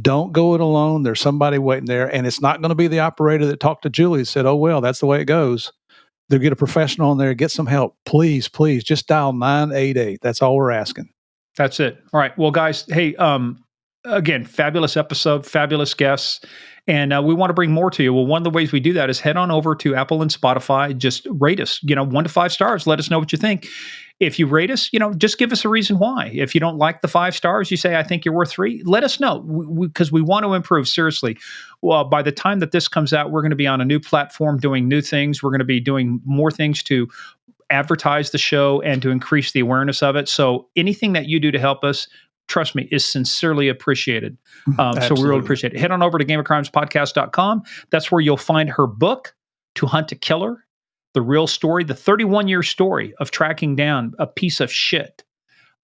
Speaker 2: Don't go it alone. There's somebody waiting there, and it's not going to be the operator that talked to Julie and said, oh, well, that's the way it goes. They'll get a professional in there, get some help. Please, just dial 988. That's all we're asking.
Speaker 3: That's it. All right. Well, guys, hey, again, fabulous episode, fabulous guests. And we want to bring more to you. Well, one of the ways we do that is head on over to Apple and Spotify. Just rate us, 1 to 5 stars. Let us know what you think. If you rate us, just give us a reason why. If you don't like the 5 stars, you say, I think you're worth 3. Let us know, because we want to improve. Seriously. Well, by the time that this comes out, we're going to be on a new platform doing new things. We're going to be doing more things to advertise the show and to increase the awareness of it. So anything that you do to help us, trust me, is sincerely appreciated. So we really appreciate it. Head on over to gameofcrimespodcast.com. That's where you'll find her book, To Hunt a Killer, the real story, the 31-year story of tracking down a piece of shit.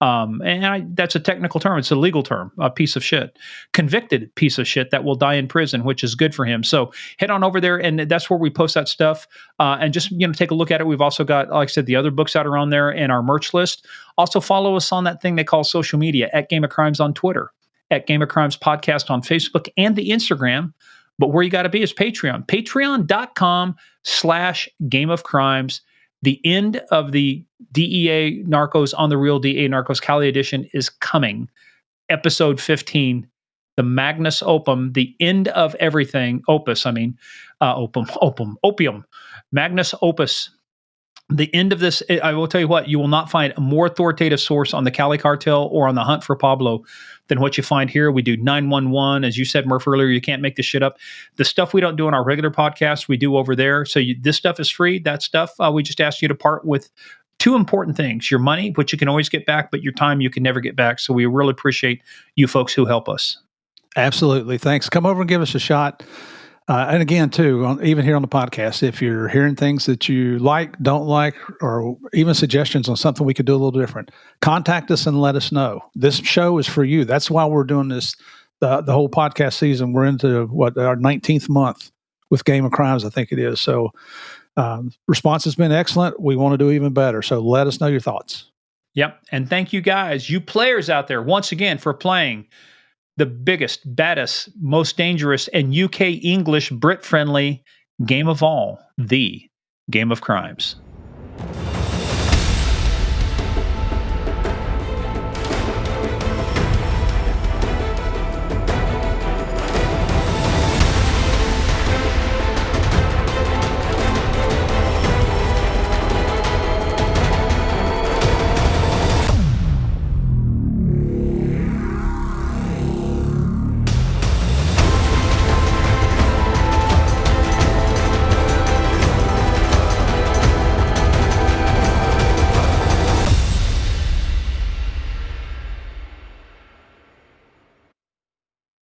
Speaker 3: That's a technical term. It's a legal term, a piece of shit, convicted piece of shit that will die in prison, which is good for him. So head on over there, and that's where we post that stuff. And just, take a look at it. We've also got, like I said, the other books that are on there and our merch list. Also follow us on that thing they call social media, at Game of Crimes on Twitter, at Game of Crimes Podcast on Facebook and the Instagram. But where you got to be is Patreon, patreon.com/Game of Crimes. The end of the DEA Narcos on the Real DEA Narcos Cali edition is coming. Episode 15, the Magnus Opum, the end of everything. Opium. Magnus Opus. The end of this, I will tell you what, you will not find a more authoritative source on the Cali cartel or on the hunt for Pablo than what you find here. We do 911. As you said, Murph, earlier, you can't make this shit up. The stuff we don't do on our regular podcast, we do over there. So this stuff is free. That stuff, we just ask you to part with 2 important things: your money, which you can always get back, but your time you can never get back. So we really appreciate you folks who help us.
Speaker 2: Absolutely. Thanks. Come over and give us a shot. And again, too, even here on the podcast, if you're hearing things that you like, don't like, or even suggestions on something we could do a little different, contact us and let us know. This show is for you. That's why we're doing this, the whole podcast season. We're into our 19th month with Game of Crimes, I think it is. So response has been excellent. We want to do even better. So let us know your thoughts.
Speaker 3: Yep. And thank you guys, you players out there, once again, for playing the biggest, baddest, most dangerous, and UK English Brit-friendly game of all, the Game of Crimes.